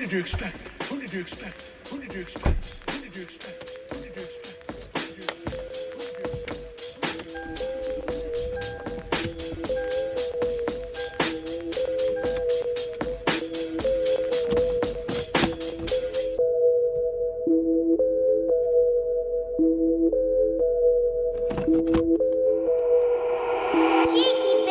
did you expect? Who did you expect? Who did you expect? Who did you expect? Who did you expect?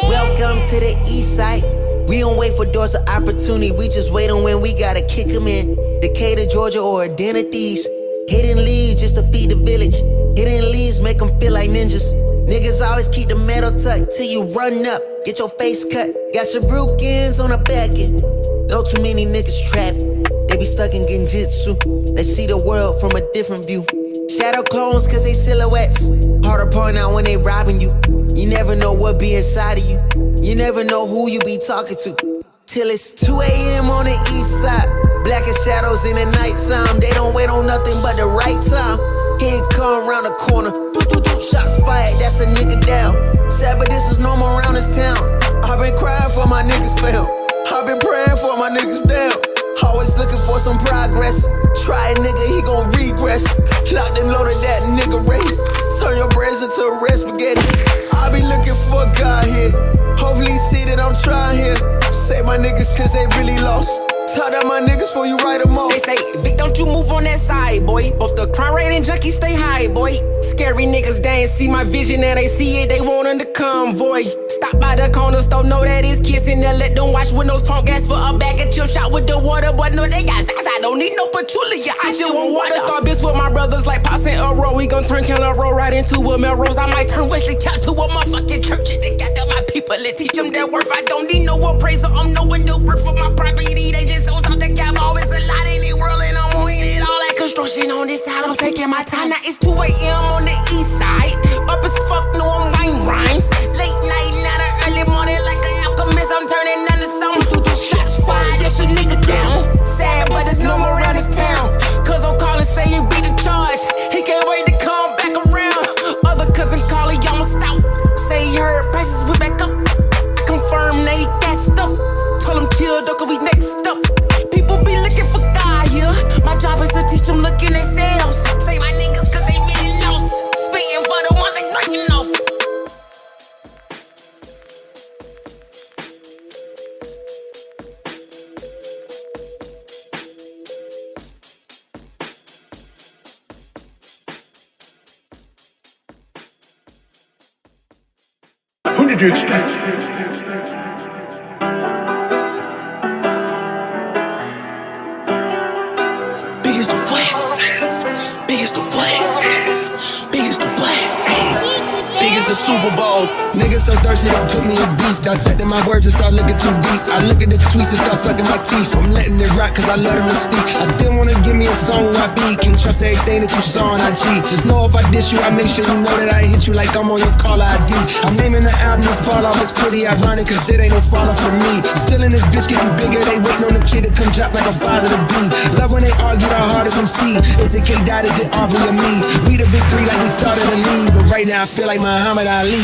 Welcome to the east side. We don't wait for doors of opportunity, we just wait on when we gotta kick them in. Decatur, Georgia, or a den of thieves. Hidden leads just to feed the village. Hidden leads make them feel like ninjas. Niggas always keep the metal tucked till you run up, get your face cut. Got your brookins on the back end. Know too many niggas trapped. They be stuck in genjutsu. They see the world from a different view. Shadow clones cause they silhouettes. Hard to point out when they robbing you. You never know what be inside of you. You never know who you be talking to. Till it's 2 a.m. on the east side. Black as shadows in the nighttime. They don't wait on nothing but the right time. He ain't come around the corner. Shots fired, that's a nigga down. Sad, but this is normal around this town. I've been crying for my niggas found. I've been praying for my niggas down. Always looking for some progress. Try a nigga, he gon' regress. Locked and loaded that nigga ready. Turn your brains into red spaghetti. I be looking for God here. Hopefully see that I'm trying here. Save my niggas cause they really lost. Tell that my niggas before you write them off. They say, Vic, don't you move on that side, boy. Both the crime rate and junkies stay high, boy. Scary niggas, they ain't see my vision and they see it, they want in the convoy. Stop by the corner store, know that it's kissing. Then let them watch windows, punk gas for a bag of chip shot with the water. But no, they got size, I don't need no patchouli. I just want water. Star bitch with my brothers like Pops and Earl. We gon' turn Keller Road right into a Melrose. I might turn Wesley Cap to a motherfucking church. They got my people and teach them their worth. I don't need no appraiser, I'm knowing the worth of my property. They just owns out the cap, always a lot in the world, and I'm winning it all that construction on this side. I'm taking my time, now it's 2 a.m. on the east side. Up as fuck, no I'm writing rhymes. Late night, not an early morning, like an alchemist, I'm turning into something. Shots fired, that's a nigga down. Sad, but it's normal around this town. Cause I'm calling, say you beat the charge. He can't wait to come back around. Other cousin calling, y'all must out. Say he heard prices, we back up. I confirm they gassed up. Told him chill, though, cause we next up. People be looking for God here. My job is to teach them look in themselves. Say my niggas cause they really lost. Speaking for the ones they breaking off. Who did you expect? Biggest the what? Biggest the what? Biggest the what? Biggest the Super Bowl. Niggas so thirsty, they put me in beef. Dissecting my words and start looking too deep. I look at the tweets and start sucking my teeth. I'm letting it rock cause I love the mystique. I still wanna give me a song where I be. Can trust everything that you saw on IG. Just know if I diss you, I make sure you know that I hit you like I'm on your caller ID. I'm naming the album to fall off. It's pretty ironic cause it ain't no fall off for me. Still in this bitch getting bigger. They waiting on the kid to come drop like a father to be. Love when they argue the hardest MC. Is it K Dot, is it Aubrey or me? We the big three like we started a league. But right now I feel like Muhammad Ali.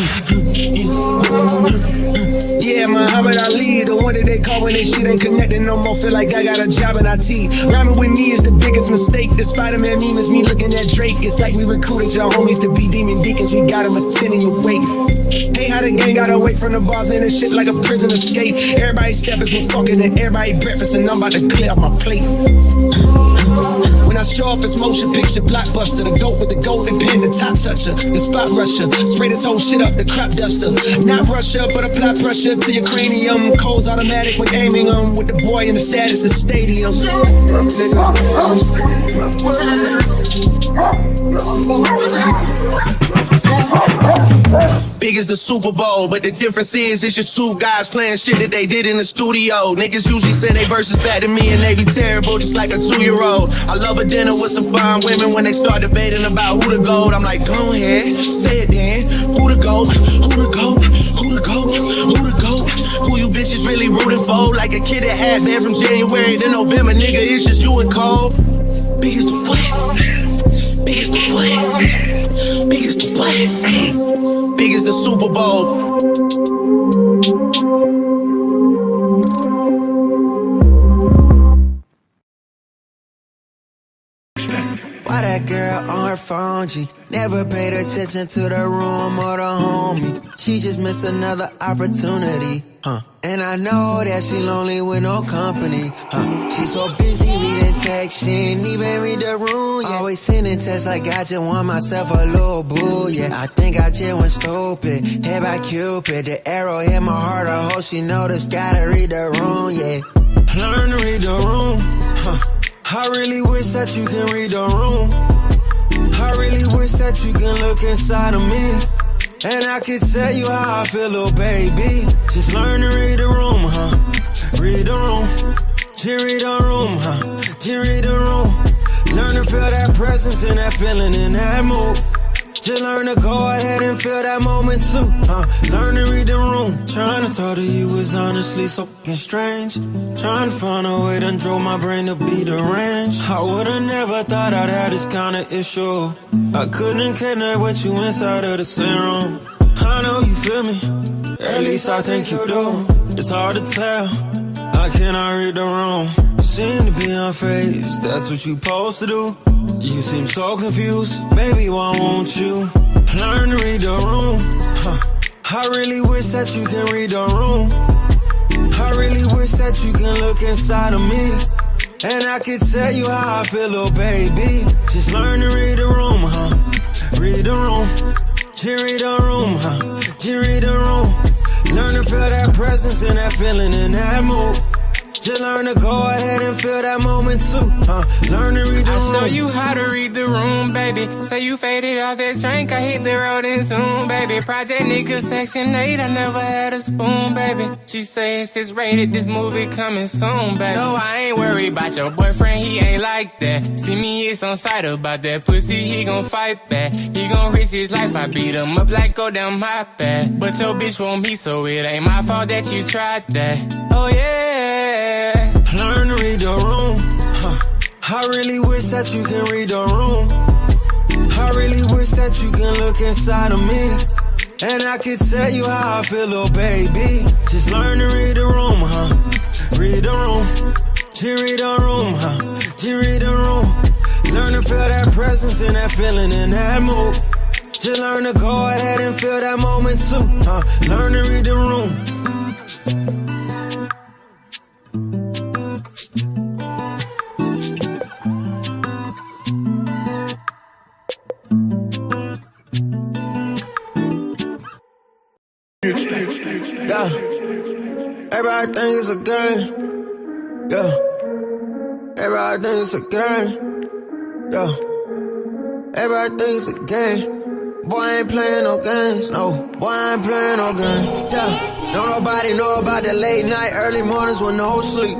Yeah, Muhammad Ali, the one that they call when they shit ain't connected no more. Feel like I got a job in IT. Rhyming with me is the biggest mistake. The Spider-Man meme is me looking at Drake. It's like we recruited your homies to be demon deacons. We got them a 10 in your wake. Hey, how the gang got away from the bars, man, this shit like a prison escape. Everybody stepping, we're fucking, and everybody breakfast, and I'm about to clear up my plate. When I show up, it's motion picture, blockbuster. The goat with the golden pen, the top toucher, the spot rusher. Spray this whole shit up, the crop duster. Not Russia, but apply pressure to your cranium. Cold's automatic when aiming with the boy in the status of stadium. Big as the Super Bowl, but the difference is it's just two guys playing shit that they did in the studio. Niggas usually send they verses back to me and they be terrible, just like a 2-year-old. I love a dinner with some fine women when they start debating about who the GOAT. I'm like, go ahead, say it then. Who the GOAT? Who the GOAT? Who the GOAT? Who the GOAT? Who you bitches really rooting for? Like a kid that had been from January to November, nigga, it's just you and Cole. Big as the what? Big as the what? Big as the what? Big as the Super Bowl. girl on her phone, G. Never paid attention to the room or the homie. She just missed another opportunity, And I know that she lonely with no company, She's so busy reading text, she ain't even read the room, yeah. Always sending texts like I just want myself a little boo, yeah. I think I just went stupid, hit by Cupid. The arrow hit my heart, I hope she noticed, gotta read the room, yeah. Learn to read the room, I really wish that you can read the room. I really wish that you can look inside of me, and I can tell you how I feel, little baby. Just learn to read the room, Read the room. Just read the room, Just read the room. Learn to feel that presence and that feeling in that mood. Just learn to go ahead and feel that moment too, Learn to read the room. Trying to talk to you is honestly so fucking strange. Trying to find a way that drove my brain to be deranged. I would've never thought I'd have this kind of issue. I couldn't connect with you inside of the same room. I know you feel me, at least I think you do. It's hard to tell, I cannot read the room. You seem to be unfazed, that's what you supposed to do. You seem so confused, baby, why won't you learn to read the room? I really wish that you can read the room. I really wish that you can look inside of me, and I can tell you how I feel, little baby. Just learn to read the room, Read the room. Just read the room, Just read the room. Learn to feel that presence and that feeling in that mood. Just learn to go ahead and feel that moment too, Learn to read the room. I'll show you how to read the room, baby. Say you faded off that drink, I hit the road and zoom, baby. Project nigga section 8, I never had a spoon, baby. She says it's rated, this movie coming soon, baby. No, I ain't worried about your boyfriend, he ain't like that. See me, it's on sight about that pussy, he gon' fight back. He gon' risk his life, I beat him up like go down my path. But your bitch won't be, so it ain't my fault that you tried that. Oh yeah. Learn to read the room, I really wish that you can read the room. I really wish that you can look inside of me, and I can tell you how I feel, little baby. Just learn to read the room, Read the room. Just read the room, Just read the room. Learn to feel that presence and that feeling in that mood. Just learn to go ahead and feel that moment too, Learn to read the room. Yeah, everybody think it's a game. Yeah, everybody think it's a game. Yeah, everybody think it's a game. Boy, I ain't playing no games. No, boy, I ain't playing no games. Yeah, don't nobody know about the late night, early mornings with no sleep.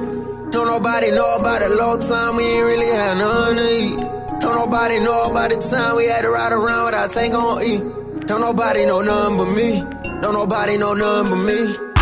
Don't nobody know about the low time we ain't really had nothing to eat. Don't nobody know about the time we had to ride around without take on E. Don't nobody know nothing but me. Don't nobody know nothing but me.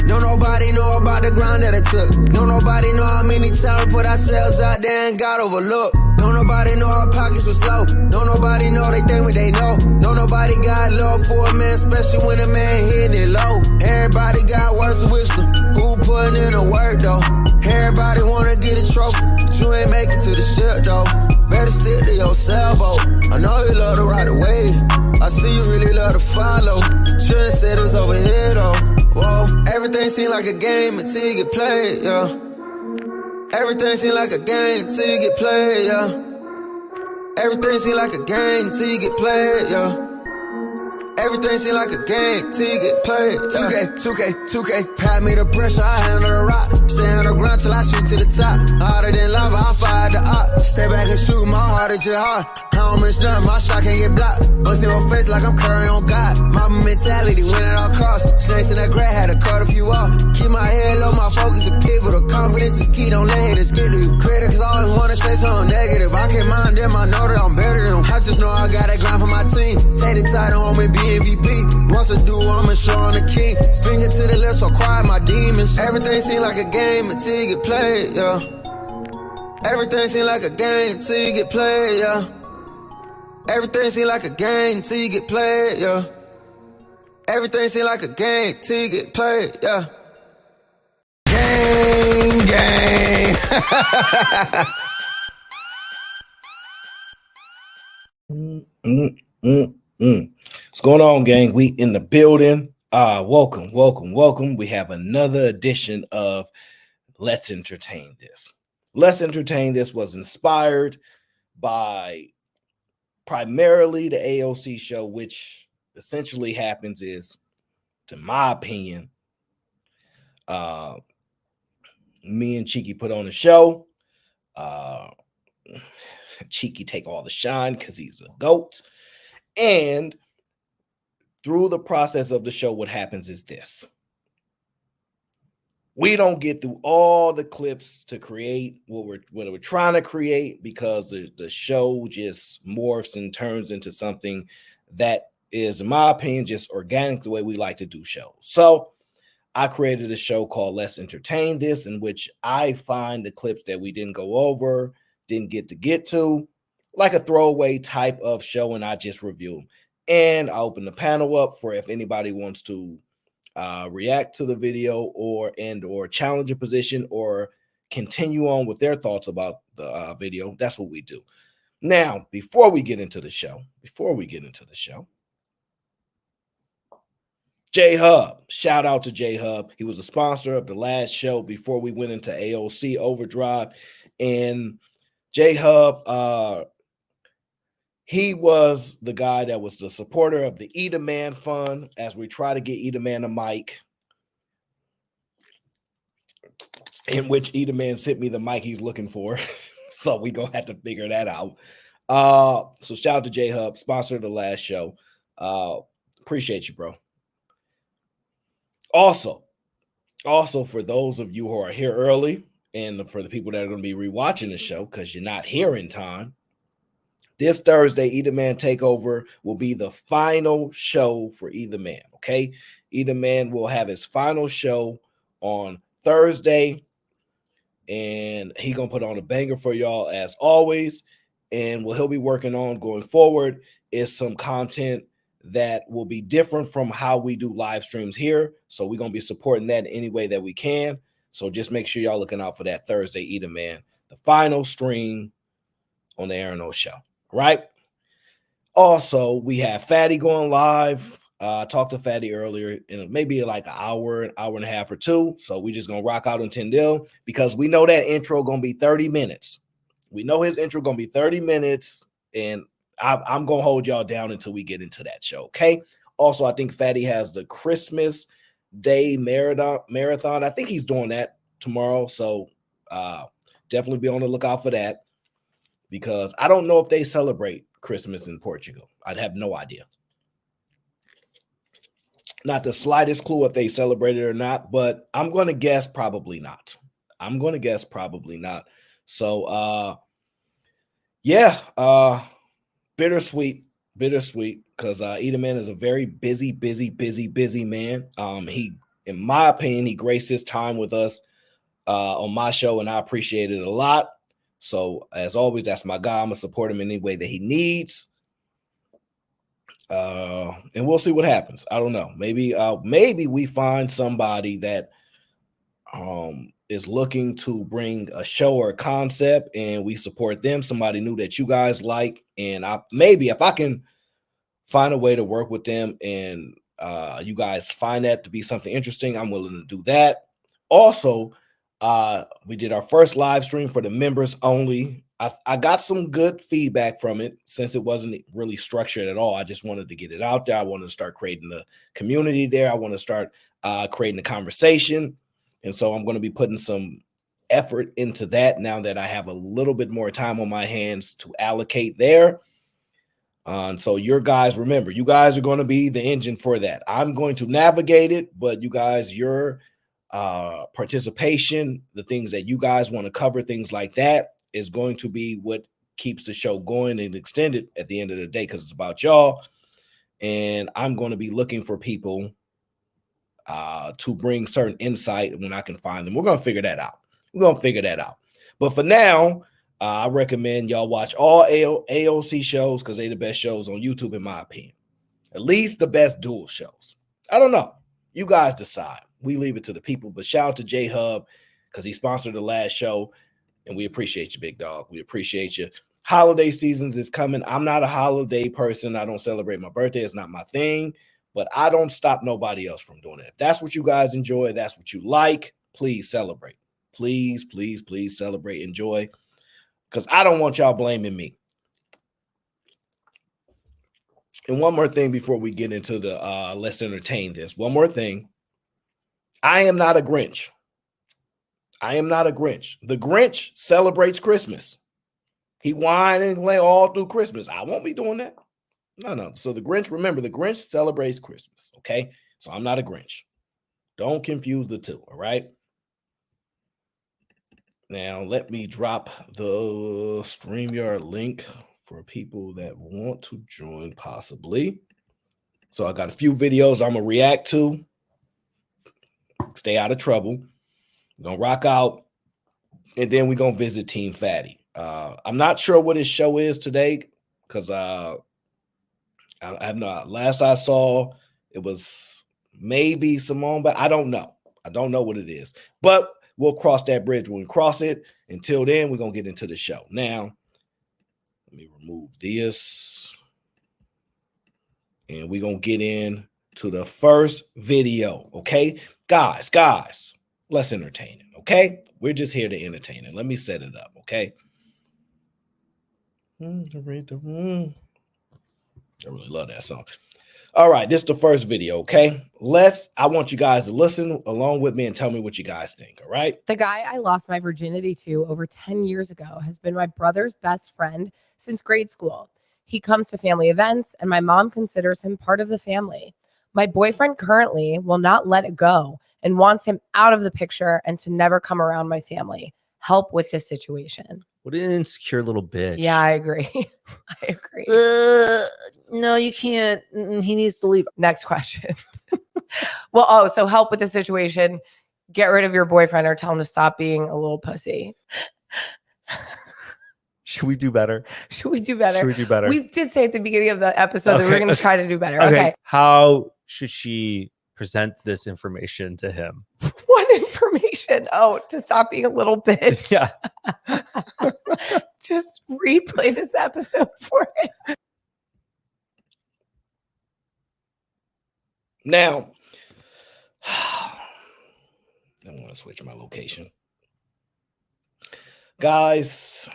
Don't nobody know about the grind that it took. Don't nobody know how many times we put ourselves out there and got overlooked. Don't nobody know our pockets was low. Don't nobody know they think what they know. Don't nobody got love for a man, especially when a man hitting it low. Everybody got words of wisdom. Who putting in the work though? Everybody wanna get a trophy, but you ain't make it to the ship though. Better stick to your sailboat. I know you love to ride the wave. I see you really love to follow. Shouldn't say this over here though. Whoa, everything seem like a game until you get played, yeah. Everything seem like a game until you get played, yeah. Everything seem like a game until you get played, yeah. Everything seem like a game till you get played. 2K. Pat me the pressure, I handle the rock. Stay on the ground till I shoot to the top. Harder than lava, I fire the op. Stay back and shoot, my heart is your heart. I don't miss nothing, my shot can't get blocked. Bust in my face like I'm Curry on God. My mentality win at all costs. Snakes in that grad, had to cut a few off. Keep my head low, my focus is pivot. The confidence is key, don't let haters get to you. Critics always wanna say something negative. I can't mind them, I know that I'm better than them. I just know I gotta grind for my team. Take the title home and be MVP. Once I do, I'ma show on the king. Finger to the left, so quiet my demons. Everything seem like a game until you get played, yeah. Everything seem like a game until you get played, yeah. Everything seem like a game until you get played, yeah. Everything seem like a game till you get played, yeah. Gang. What's going on, gang? We in the building. Welcome. We have another edition of Let's Entertain This. Let's Entertain This was inspired by primarily the AOC show, which essentially happens is, to my opinion, me and Cheeky put on a show. Cheeky take all the shine because he's a goat. And through the process of the show, what happens is this. We don't get through all the clips to create what we're trying to create because the show just morphs and turns into something that is, in my opinion, just organic the way we like to do shows. So I created a show called Let's Entertain This, in which I find the clips that we didn't go over, didn't get to, like a throwaway type of show, and I just review them. And I open the panel up for if anybody wants to react to the video or challenge a position or continue on with their thoughts about the video. That's what we do. Now, before we get into the show, J-Hub, shout out to J-Hub. He was a sponsor of the last show before we went into AOC Overdrive. And J-Hub, he was the guy that was the supporter of the Eat a Man Fund as we try to get Eat a Man a mic, in which Eat a Man sent me the mic he's looking for. So we going to have to figure that out. So shout out to J-Hub, sponsor of the last show. Appreciate you, bro. Also, for those of you who are here early and for the people that are going to be rewatching the show because you're not here in time, this Thursday, Eat a Man Takeover will be the final show for Eat a Man, okay? Eat a Man will have his final show on Thursday, and he going to put on a banger for y'all as always. And what he'll be working on going forward is some content that will be different from how we do live streams here. So we're going to be supporting that in any way that we can. So just make sure y'all looking out for that Thursday, Eat a Man, the final stream on the Aaron O Show. Right. Also, we have Fatty going live. I talked to Fatty earlier in maybe like an hour and a half or two. So we just gonna rock out until Tyndale because we know that intro gonna be 30 minutes. We know his intro gonna be 30 minutes, and I'm gonna hold y'all down until we get into that show. Okay. Also, I think Fatty has the Christmas Day marathon. I think he's doing that tomorrow. So definitely be on the lookout for that. Because I don't know if they celebrate Christmas in Portugal. I'd have no idea. Not the slightest clue if they celebrate it or not, but I'm going to guess probably not. So, bittersweet, because Eat a Man is a very busy man. He, in my opinion, he graced his time with us on my show, and I appreciate it a lot. So, as always, that's my guy. I'm going to support him in any way that he needs. And we'll see what happens. I don't know. Maybe we find somebody that is looking to bring a show or a concept, and we support them. Somebody new that you guys like. And maybe if I can find a way to work with them and you guys find that to be something interesting, I'm willing to do that. Also, we did our first live stream for the members only. I got some good feedback from it since it wasn't really structured at all. I just wanted to get it out there. I wanted to start creating the community there. I want to start creating a conversation. And so I'm going to be putting some effort into that now that I have a little bit more time on my hands to allocate there. And so you guys are going to be the engine for that. I'm going to navigate it, but you guys, your participation, the things that you guys want to cover, things like that, is going to be what keeps the show going and extended at the end of the day, because it's about y'all. And I'm going to be looking for people to bring certain insight when I can find them. We're going to figure that out. But for now, I recommend y'all watch all AOC shows because they're the best shows on YouTube, in my opinion. At least the best dual shows. I don't know. You guys decide. We leave it to the people. But shout out to J-Hub because he sponsored the last show. And we appreciate you, big dog. We appreciate you. holiday seasons is coming. I'm not a holiday person. I don't celebrate my birthday. It's not my thing, but I don't stop nobody else from doing it. If that's what you guys enjoy, that's what you like, please celebrate. Please, please, please celebrate, enjoy, because I don't want y'all blaming me. And one more thing before we get into the let's entertain this. One more thing. I am not a Grinch. I am not a Grinch. The Grinch celebrates Christmas. He whine and play all through Christmas. I won't be doing that. No. So the Grinch, remember, the Grinch celebrates Christmas. Okay. So I'm not a Grinch. Don't confuse the two. All right. Now let me drop the StreamYard link for people that want to join possibly. So I got a few videos I'm going to react to. Stay out of trouble. We're going to rock out. And then we're going to visit Team Fatty. I'm not sure what his show is today because I have not. Last I saw, it was maybe Simone, but I don't know. I don't know what it is. But we'll cross that bridge when we cross it. Until then, we're going to get into the show. Now, let me remove this. And we're going to get into the first video. Okay? Guys, let's entertain it. Okay? We're just here to entertain it. Let me set it up. Okay? I really love that song. All right, this is the first video, okay? I want you guys to listen along with me and tell me what you guys think, all right? The guy I lost my virginity to over 10 years ago has been my brother's best friend since grade school. He comes to family events, and my mom considers him part of the family. My boyfriend currently will not let it go and wants him out of the picture and to never come around my family. Help with this situation. What an insecure little bitch. Yeah, I agree. I agree. No, you can't. He needs to leave. Next question. So help with the situation. Get rid of your boyfriend or tell him to stop being a little pussy. Should we do better? Should we do better? Should we do better? We did say at the beginning of the episode that we were going to try to do better. Okay. How should she present this information to him? What information? Oh, to stop being a little bitch. Yeah. Just replay this episode for it. Now, I want to switch my location. Guys,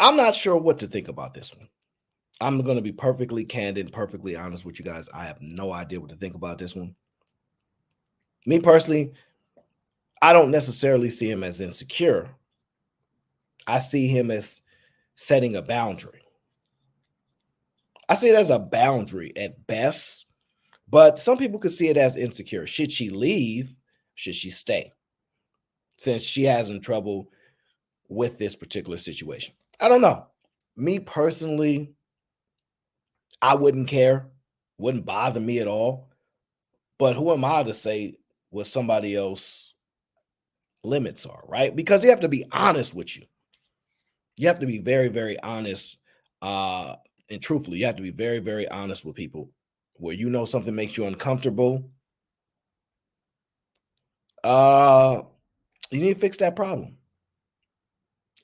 I'm not sure what to think about this one. I'm going to be perfectly candid, perfectly honest with you guys. I have no idea what to think about this one. Me personally, I don't necessarily see him as insecure. I see him as setting a boundary. I see it as a boundary at best, but some people could see it as insecure. Should she leave? Should she stay? Since she has some trouble with this particular situation. I don't know. Me personally, I wouldn't care. Wouldn't bother me at all. But who am I to say what somebody else limits are, right? Because you have to be honest with you. You have to be very, very honest and truthfully. You have to be very, very honest with people. Where you know something makes you uncomfortable, you need to fix that problem.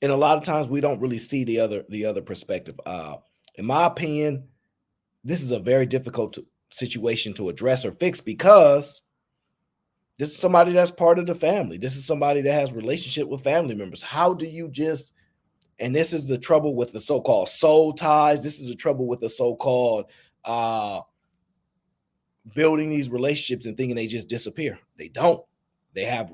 And a lot of times we don't really see the other perspective. In my opinion, this is a very difficult situation to address or fix because this is somebody that's part of the family. This is somebody that has relationship with family members. How do you just, and this is the trouble with the so-called soul ties. This is the trouble with the so-called building these relationships and thinking they just disappear. They don't. They have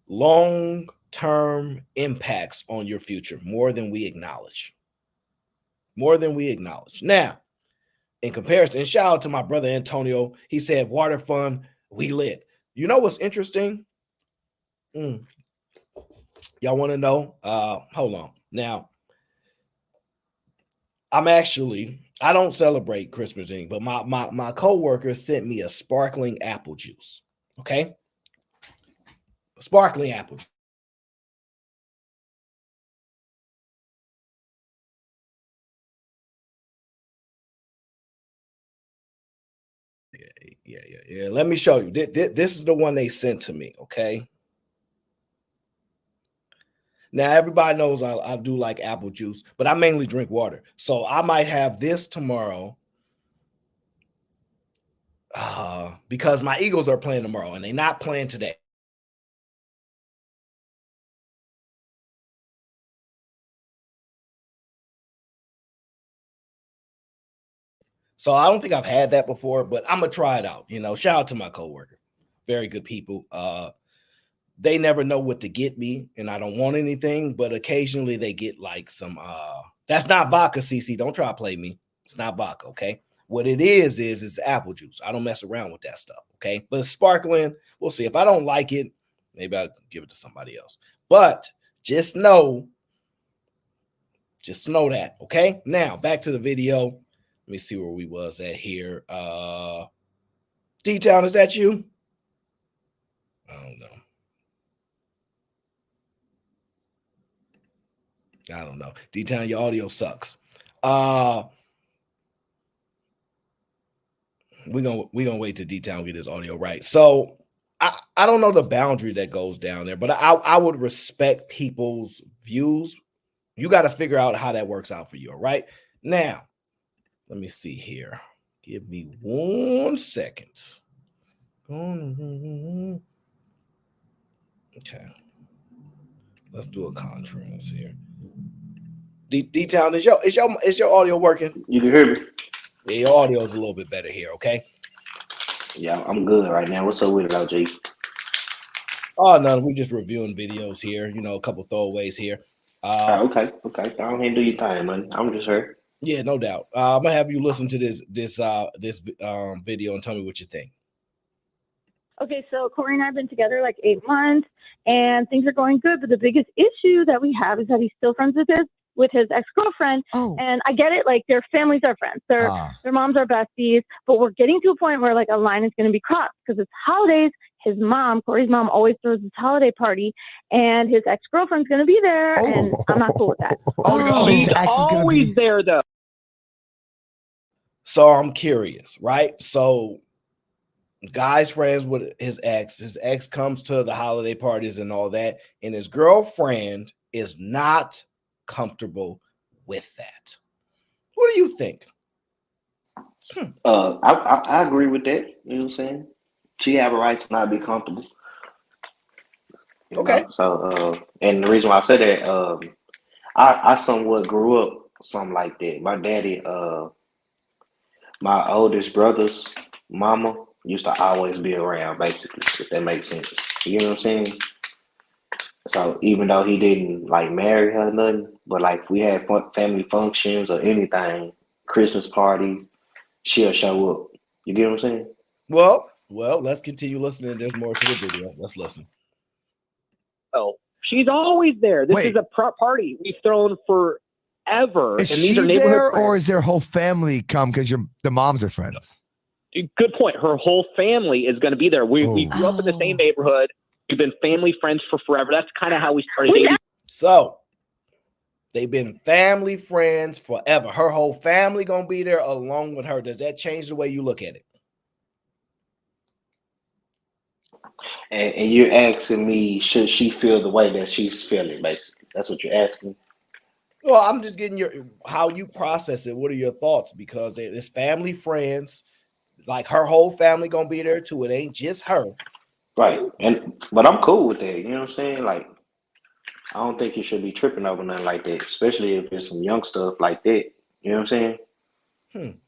long-term impacts on your future, more than we acknowledge. More than we acknowledge. Now, in comparison, shout out to my brother Antonio. He said, water fun, we lit. You know what's interesting? Y'all want to know? Hold on. Now, I don't celebrate Christmas Eve, but my coworker sent me a sparkling apple juice. Okay? Sparkling apple juice. Yeah. Let me show you. This is the one they sent to me, okay? Now everybody knows I do like apple juice, but I mainly drink water. So I might have this tomorrow. Because my Eagles are playing tomorrow and they're not playing today. So I don't think I've had that before, but I'm gonna try it out. Shout out to my coworker. Very good people. They never know what to get me, and I don't want anything, but occasionally they get like some that's not vodka, CC. Don't try to play me. It's not vodka, okay? What it is it's apple juice. I don't mess around with that stuff, okay? But it's sparkling. We'll see. If I don't like it, maybe I'll give it to somebody else. But just know that, okay? Now back to the video. Let me see where we was at here. D-Town, is that you? I don't know. D-Town, your audio sucks. We're gonna wait till D-Town get his audio right. So I don't know the boundary that goes down there, but I would respect people's views. You got to figure out how that works out for you. All right. Now, let me see here. Give me 1 second. Okay. Let's do a contrast here. D-Town, is your audio working? You can hear me? Yeah, your audio is a little bit better here, okay? Yeah, I'm good right now. What's up with it, OG? Oh, no, we're just reviewing videos here. A couple throwaways here. Okay. Go ahead and do your thing, man. I'm just here. Yeah, no doubt. I'm gonna have you listen to this video and tell me what you think. Okay, so Corey and I have been together like 8 months, and things are going good. But the biggest issue that we have is that he's still friends with his ex-girlfriend. Oh. And I get it, like their families are friends, their moms are besties, but we're getting to a point where like a line is going to be crossed because it's holidays. His mom, Corey's mom, always throws this holiday party, and his ex-girlfriend's going to be there, and I'm not cool with that. He's always there, though. So I'm curious, right? So guy's friends with his ex comes to the holiday parties and all that, and his girlfriend is not comfortable with that. What do you think? I agree with that. You know what I'm saying? She have a right to not be comfortable. Okay. So and the reason why I said that, I somewhat grew up something like that. My daddy, my oldest brother's mama used to always be around, basically, if that makes sense. You know what I'm saying? So even though he didn't like marry her or nothing, but like we had family functions or anything, Christmas parties, she'll show up. You get what I'm saying? Well, let's continue listening. There's more to the video. Let's listen. Oh, she's always there. This is a party we've thrown forever. Is and she these are neighborhood there, friends. or is their whole family come because the moms are friends? Good point. Her whole family is going to be there. We grew up in the same neighborhood. We've been family friends for forever. That's kind of how we started dating. So they've been family friends forever. Her whole family gonna be there along with her. Does that change the way you look at it? And you're asking me, should she feel the way that she's feeling, basically? That's what you're asking. Well, I'm just getting how you process it. What are your thoughts? Because it's family friends, like her whole family gonna be there too. It ain't just her. Right. But I'm cool with that. You know what I'm saying? Like, I don't think you should be tripping over nothing like that, especially if it's some young stuff like that. You know what I'm saying?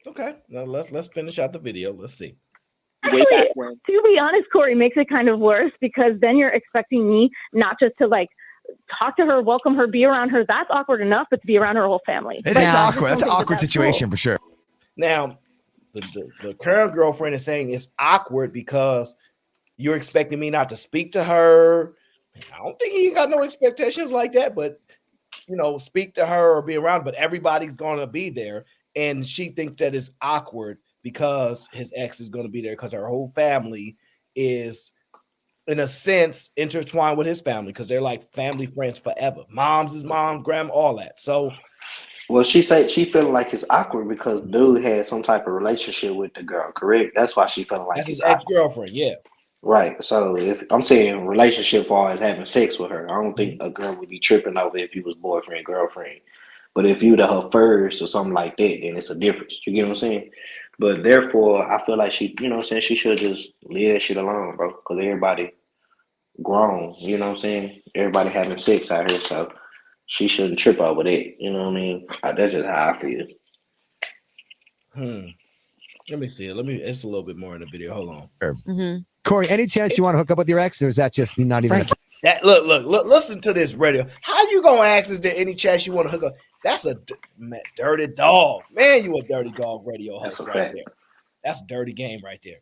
Okay. Now let's finish out the video. Let's see. Actually, to be honest, Corey, makes it kind of worse because then you're expecting me not just to like talk to her, welcome her, be around her. That's awkward enough, but to be around her whole family. It is awkward. That's an awkward situation for sure. Now, the current girlfriend is saying it's awkward because you're expecting me not to speak to her. I don't think he got no expectations like that, but speak to her or be around, but everybody's going to be there. And she thinks that it's awkward because his ex is going to be there because her whole family is, in a sense, intertwined with his family because they're like family friends forever. Mom's is mom, grandma, all that. So, well, she said she feeling like it's awkward because dude had some type of relationship with the girl, correct? That's why she feeling like that's it's his ex-girlfriend, yeah. Right. So if I'm saying relationship far as having sex with her, I don't think a girl would be tripping over if you was boyfriend, girlfriend. But if you to her first or something like that, then it's a difference. You get what I'm saying? But therefore, I feel like she, you know what I'm saying, she should just leave that shit alone, bro. Because everybody grown, you know what I'm saying? Everybody having sex out here, so she shouldn't trip over that. You know what I mean? That's just how I feel. Let me see it. It's a little bit more in the video. Hold on. Mm-hmm. Corey, any chance you want to hook up with your ex, or is that just not even? Look, listen to this radio. How you gonna ask? Is there any chance you want to hook up? That's a dirty dog, man. You a dirty dog radio host right there. That's a dirty game right there.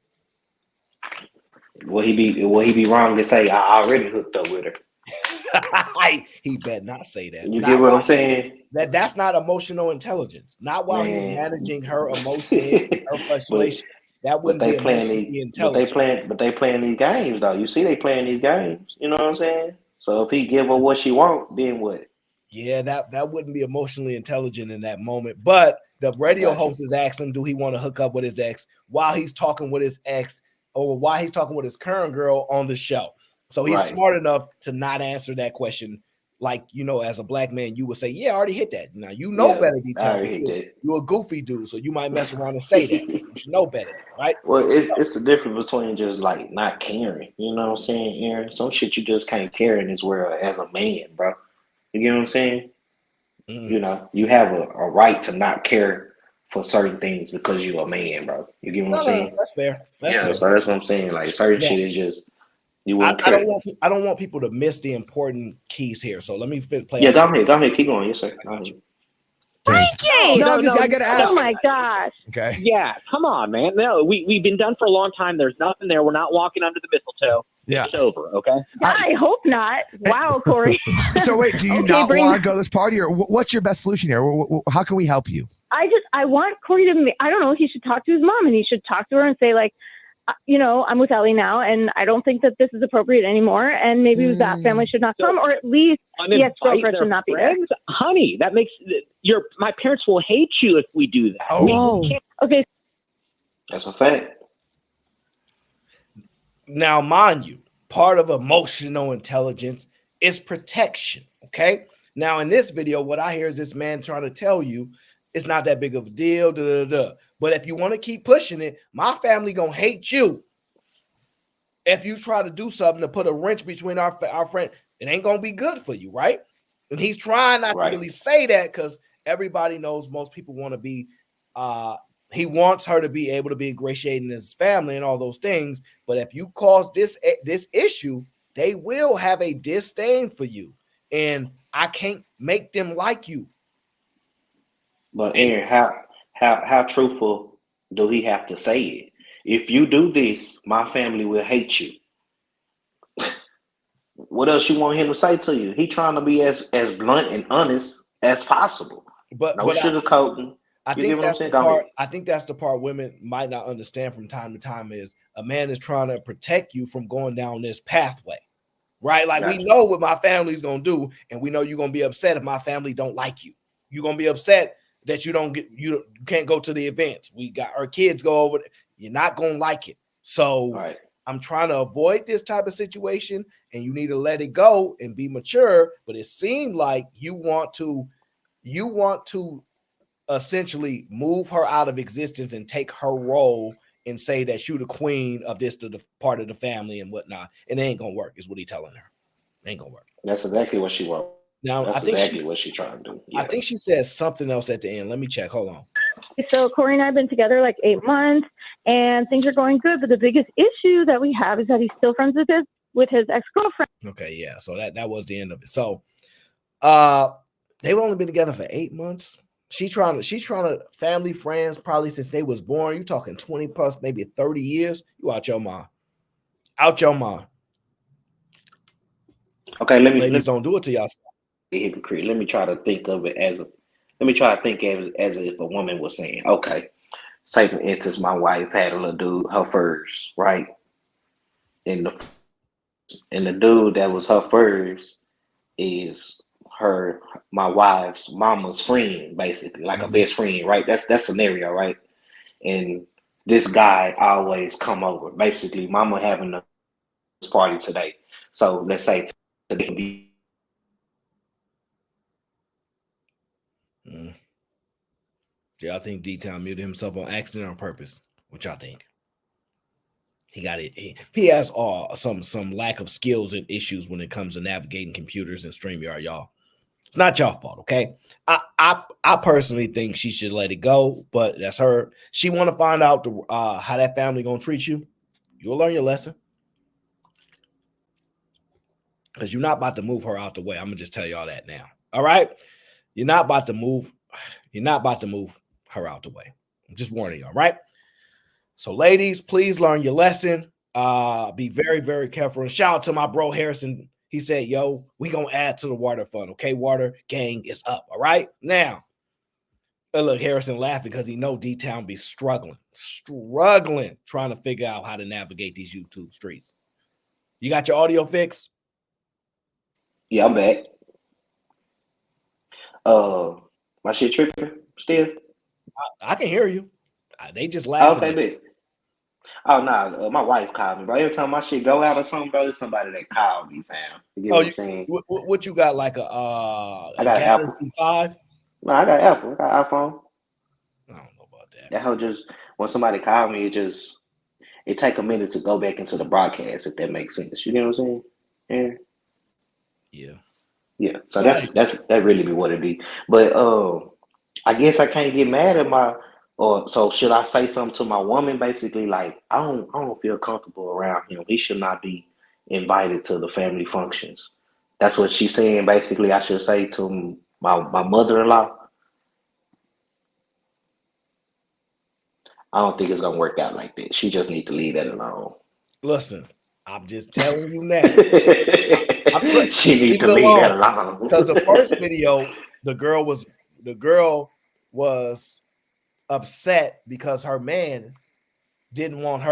Will he be wrong to say I already hooked up with her? He better not say that. You get what I'm saying? That's not emotional intelligence. Not while he's managing her emotions, her frustration. That wouldn't be emotionally intelligent. But they playing these games though. You see, they playing these games. You know what I'm saying? So if he give her what she want, then what? Yeah, that wouldn't be emotionally intelligent in that moment. But the radio host is asking him, do he want to hook up with his ex while he's talking with his ex, or while he's talking with his current girl on the show? So he's smart enough to not answer that question. Like, you know, as a black man, you would say, yeah, I already hit that. Now, you know better than tell me. You're a goofy dude, so you might mess around and say that. You should know better, right? Well, it's the difference between just like not caring. You know what I'm saying, Aaron? Some shit you just can't care in this world as a man, bro. You get what I'm saying? You know, you have a right to not care for certain things because you're a man, bro. You get what I'm saying? That's fair. So that's what I'm saying. Like certain shit is just you won't care. I don't want people to miss the important keys here. So let me play. Yeah, go ahead. Keep going. Yes, sir. Frankie! No, I gotta ask. Oh my gosh. Okay. Yeah, come on, man. No, we've been done for a long time. There's nothing there. We're not walking under the mistletoe. Yeah. It's over, okay? I hope not. Wow, Corey. So wait, do you not want to go to this party, or what's your best solution here? How can we help you? I want Corey to, I don't know, he should talk to his mom and he should talk to her and say like, you know, I'm with Ellie now and I don't think that this is appropriate anymore. And maybe that family should not come, or at least the ex-girlfriend should not be there. Honey, that makes my parents will hate you if we do that. Oh, okay. That's a fact. Now, mind you, part of emotional intelligence is protection. Okay. Now, in this video, what I hear is this man trying to tell you it's not that big of a deal. But if you want to keep pushing it, my family gonna hate you. If you try to do something to put a wrench between our friend, it ain't gonna be good for you, right? And he's trying not to really say that because everybody knows most people want to be. He wants her to be able to be ingratiating his family and all those things. But if you cause this issue, they will have a disdain for you, and I can't make them like you. But Aaron, how truthful do he have to say it? If you do this, my family will hate you. What else you want him to say to you? He trying to be as blunt and honest as possible. But no sugarcoating. I think that's the part women might not understand from time to time is a man is trying to protect you from going down this pathway, right? Like we know what my family's gonna do, and we know you're gonna be upset if my family don't like you. You're gonna be upset that you can't go to the events. We got our kids go over. You're not gonna like it. So I'm trying to avoid this type of situation, and you need to let it go and be mature. But it seemed like you want to essentially move her out of existence and take her role and say that you're the queen of this to the part of the family and whatnot. And it ain't gonna work, is what he's telling her. It ain't gonna work. That's exactly what she wants. Now that's I think exactly what she's trying to do. Yeah. I think she says something else at the end. Let me check. Hold on. So Corey and I have been together like 8 months and things are going good. But the biggest issue that we have is that he's still friends with his ex-girlfriend. Okay, yeah. So that was the end of it. So they've only been together for 8 months. She's trying to family, friends, probably since they was born. You talking 20 plus, maybe 30 years. You out your mind. Out your mind. Okay, ladies don't do it to y'all. Hypocrite. Let me try to think of it as if a woman was saying, okay, say for instance, my wife had a little dude, her first, right? And the dude that was her first is my wife's mama's friend, basically, like a best friend, right? That's scenario, right? And this guy always come over. Basically, mama having party today. So let's say today can be. Yeah, I think D-Town muted himself on accident on purpose. What y'all think? He got it. He has some lack of skills and issues when it comes to navigating computers and StreamYard, y'all. It's not y'all fault, okay? I personally think she should let it go, but that's her. She want to find out how that family gonna treat you. You'll learn your lesson. Because you're not about to move her out the way. I'm gonna just tell y'all that now. All right. You're not about to move her out the way. I'm just warning y'all, right? So, ladies, please learn your lesson. Be very, very careful. And shout out to my bro Harrison. He said, yo, we gonna add to the water fund. Okay, water gang is up. All right. Now, look, Harrison laughing because he know D-Town be struggling trying to figure out how to navigate these YouTube streets. You got your audio fixed? Yeah, I'm back. My shit tripping still? I can hear you. They just laughing. Okay, bet. Oh nah, my wife called me, bro. Every time my shit go out or something, bro, it's somebody that called me, fam. You get what I'm saying? What you got? Like a I got Galaxy Apple. 5? No, I got Apple. I got iPhone. I don't know about that. That hoe just when somebody called me, it take a minute to go back into the broadcast, if that makes sense. You get what I'm saying? Yeah. Yeah. So that's really be what it be. But I guess I can't get mad at so should I say something to my woman? Basically, like I don't feel comfortable around him. He should not be invited to the family functions. That's what she's saying. Basically, I should say to my mother-in-law. I don't think it's gonna work out like that. She just need to leave that alone. Listen, I'm just telling you now. She need to leave that alone. Because the first video, the girl was upset because her man didn't want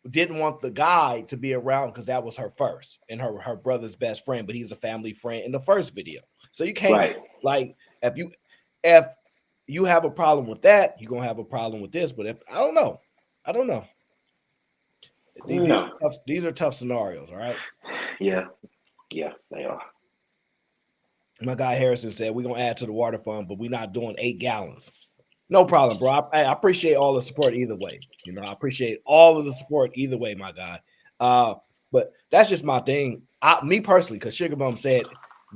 the guy to be around because that was her first and her brother's best friend, but he's a family friend in the first video. So you can't like if you have a problem with that, you're gonna have a problem with this. But if I don't know. These are tough scenarios, all right? Yeah, they are. My guy Harrison said we're gonna add to the water fund, but we're not doing 8 gallons. No problem, bro. I appreciate all the support either way. You know, I appreciate all of the support either way, my guy. But that's just my thing. Me personally, because Sugar Bum said,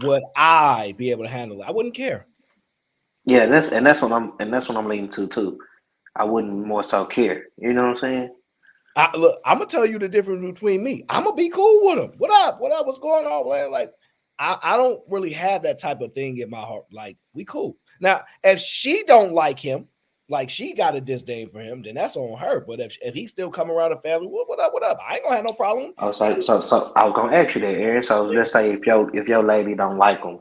would I be able to handle it? I wouldn't care. Yeah, that's what I'm leaning to too. I wouldn't more so care. You know what I'm saying? Look, I'm gonna tell you the difference between me. I'm gonna be cool with him. What up? What's going on, man? Like, I don't really have that type of thing in my heart. Like, we cool. Now, if she don't like him, like she got a disdain for him, then that's on her. But if he's still coming around the family, what up? I ain't gonna have no problem. Oh, so I was gonna ask you that, Aaron. So let's say if your lady don't like him,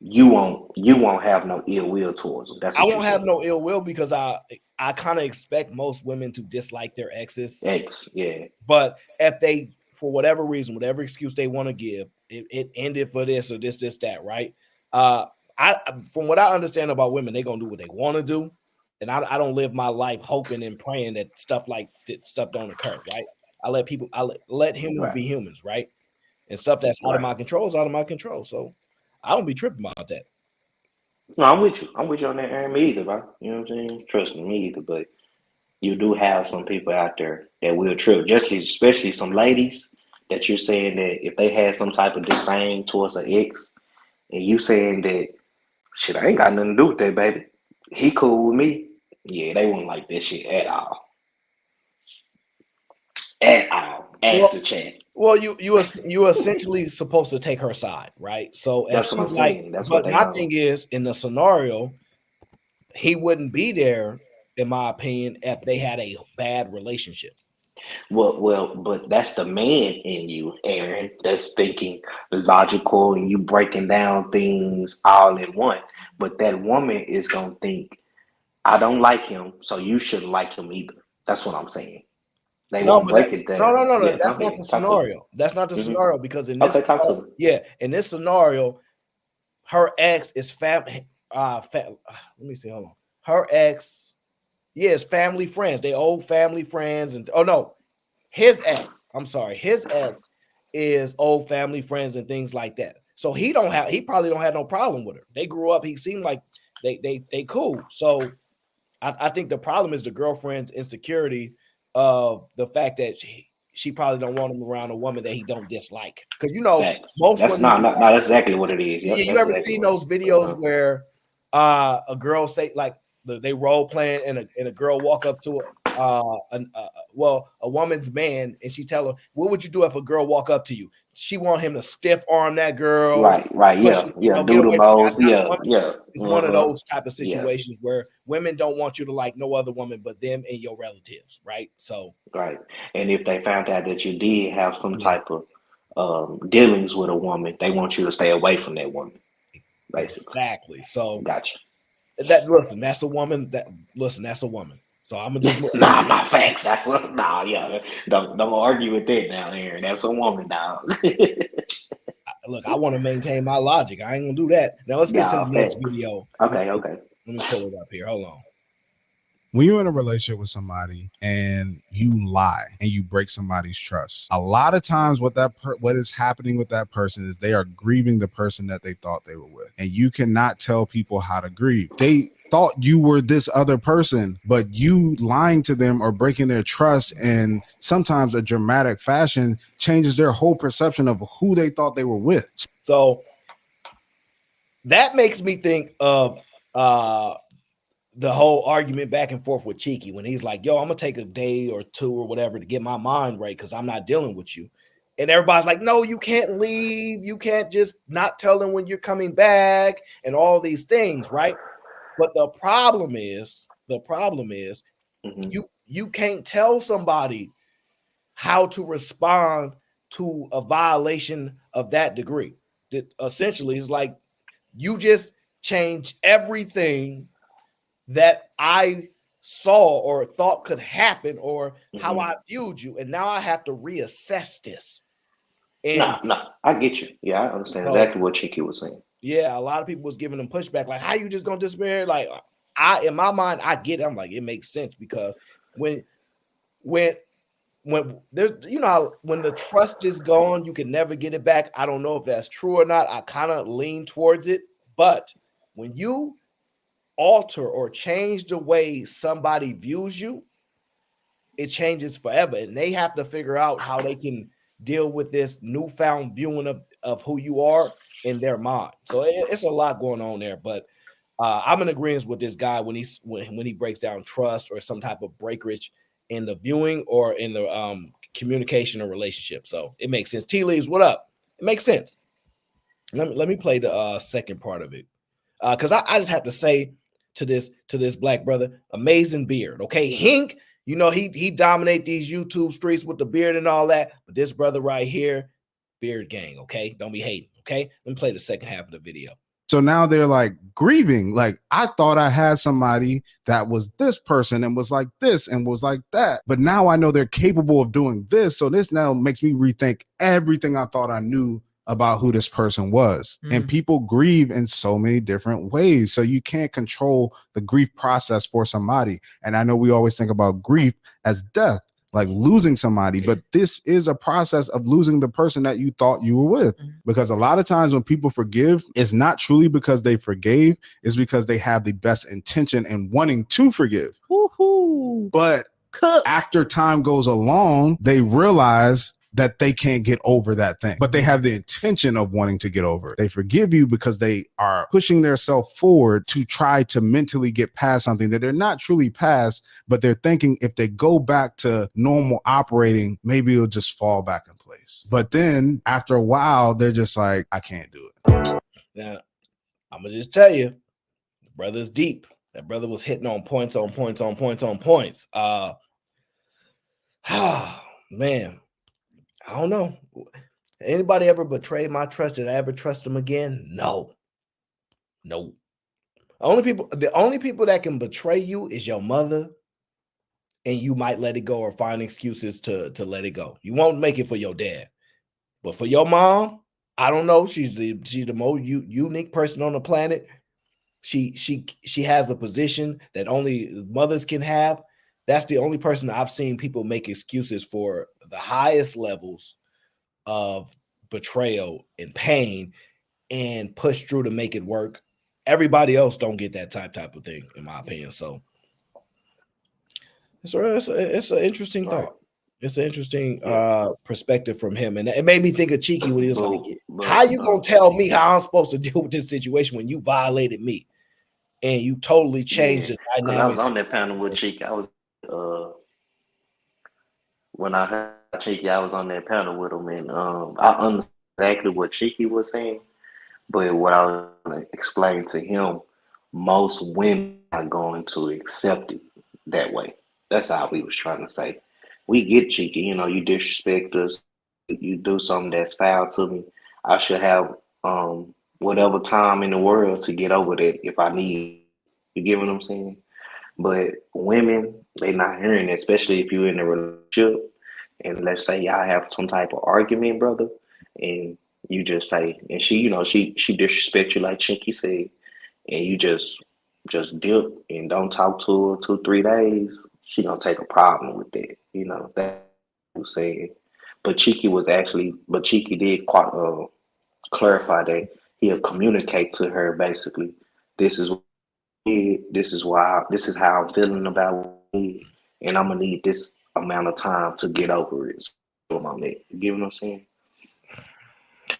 you won't have no ill will towards him. That's what I won't have no ill will because I kind of expect most women to dislike their exes. Yeah. But if they, for whatever reason, whatever excuse they want to give, it ended for this or this, that, right? From what I understand about women, they're gonna do what they want to do. And I don't live my life hoping and praying that stuff don't occur, right? I let humans be humans, right? And stuff that's out of my control is out of my control. So I don't be tripping about that. No, I'm with you. I'm with you on that, Aaron. Me either, bro. You know what I'm saying? Trust me either. But you do have some people out there that will trip, especially some ladies that you're saying that if they had some type of disdain towards an ex, and you saying that shit, I ain't got nothing to do with that, baby. He cool with me. Yeah, they won't like that shit at all. At all. Ask the chat. Well, you essentially supposed to take her side, right? So that's what I'm saying. That's what they my thing is in the scenario, he wouldn't be there, in my opinion, if they had a bad relationship. Well, but that's the man in you, Aaron, that's thinking logical and you breaking down things all in one. But that woman is gonna think, I don't like him, so you shouldn't like him either. That's what I'm saying. They won't break it down. No. Yeah, that's not the scenario. That's not the scenario because in this in this scenario, her ex is family. Let me see. Hold on. Her ex, is family friends. They old family friends, and his ex his ex is old family friends and things like that. So he probably don't have no problem with her. They grew up. He seemed like they cool. So I think the problem is the girlfriend's insecurity of the fact that she probably don't want him around a woman that he don't dislike. Because most that's women that's exactly what it is. Yep, you that's ever exactly seen what those videos where a girl say like they role playing and a girl walk up to a woman's man and she tell her, what would you do if a girl walk up to you? She want him to stiff arm that girl. Right, yeah, get away from yeah. It's one of those type of situations where women don't want you to like no other woman but them and your relatives, right? So right. And if they found out that you did have some type of dealings with a woman, they want you to stay away from that woman. Basically. Exactly. So gotcha. That's a woman. That's a woman. So I'm gonna just nah, facts. That's yeah. Don't argue with that now, Aaron. That's a woman now. Look, I want to maintain my logic. I ain't gonna do that. Now let's get to the next video. Okay. Let me pull it up here. Hold on. When you're in a relationship with somebody and you lie and you break somebody's trust, a lot of times what is happening with that person is they are grieving the person that they thought they were with. And you cannot tell people how to grieve. They thought you were this other person, but you lying to them or breaking their trust in sometimes a dramatic fashion changes their whole perception of who they thought they were with. So that makes me think of the whole argument back and forth with Cheeky when he's like, yo, I'm gonna take a day or two or whatever to get my mind right because I'm not dealing with you. And everybody's like, no, you can't leave. You can't just not tell them when you're coming back and all these things, right? But the problem is you can't tell somebody how to respond to a violation of that degree. That essentially is like you just change everything that I saw or thought could happen or how I viewed you. And now I have to reassess this. And no, I get you. Yeah, I understand exactly what Cheeky was saying. Yeah, a lot of people was giving them pushback. Like, how you just gonna disappear? Like, in my mind, I get it. I'm like, it makes sense because when there's, when the trust is gone, you can never get it back. I don't know if that's true or not. I kind of lean towards it. But when you alter or change the way somebody views you, it changes forever. And they have to figure out how they can deal with this newfound viewing of who you are in their mind. So it's a lot going on there. But I'm in agreement with this guy when he breaks down trust or some type of breakage in the viewing or in the communication or relationship. So it makes sense. Tea Leaves, what up? It makes sense. Let me play the second part of it. Because I just have to say to this black brother, amazing beard. Okay, Hink, he dominate these YouTube streets with the beard and all that. But this brother right here, beard gang. Okay, don't be hating. Okay, let me play the second half of the video. So now they're like grieving. Like, I thought I had somebody that was this person and was like this and was like that. But now I know they're capable of doing this. So this now makes me rethink everything I thought I knew about who this person was. And people grieve in so many different ways. So you can't control the grief process for somebody. And I know we always think about grief as death, like losing somebody, but this is a process of losing the person that you thought you were with. Because a lot of times when people forgive, it's not truly because they forgave, it's because they have the best intention and wanting to forgive. But after time goes along, they realize that they can't get over that thing, but they have the intention of wanting to get over it. They forgive you because they are pushing themselves forward to try to mentally get past something that they're not truly past, but they're thinking if they go back to normal operating, maybe it'll just fall back in place. But then after a while, they're just like, I can't do it. Now, I'm going to just tell you, the brother's deep. That brother was hitting on points on points on points on points. Man. I don't know. Anybody ever betrayed my trust? Did I ever trust them again? No. The only people that can betray you is your mother, and you might let it go or find excuses to let it go. You won't make it for your dad. But for your mom, I don't know. She's the most unique person on the planet. She has a position that only mothers can have. That's the only person that I've seen people make excuses for the highest levels of betrayal and pain and push through to make it work. Everybody else don't get that type of thing, in my opinion. So it's an interesting thought. It's an interesting perspective from him. And it made me think of Cheeky when he was like, how you gonna tell me how I'm supposed to deal with this situation when you violated me? And you totally changed the dynamics. I was on that panel with Cheeky. I was when I heard Cheeky, I was on that panel with him, and I understood exactly what Cheeky was saying. But what I was going to explain to him, most women are going to accept it that way. That's how we was trying to say. We get Cheeky, you know, you disrespect us, you do something that's foul to me. I should have whatever time in the world to get over that if I need. You get what I'm saying? But women, they not hearing it, especially if you're in a relationship and let's say y'all have some type of argument, brother, and you just say, and she, you know, she disrespect you like Chinky said, and you just dip and don't talk to her 2-3 days, she gonna take a problem with that. You know, that was saying. But Cheeky did clarify that he'll communicate to her basically, this is this is how I'm feeling about it, and I'm gonna need this amount of time to get over it. So on that. You get what I'm saying?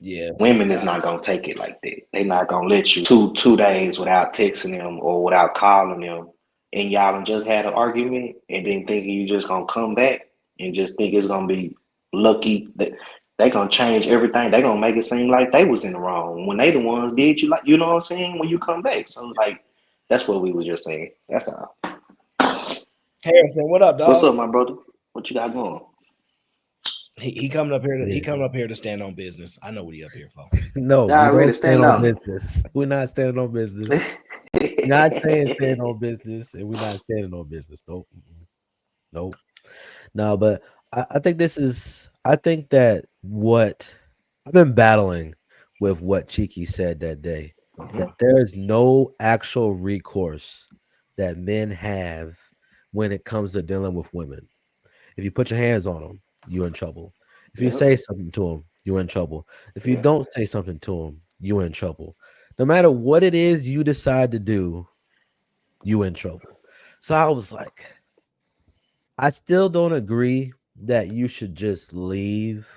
Yeah. Women is not gonna take it like that. They not gonna let you two days without texting them or without calling them, and y'all done just had an argument, and then thinking you just gonna come back and just think it's gonna be lucky that they gonna change everything. They gonna make it seem like they was in the wrong when they the ones did you, like, you know what I'm saying, when you come back. So like that's what we were just saying. That's all. Harrison, what up, dog? What's up, my brother? What you got going? He coming up here. He coming up here to stand on business. I know what he up here for. No, we don't stand on business. We're not standing on business. Not saying standing on business, and we're not standing on business. Nope. Nope. No, but I think that what I've been battling with what Cheeky said that day, that there is no actual recourse that men have when it comes to dealing with women. If you put your hands on them, you're in trouble. If you say something to them, you're in trouble. If you don't say something to them, you're in trouble. No matter what it is you decide to do, you're in trouble. So I was like, I still don't agree that you should just leave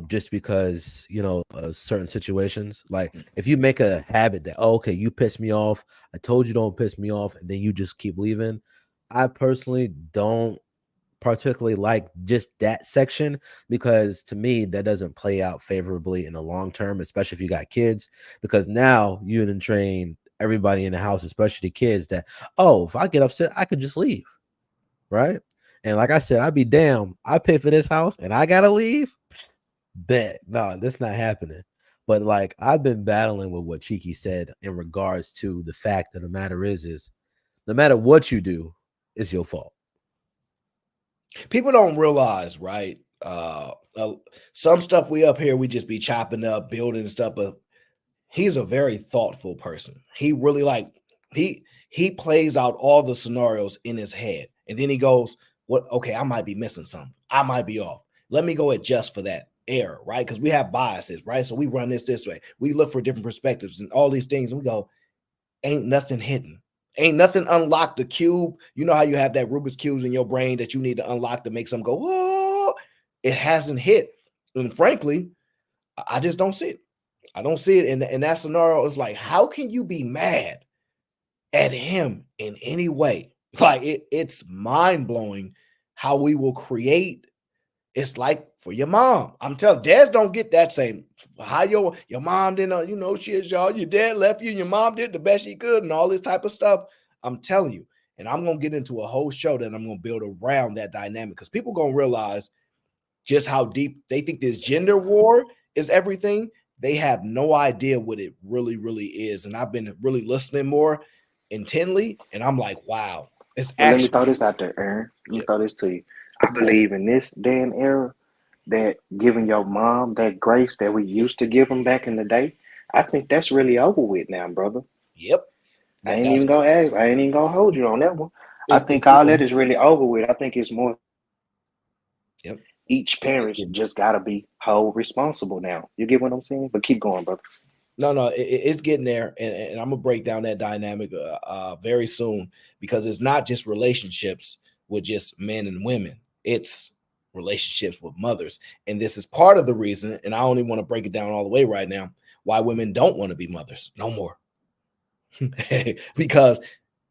just because, you know, certain situations. Like if you make a habit that, oh, okay, you piss me off, I told you don't piss me off, and then you just keep leaving. I personally don't particularly like just that section, because to me that doesn't play out favorably in the long term, especially if you got kids, because now you didn't train everybody in the house, especially the kids, that, oh, if I get upset, I could just leave, right? And like I said, I'd be damned, I pay for this house and I gotta leave. Bet no, that's not happening. But like, I've been battling with what Cheeky said in regards to the fact that the matter is no matter what you do, it's your fault. People don't realize, right? Some stuff we up here, we just be chopping up, building stuff, but he's a very thoughtful person. He really he plays out all the scenarios in his head, and then he goes, "What? Okay, I might be missing something. I might be off. Let me go adjust for that error, right? Because we have biases, right? So we run this way. We look for different perspectives and all these things, and we go, ain't nothing hidden." Ain't nothing unlocked the cube. You know how you have that Rubik's cubes in your brain that you need to unlock to make something go, oh, it hasn't hit. And frankly, I just don't see it. I don't see it. In that scenario, it's like, how can you be mad at him in any way? Like it's mind-blowing how we will create. It's like for your mom. I'm telling dads don't get that same. How your mom didn't, you know, your dad left you and your mom did the best she could and all this type of stuff. I'm telling you. And I'm going to get into a whole show that I'm going to build around that dynamic, because people going to realize just how deep they think this gender war is everything. They have no idea what it really, really is. And I've been really listening more intently. And I'm like, wow. Let me throw this out there, Aaron. Let me throw this to you. I believe in this day and era that giving your mom that grace that we used to give them back in the day, I think that's really over with now, brother. Yep. I ain't even gonna hold you on that one. I think all that is really over with. I think it's more Yep. Each parent just gotta be whole responsible now. You get what I'm saying? But keep going, brother. No, it's getting there, and I'm gonna break down that dynamic very soon, because it's not just relationships with just men and women; it's relationships with mothers, and this is part of the reason. And I only want to break it down all the way right now why women don't want to be mothers no more, because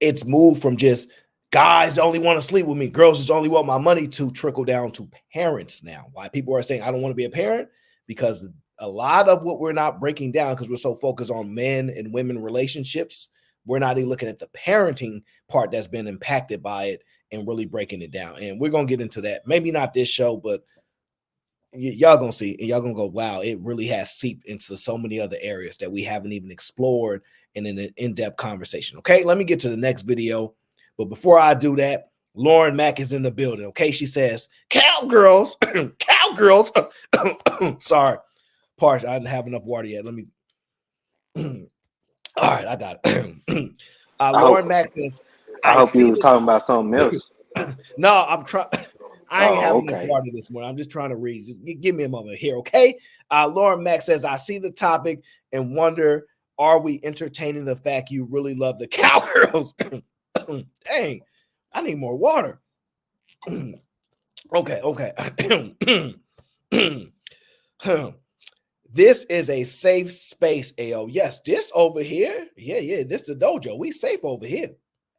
it's moved from just guys only want to sleep with me, girls just only want my money, to trickle down to parents now. Why people are saying I don't want to be a parent, because a lot of what we're not breaking down, because we're so focused on men and women relationships, we're not even looking at the parenting part that's been impacted by it and really breaking it down. And we're going to get into that. Maybe not this show, but y'all going to see, and y'all going to go, wow, it really has seeped into so many other areas that we haven't even explored in an in-depth conversation. Okay, let me get to the next video. But before I do that, Lauren Mack is in the building. Okay, she says, cowgirls, cowgirls. Sorry. Parts. I didn't have enough water yet. Let me. All right, I got it. Lauren Max says, I hope you was talking about something else. No, I'm trying. I ain't having enough water this morning. I'm just trying to read. Just give me a moment here, okay? Lauren Max says, I see the topic and wonder, are we entertaining the fact you really love the cowgirls? Dang, I need more water. Okay. This is a safe space, AO. Yes, this over here. Yeah, this is the dojo. We safe over here.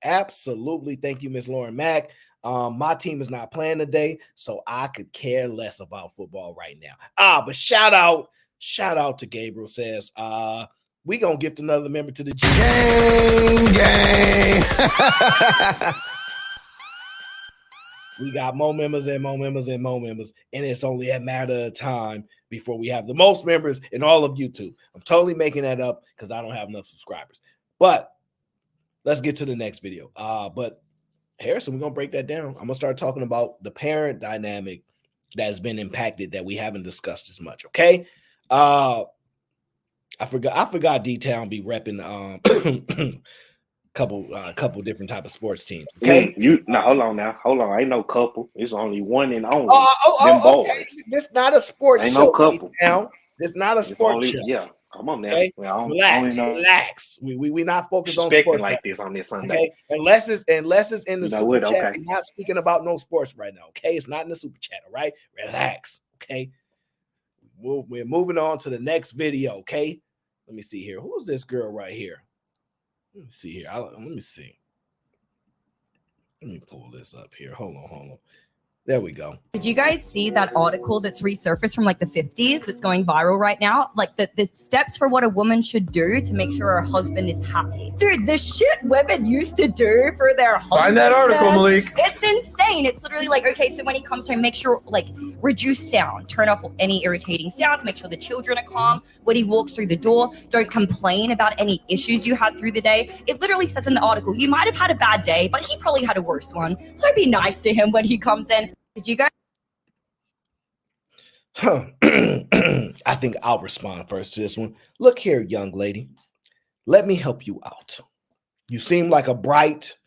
Absolutely. Thank you, Miss Lauren Mack. My team is not playing today, so I could care less about football right now. But shout out to Gabriel says, we gonna gift another member to the gang. We got more members and more members and more members, and it's only a matter of time before we have the most members in all of YouTube. I'm totally making that up because I don't have enough subscribers. But let's get to the next video. But Harrison, we're gonna break that down. I'm gonna start talking about the parent dynamic that has been impacted that we haven't discussed as much. Okay. I forgot D-Town be repping couple different type of sports teams. Okay, hold on. Ain't no couple. It's only one and only. Them boys. Okay. This not a sports Ain't show. No couple. Now, this not a sports show. Yeah, come on now. Okay, Well, relax. We not focused on sports like this on this Sunday. Okay, unless it's in the super chat. Okay. We're not speaking about no sports right now. Okay, it's not in the super chat. All right, relax. Okay, we're moving on to the next video. Okay, let me see here. Who's this girl right here? Let me see here. Let me see. Let me pull this up here. Hold on. There we go. Did you guys see that article that's resurfaced from like the 50s that's going viral right now? Like the steps for what a woman should do to make sure her husband is happy. Dude, the shit women used to do for their husband. Find that article, Malik. It's insane. It's literally like, okay, so when he comes home, make sure like reduce sound, turn off any irritating sounds, make sure the children are calm. When he walks through the door, don't complain about any issues you had through the day. It literally says in the article, you might have had a bad day, but he probably had a worse one. So be nice to him when he comes in. Did you guys? I think I'll respond first to this one. Look here, young lady. Let me help you out. You seem like a bright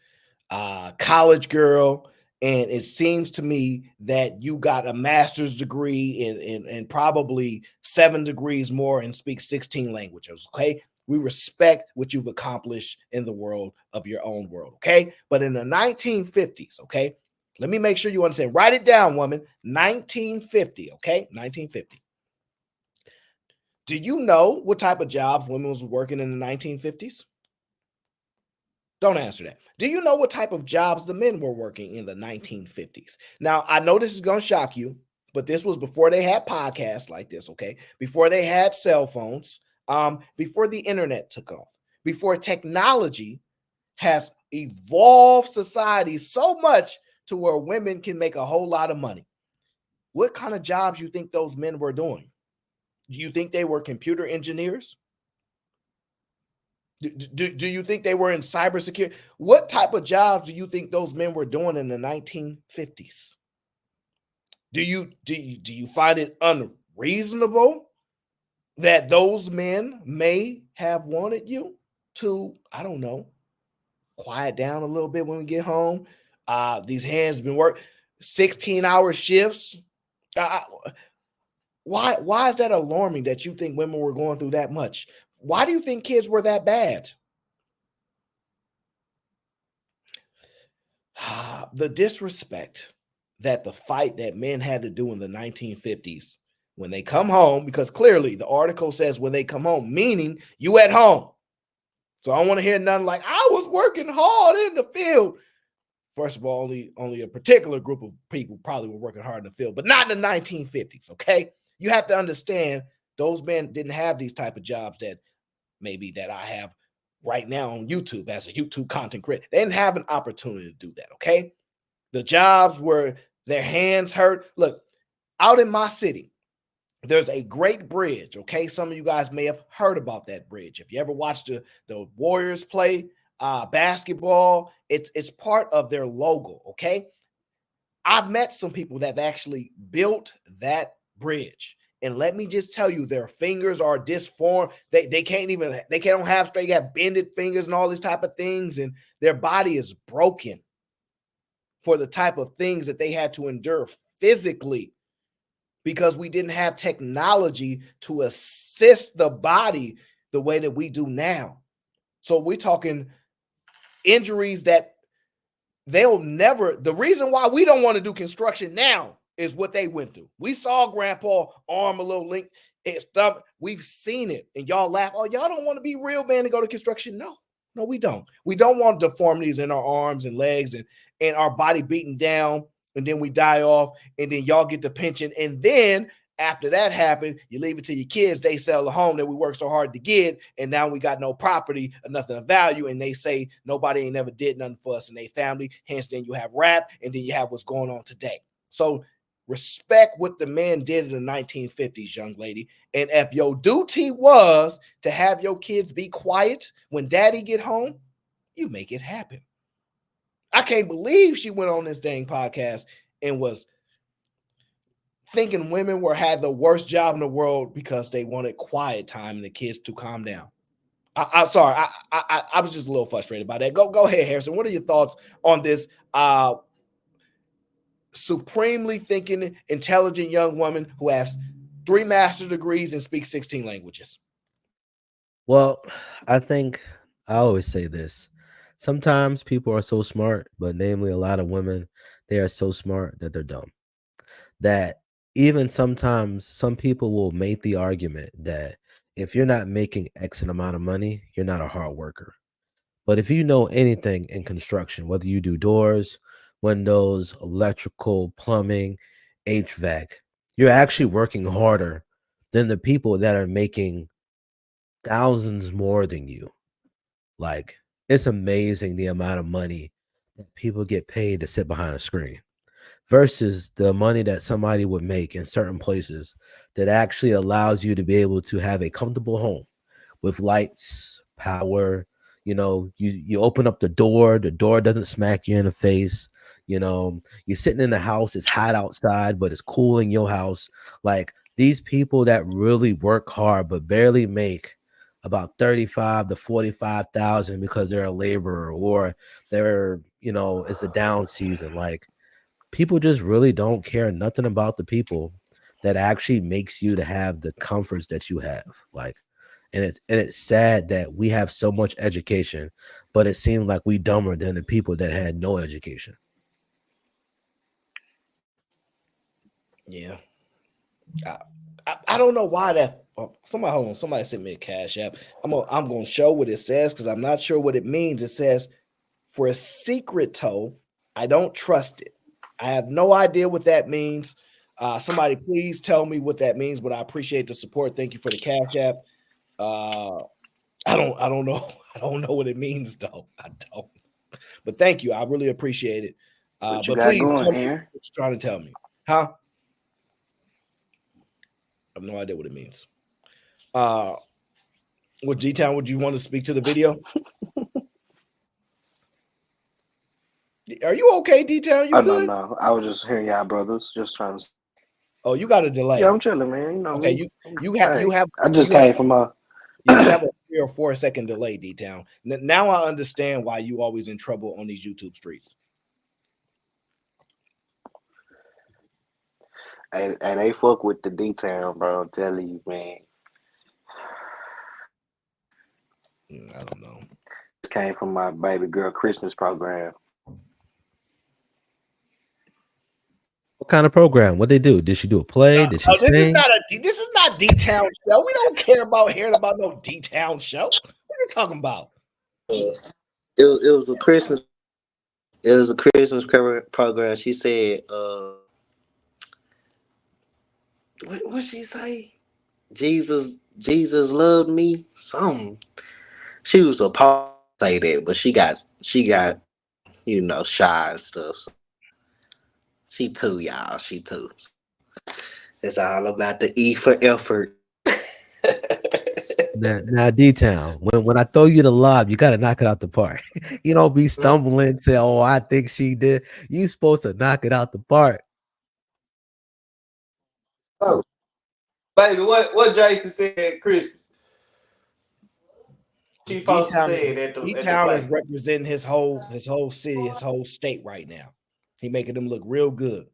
college girl, and it seems to me that you got a master's degree and probably 7 degrees more and speak 16 languages. Okay. We respect what you've accomplished in the world of your own world. Okay. But in the 1950s, okay. Let me make sure you understand. Write it down, woman. 1950, okay? 1950. Do you know what type of jobs women was working in the 1950s? Don't answer that. Do you know what type of jobs the men were working in the 1950s? Now, I know this is going to shock you, but this was before they had podcasts like this, okay? Before they had cell phones, before the internet took off, before technology has evolved society so much to where women can make a whole lot of money. What kind of jobs you think those men were doing? Do you think they were computer engineers? Do you think they were in cybersecurity? What type of jobs do you think those men were doing in the 1950s? Do you find it unreasonable that those men may have wanted you to, I don't know, quiet down a little bit when we get home? These hands been working 16-hour shifts, Why is that alarming that you think women were going through that much? Why do you think kids were that bad? The disrespect that the fight that men had to do in the 1950s when they come home, because clearly the article says when they come home, meaning you at home. So I don't want to hear nothing like I was working hard in the field. First of all, only a particular group of people probably were working hard in the field, but not in the 1950s. Okay, you have to understand those men didn't have these type of jobs that maybe that I have right now on YouTube as a YouTube content creator. They didn't have an opportunity to do that. Okay, the jobs where their hands hurt. Look, out in my city, there's a great bridge. Okay, some of you guys may have heard about that bridge. If you ever watched the Warriors play basketball, it's part of their logo. Okay, I've met some people that actually built that bridge, and let me just tell you, their fingers are disformed. They can't have straight, have bended fingers and all these type of things, and their body is broken for the type of things that they had to endure physically, because we didn't have technology to assist the body the way that we do now. So we're talking injuries that they'll never. The reason why we don't want to do construction now is what they went through. We saw grandpa arm a little link, his stomach. We've seen it, and y'all laugh. Oh, y'all don't want to be real man to go to construction? No, we don't. We don't want deformities in our arms and legs and our body beaten down, and then we die off, and then y'all get the pension, and then after that happened, you leave it to your kids. They sell the home that we worked so hard to get, and now we got no property or nothing of value, and they say nobody ain't never did nothing for us and their family. Hence, then you have rap, and then you have what's going on today. So respect what the man did in the 1950s, young lady. And if your duty was to have your kids be quiet when daddy get home, you make it happen. I can't believe she went on this dang podcast and was thinking women had the worst job in the world because they wanted quiet time and the kids to calm down. I'm sorry. I was just a little frustrated by that. Go ahead, Harrison. What are your thoughts on this supremely thinking, intelligent young woman who has 3 master's degrees and speaks 16 languages? Well, I think I always say this. Sometimes people are so smart, but namely a lot of women, they are so smart that they're dumb. That even sometimes some people will make the argument that if you're not making X amount of money, you're not a hard worker. But if you know anything in construction, whether you do doors, windows, electrical, plumbing, HVAC, you're actually working harder than the people that are making thousands more than you. Like, it's amazing the amount of money that people get paid to sit behind a screen versus the money that somebody would make in certain places that actually allows you to be able to have a comfortable home with lights, power. You open up the door doesn't smack you in the face. You're sitting in the house, it's hot outside, but it's cool in your house. Like, these people that really work hard but barely make about 35 to 45,000 because they're a laborer or it's a down season. Like, people just really don't care nothing about the people that actually makes you to have the comforts that you have. Like, and it's sad that we have so much education, but it seems like we dumber than the people that had no education. Yeah. I don't know why that. Somebody sent me a cash app. I'm gonna show what it says because I'm not sure what it means. It says, for a secret toe, I don't trust it. I have no idea what that means. Somebody please tell me what that means, but I appreciate the support. Thank you for the cash app. I don't know. I don't know what it means though. I don't. But thank you. I really appreciate it. What you But got please going, tell me Aaron? what you're trying to tell me. Huh? I have no idea what it means. What G-Town, would you want to speak to the video? Are you okay, D-Town? You good? No. I was just hearing y'all brothers, just trying to. Oh, you got a delay. Yeah, I'm chilling, man. You know Okay, me. you have. I just came from a. You have a 3 or 4 second delay, D-Town. Now I understand why you always in trouble on these YouTube streets. And they fuck with the D-Town, bro. I'm telling you, man. I don't know. This came from my baby girl Christmas program. What kind of program? What they do? Did she do a play? Did she this is sing? this is not D-Town show. We don't care about hearing about no D-Town show. What are you talking about? It was a Christmas. It was a Christmas program. She said, what she say? Jesus loved me. Something. She was supposed to say that, but she got shy and stuff. So she too, y'all. She too. It's all about the E for effort. Now, D-Town, when I throw you the lob, you got to knock it out the park. You don't be stumbling, say, oh, I think she did. You supposed to knock it out the park. Oh, baby, what Jason said at Christmas? She supposed to say it at the D-Town play. is representing his whole city, his whole state right now. He making them look real good.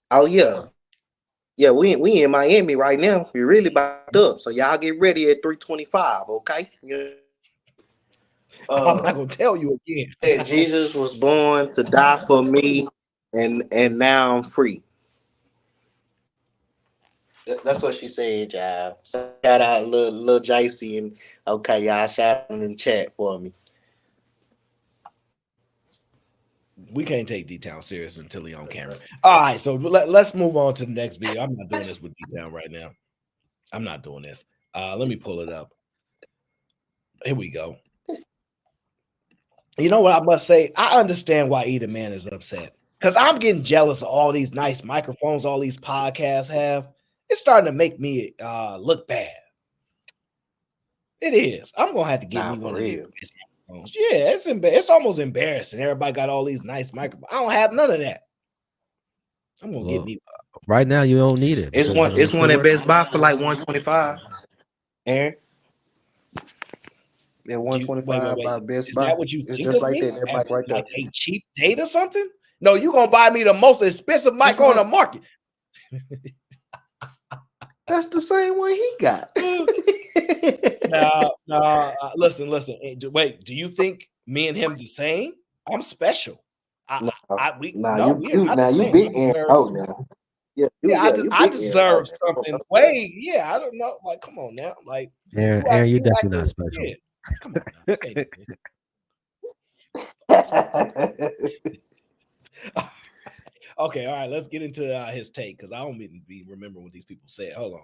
Oh yeah. Yeah, we in Miami right now. We really backed up. So y'all get ready at 3:25, okay? Yeah. I'm not gonna tell you again. Jesus was born to die for me, and now I'm free. That's what she said, y'all. So shout out little JC, and okay, y'all shout out in the chat for me. We can't take D-Town serious until he on camera. All right, so let's move on to the next video. I'm not doing this with D-Town right now. I'm not doing this. Let me pull it up. Here we go. You know what I must say? I understand why Eda Man is upset. Because I'm getting jealous of all these nice microphones all these podcasts have. It's starting to make me look bad. It is. I'm going to have to get me one of these microphones. Yeah, it's almost embarrassing. Everybody got all these nice microphones. I don't have none of that. I'm going to get me one. Right now, you don't need it. It's one at Best Buy for like $125. Aaron? Yeah, $125 by Best Buy. Is that what you it's think just of like me? that mic right there. Like a cheap date or something? No, you're going to buy me the most expensive mic on the market. That's the same one he got. No, listen. Wait, do you think me and him the same? I'm special. You big Aaron. Oh, now. I deserve something. Wait, I don't know. Like, come on now. Like, Aaron, you're definitely not special. Yeah. Come on. Okay, all right. Let's get into his take because I don't even remember what these people said. Hold on.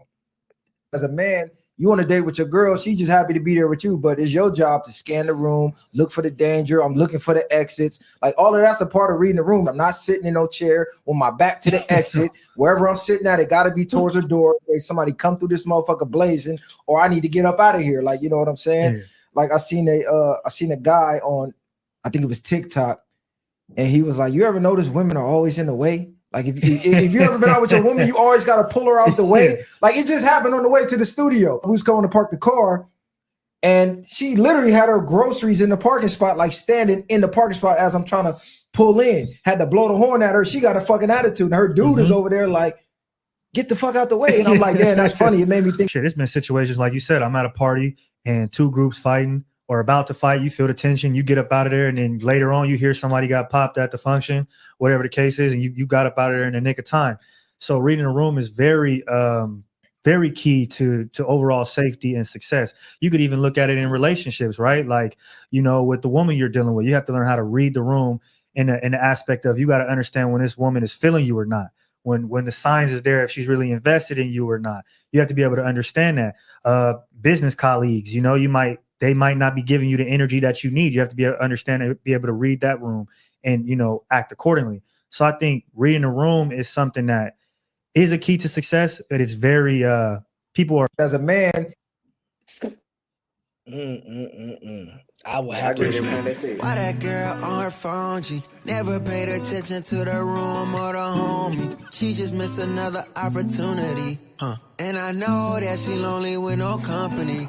As a man, you on a date with your girl, she just happy to be there with you, but it's your job to scan the room, look for the danger. I'm looking for the exits. Like all of that's a part of reading the room. I'm not sitting in no chair with my back to the exit. Wherever I'm sitting at, it got to be towards the door. There's somebody come through this motherfucker blazing, or I need to get up out of here. Like, you know what I'm saying? Yeah. Like I seen a guy on, I think it was TikTok, and he was like, "You ever notice women are always in the way? Like if you ever been out with your woman, you always got to pull her out the way." Like it just happened on the way to the studio. We was going to park the car, and she literally had her groceries in the parking spot, like standing in the parking spot as I'm trying to pull in. Had to blow the horn at her. She got a fucking attitude, and her dude is over there like, "Get the fuck out the way." And I'm like, "Damn, that's funny." It made me think. Shit, it's been situations like you said. I'm at a party and two groups fighting or about to fight. You feel the tension. You get up out of there, and then later on, you hear somebody got popped at the function, whatever the case is, and you got up out of there in the nick of time. So reading the room is very, very key to overall safety and success. You could even look at it in relationships, right? Like, you know, with the woman you're dealing with, you have to learn how to read the room in the aspect of you got to understand when this woman is feeling you or not. When the signs is there, if she's really invested in you or not. You have to be able to understand that. Business colleagues, you know, they might not be giving you the energy that you need. You have to be able to understand and be able to read that room and, you know, act accordingly. So I think reading the room is something that is a key to success, but it's very, people are. As a man. I will have to. Why that girl on her phone? She never paid attention to the room or the homie. She just missed another opportunity, And I know that she lonely with no company,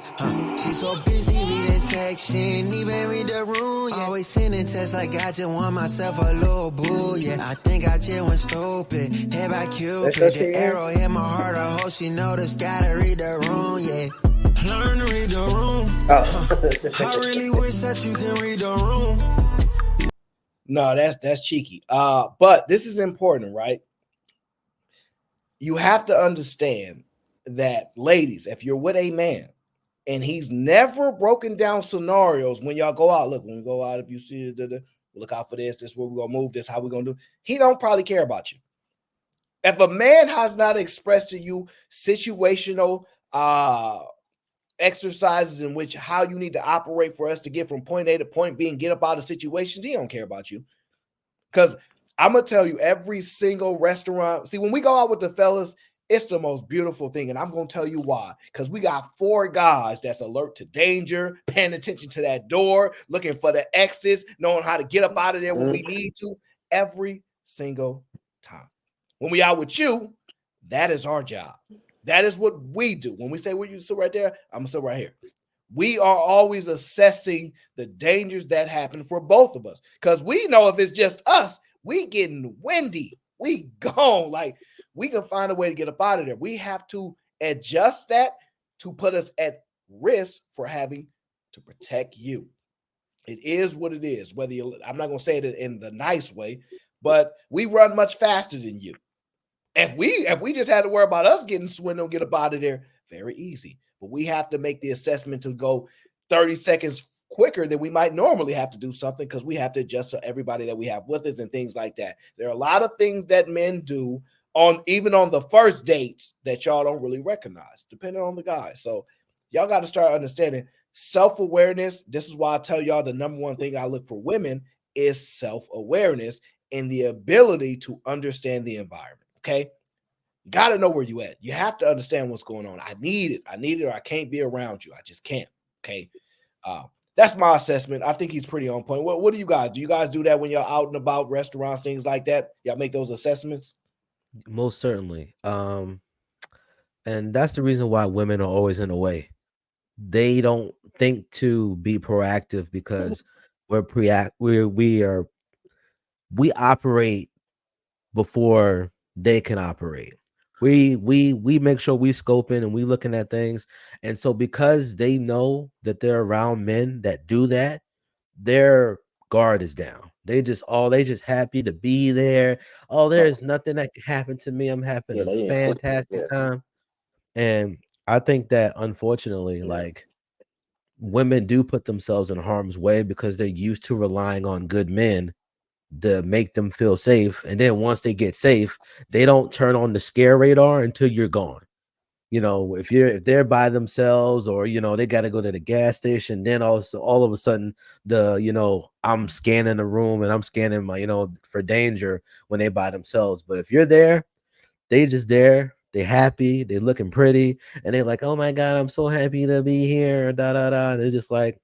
She's so busy reading text, she ain't even read the room, yeah. Always sending texts like I just want myself a little boo, yeah. I think I just went stupid, head by Cupid. The arrow hit my heart, I hope she noticed, gotta read the room, yeah. Learn to read the room. I really wish that you can read the room. No, that's cheeky. But this is important, right? You have to understand that, ladies, if you're with a man and he's never broken down scenarios when y'all go out, look, when we go out, if you see it, look out for this is where we're gonna move, this how we're gonna do. He don't probably care about you. If a man has not expressed to you situational exercises in which how you need to operate for us to get from point A to point B and get up out of situations, he don't care about you. Because I'm gonna tell you, every single restaurant, see, when we go out with the fellas, it's the most beautiful thing, and I'm gonna tell you why. Because we got 4 guys that's alert to danger, paying attention to that door, looking for the exits, knowing how to get up out of there when we need to, every single time. When we out with you, that is our job. That is what we do. When we say, "Will you sit right there?" I'm gonna sit right here. We are always assessing the dangers that happen for both of us, because we know if it's just us, we getting windy, we gone. Like, we can find a way to get up out of there. We have to adjust that to put us at risk for having to protect you. It is what it is. Whether I'm not gonna say it in the nice way, but we run much faster than you. If we just had to worry about us getting swindled, get up out of there, very easy. But we have to make the assessment to go 30 seconds quicker than we might normally have to do something, because we have to adjust to everybody that we have with us and things like that. There are a lot of things that men do even on the first dates that y'all don't really recognize, depending on the guy. So y'all got to start understanding self-awareness. This is why I tell y'all the number one thing I look for women is self-awareness and the ability to understand the environment. Okay, got to know where you at. You have to understand what's going on. I need it, or I can't be around you. I just can't. Okay, that's my assessment. I think he's pretty on point. What do you guys do? You guys do that when you're out and about, restaurants, things like that? Y'all make those assessments? Most certainly. And that's the reason why women are always in the way. They don't think to be proactive because we operate before they can operate. We make sure we scoping and we looking at things. And so because they know that they're around men that do that, their guard is down. They just happy to be there. Oh, there's nothing that can happen to me. I'm having a fantastic time. And I think that unfortunately, like, women do put themselves in harm's way because they're used to relying on good men to make them feel safe. And then once they get safe, they don't turn on the scare radar until you're gone. You know, if they're by themselves, or, you know, they got to go to the gas station, then also all of a sudden I'm scanning the room and I'm scanning my, for danger when they by themselves. But if you're there, they just there, they happy, they looking pretty, and they're like, "Oh my God, I'm so happy to be here." Da da da. They're just like,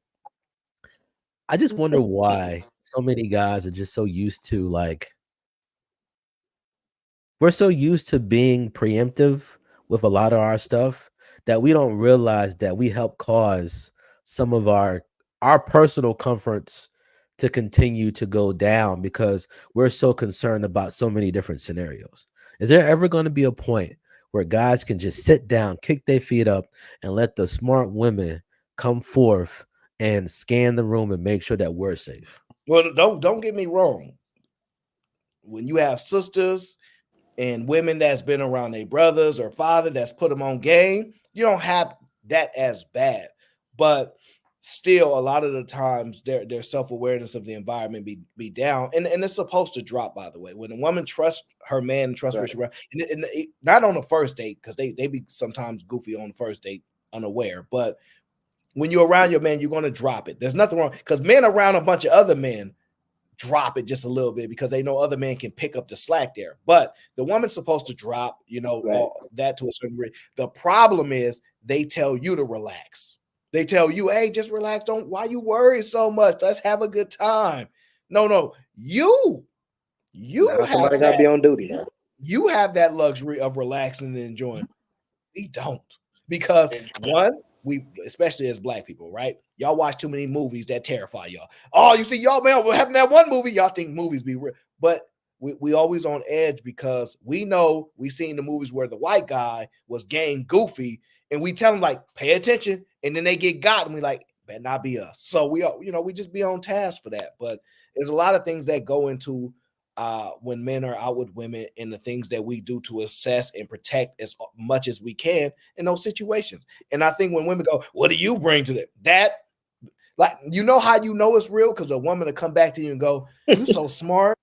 I just wonder why so many guys are just so used to, like, we're so used to being preemptive with a lot of our stuff that we don't realize that we help cause some of our personal comforts to continue to go down because we're so concerned about so many different scenarios. Is there ever going to be a point where guys can just sit down, kick their feet up, and let the smart women come forth and scan the room and make sure that we're safe? Well, don't get me wrong. When you have sisters and women that's been around their brothers or father that's put them on game, you don't have that as bad. But still, a lot of the times their self-awareness of the environment be down, and it's supposed to drop, by the way. When a woman trusts her man and trusts where she's around, and not on the first date, because they be sometimes goofy on the first date, unaware, but when you're around your man, you're going to drop it. There's nothing wrong, because men around a bunch of other men drop it just a little bit because they know other men can pick up the slack there. But the woman's supposed to drop, all that to a certain degree. The problem is they tell you to relax. They tell you, "Hey, just relax. Why you worry so much? Let's have a good time." No, you somebody gotta be on duty. You have that luxury of relaxing and enjoying. We don't, because one, we, especially as black people, right? Y'all watch too many movies that terrify y'all. Oh, you see, y'all, man, what happened that one movie? Y'all think movies be real, but we always on edge because we know we seen the movies where the white guy was gang goofy, and we tell them like, pay attention, and then they get got, and we like, better not be us. So we are, we just be on task for that. But there's a lot of things that go into when men are out with women, and the things that we do to assess and protect as much as we can in those situations. And I think when women go, what do you bring to that? Like, how you know it's real? Because a woman will come back to you and go, you so smart.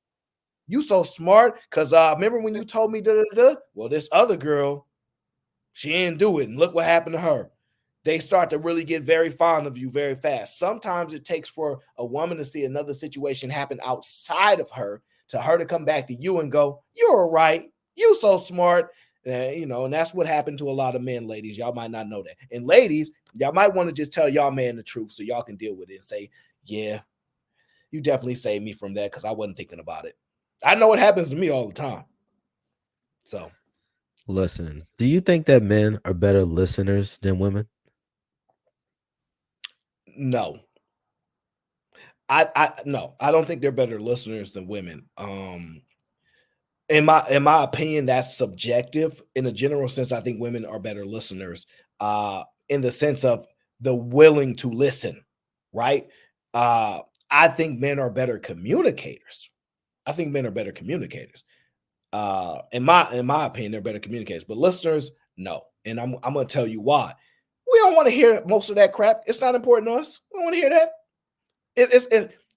You so smart. Because remember when you told me da-da-da? Well, this other girl, she didn't do it. And look what happened to her. They start to really get very fond of you very fast. Sometimes it takes for a woman to see another situation happen outside of her to come back to you and go, you're right. You so smart. And that's what happened to a lot of men, ladies. Y'all might not know that. And ladies, y'all might want to just tell y'all man the truth so y'all can deal with it and say, yeah, you definitely saved me from that because I wasn't thinking about it. I know it happens to me all the time. So. Listen, do you think that men are better listeners than women? No. No, I don't think they're better listeners than women. In my opinion, that's subjective. In a general sense, I think women are better listeners, in the sense of the willing to listen, right? I think men are better communicators. In my opinion, they're better communicators, but listeners, no. And I'm gonna tell you why. We don't want to hear most of that crap. It's not important to us. We don't want to hear that.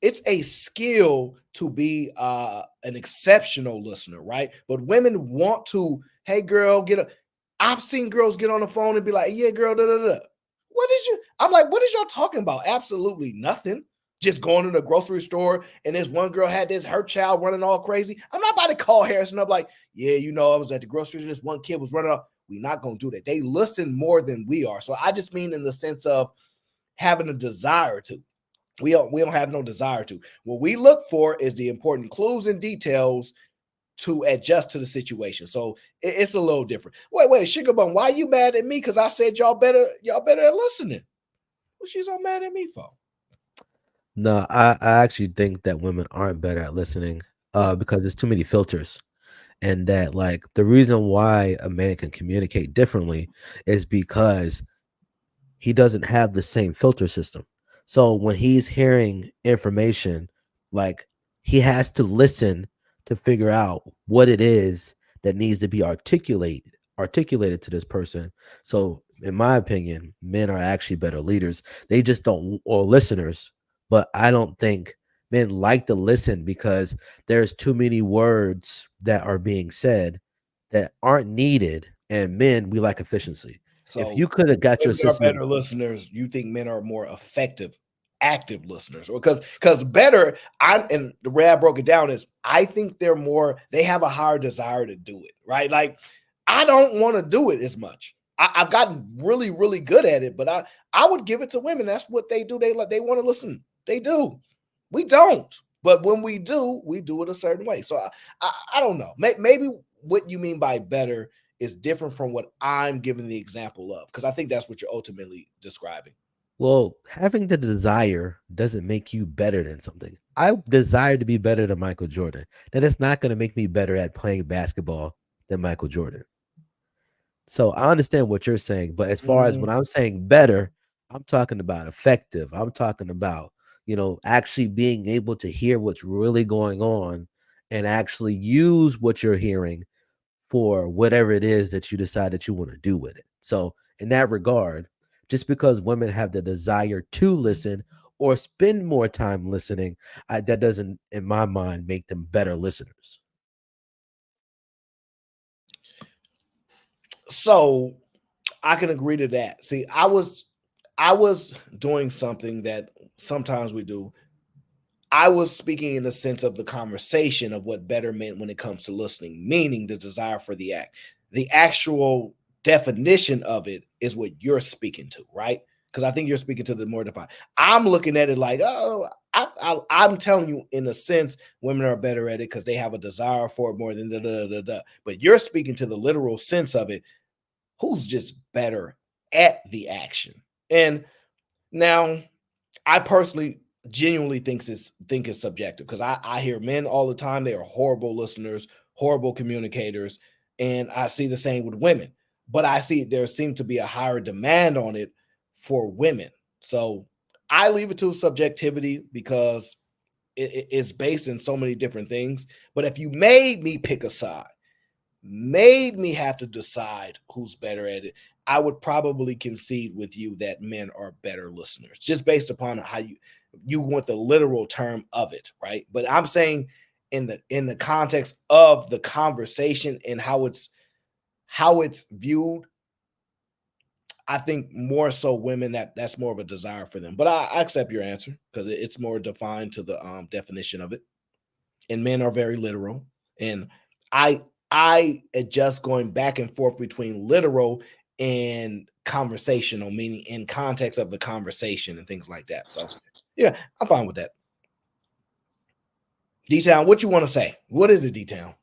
It's a skill to be an exceptional listener, right? But women want to, hey girl, I've seen girls get on the phone and be like, yeah, girl, da da da. I'm like, what is y'all talking about? Absolutely nothing. Just going to the grocery store, and this one girl had her child running all crazy. I'm not about to call Harrison up like, yeah, I was at the grocery store, this one kid was running off. We're not gonna do that. They listen more than we are. So I just mean in the sense of having a desire to. We don't have no desire to. What we look for is the important clues and details to adjust to the situation. So it's a little different. Wait, Sugar Bum, why are you mad at me? Because I said y'all better at listening. What she's so mad at me for? No, I actually think that women aren't better at listening because there's too many filters. And that, like, the reason why a man can communicate differently is because he doesn't have the same filter system. So when he's hearing information, like, he has to listen to figure out what it is that needs to be articulated to this person. So in my opinion, men are actually better leaders. They just don't, or listeners, but I don't think men like to listen because there's too many words that are being said that aren't needed. And men, we like efficiency. So if you could have got your system, better listeners, you think men are more effective, active listeners, or because better. And the way I broke it down is I think they have a higher desire to do it, right? Like, I don't want to do it as much. I've gotten really, really good at it, but I would give it to women. That's what they do. They want to listen. They do. We don't. But when we do it a certain way. So I don't know. Maybe what you mean by better is different from what I'm giving the example of, because I think that's what you're ultimately describing. Well, having the desire doesn't make you better than something. I desire to be better than Michael Jordan. That is not going to make me better at playing basketball than Michael Jordan. So I understand what you're saying, but as far as when I'm saying better, I'm talking about effective. I'm talking about, actually being able to hear what's really going on and actually use what you're hearing for whatever it is that you decide that you want to do with it. So in that regard, just because women have the desire to listen or spend more time listening, that doesn't, in my mind, make them better listeners. So I can agree to that. See, I was doing something that sometimes we do. I was speaking in the sense of the conversation of what better meant when it comes to listening, meaning the desire for the act. The actual definition of it is what you're speaking to, right? because I think you're speaking to the more defined. I'm looking at it like, oh, I'm telling you, in a sense, women are better at it because they have a desire for it more than da. But you're speaking to the literal sense of it. Who's just better at the action? And now, I personally genuinely think it's subjective because I hear men all the time. They are horrible listeners, horrible communicators, and I see the same with women. But I see there seems to be a higher demand on it for women. So I leave it to subjectivity because it's based in so many different things. But if you made me pick a side, made me have to decide who's better at it, I would probably concede with you that men are better listeners, just based upon how you want the literal term of it, right? But I'm saying in the context of the conversation and how it's viewed, I think more so women that's more of a desire for them. But I accept your answer because it's more defined to the definition of it. And men are very literal, and I adjust going back and forth between literal and conversational, meaning in context of the conversation and things like that. So yeah, I'm fine with that. D-Town, what you want to say? What is it, D-Town?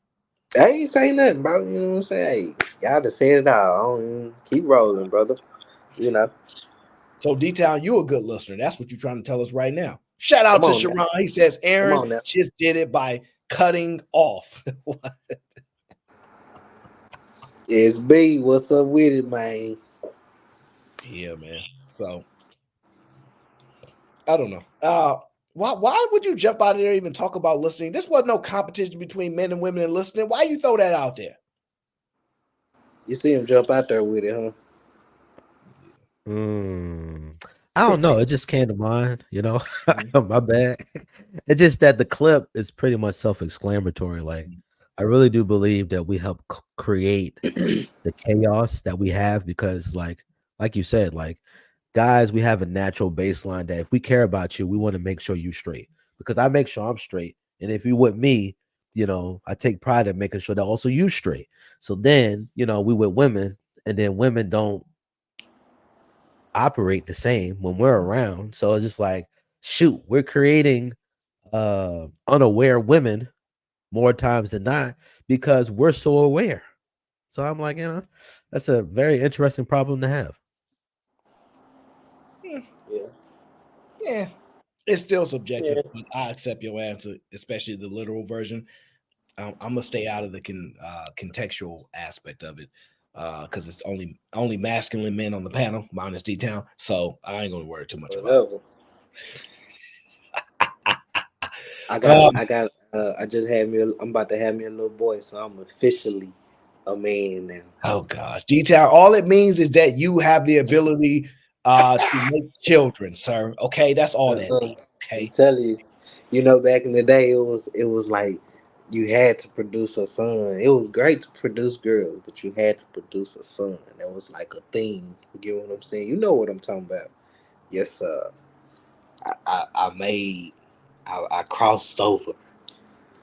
I ain't saying nothing, bro. You know what I'm saying? Hey, y'all just said it all. I don't even keep rolling, brother. You know. So D-Town, you a good listener. That's what you're trying to tell us right now. Shout out Come to on Sharon. now. He says Come Aaron on now. just did it by cutting off. It's B. What's up with it, man? Yeah, man. So I don't know. Why would you jump out of there and even talk about listening? This wasn't no competition between men and women and listening. Why you throw that out there? You see him jump out there with it, huh? I don't know. It just came to mind, you know. My bad. It's just that the clip is pretty much self-exclamatory. Like, I really do believe that we help create the chaos that we have because, like you said, like guys, we have a natural baseline that if we care about you, we want to make sure you straight because I make sure I'm straight, and if you with me, you know, I take pride in making sure that also you straight. So then, you know, we with women, and then women don't operate the same when we're around. So it's just like, shoot, we're creating unaware women more times than not because we're so aware. So I'm like, you know, that's a very interesting problem to have. Yeah. It's still subjective, but I accept your answer, especially the literal version. I'm gonna stay out of the contextual aspect of it because it's only masculine men on the panel, minus D-Town. So I ain't gonna worry too much about it. I just had me. I'm about to have me a little boy, so I'm officially a man now. Oh gosh, D-Town. All it means is that you have the ability to make children, sir. Okay, that's all that means. Okay, I'm telling you, you know, back in the day, it was like you had to produce a son. It was great to produce girls, but you had to produce a son. That was like a thing. You get what I'm saying? You know what I'm talking about? Yes, sir. I crossed over.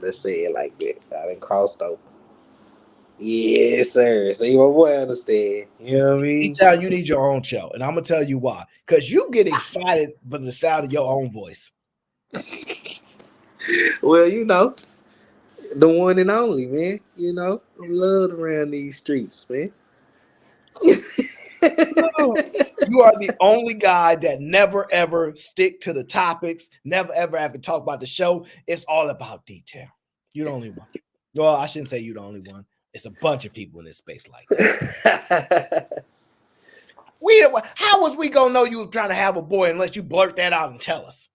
Let's say it like that. I done crossed over. Yes, sir. See, my boy understand. You know what I mean? D-Town, you need your own show, and I'm gonna tell you why. Because you get excited by the sound of your own voice. Well, you know, the one and only, man. You know, I'm loved around these streets, man. You are the only guy that never ever stick to the topics, never ever have to talk about the show. It's all about detail. You're the only one. Well, I shouldn't say you're the only one. It's a bunch of people in this space like that. How was we gonna know you was trying to have a boy unless you blurt that out and tell us?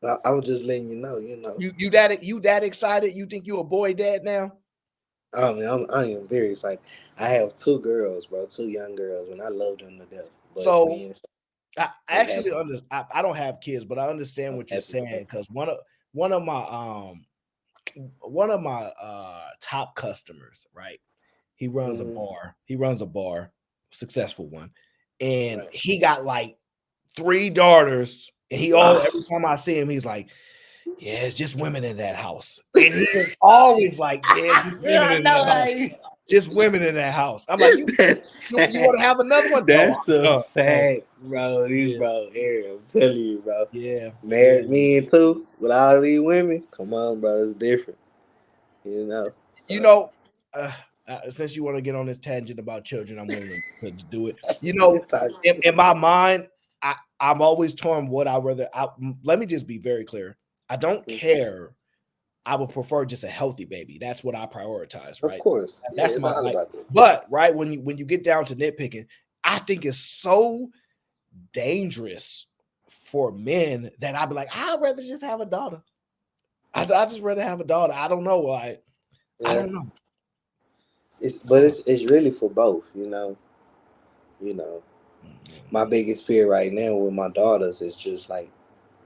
I was just letting you know. You know, you that excited? You think you a boy dad now? I mean, I am very excited. I have 2 girls, bro, 2 young girls, and I love them to death. But So man, I actually I don't have kids, but I understand what you're saying because one of my top customers, right? He runs a bar. He runs a bar, successful one, and he got like 3 daughters. And every time I see him, he's like, "Yeah, it's just women in that house." And he was always like, "Yeah, just women in that house." just women in that house. I'm like, you want to have another one? That's No, a fact, bro. Bro, Aaron, I'm telling you, bro. Yeah. Married men too, with all these women. Come on, bro. It's different. You know. So. You know, since you want to get on this tangent about children, I'm willing to do it. You know, in my mind, I'm always torn what I rather. Let me just be very clear. I don't care. I would prefer just a healthy baby. That's what I prioritize, right? Of course. That's it's my all like. about that. But right when you get down to nitpicking, I think it's so dangerous for men that I'd be like, I'd rather just have a daughter. I just rather have a daughter. I don't know why. I don't know. It's really for both, you know. My biggest fear right now with my daughters is just like,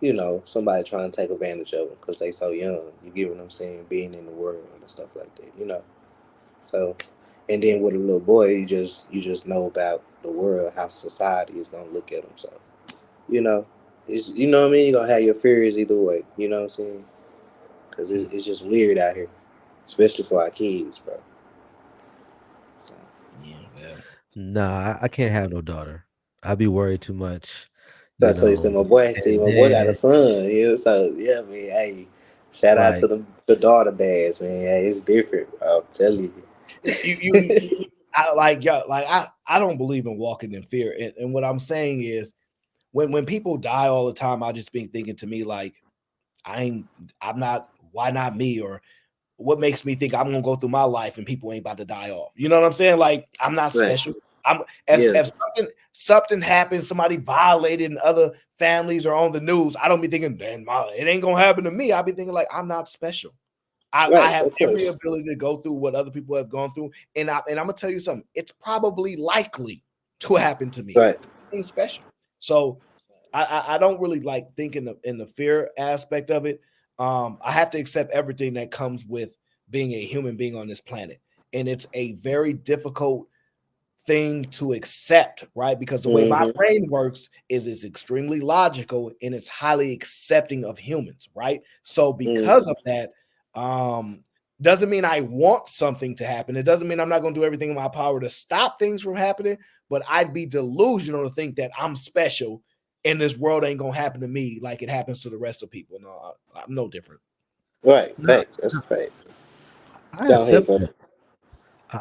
you know, somebody trying to take advantage of them because they so young. You get what I'm saying? Being in the world and stuff like that, you know. So, and then with a little boy, you just know about the world, how society is gonna look at them. So, you know, it's you know what I mean. You're gonna have your fears either way. You know what I'm saying? Because it's just weird out here, especially for our kids, bro. So. Yeah. Nah, I can't have no daughter. I'd be worried too much. That's what you said, my boy. See, my boy got a son. You know, so yeah, man. Hey, shout out to the daughter dads, man. Hey, it's different. Bro, I'm telling you. I don't believe in walking in fear, and what I'm saying is, when people die all the time, I just been thinking to me like, I'm not. Why not me? Or what makes me think I'm gonna go through my life and people ain't about to die off? You know what I'm saying? Like I'm not special. If something happens, somebody violated in other families or on the news, I don't be thinking, damn, it ain't gonna happen to me. I'll be thinking like I'm not special. I have every ability to go through what other people have gone through, and I'm gonna tell you something. It's probably likely to happen to me. Right. It ain't special. So I don't really like thinking in the fear aspect of it. I have to accept everything that comes with being a human being on this planet, and it's a very difficult thing to accept, right? Because the way my brain works is it's extremely logical and it's highly accepting of humans, right? So because of that, doesn't mean I want something to happen. It doesn't mean I'm not going to do everything in my power to stop things from happening, but I'd be delusional to think that I'm special and this world ain't going to happen to me like it happens to the rest of people. No, I'm no different. Right. Fact. That's a fact. I accept it.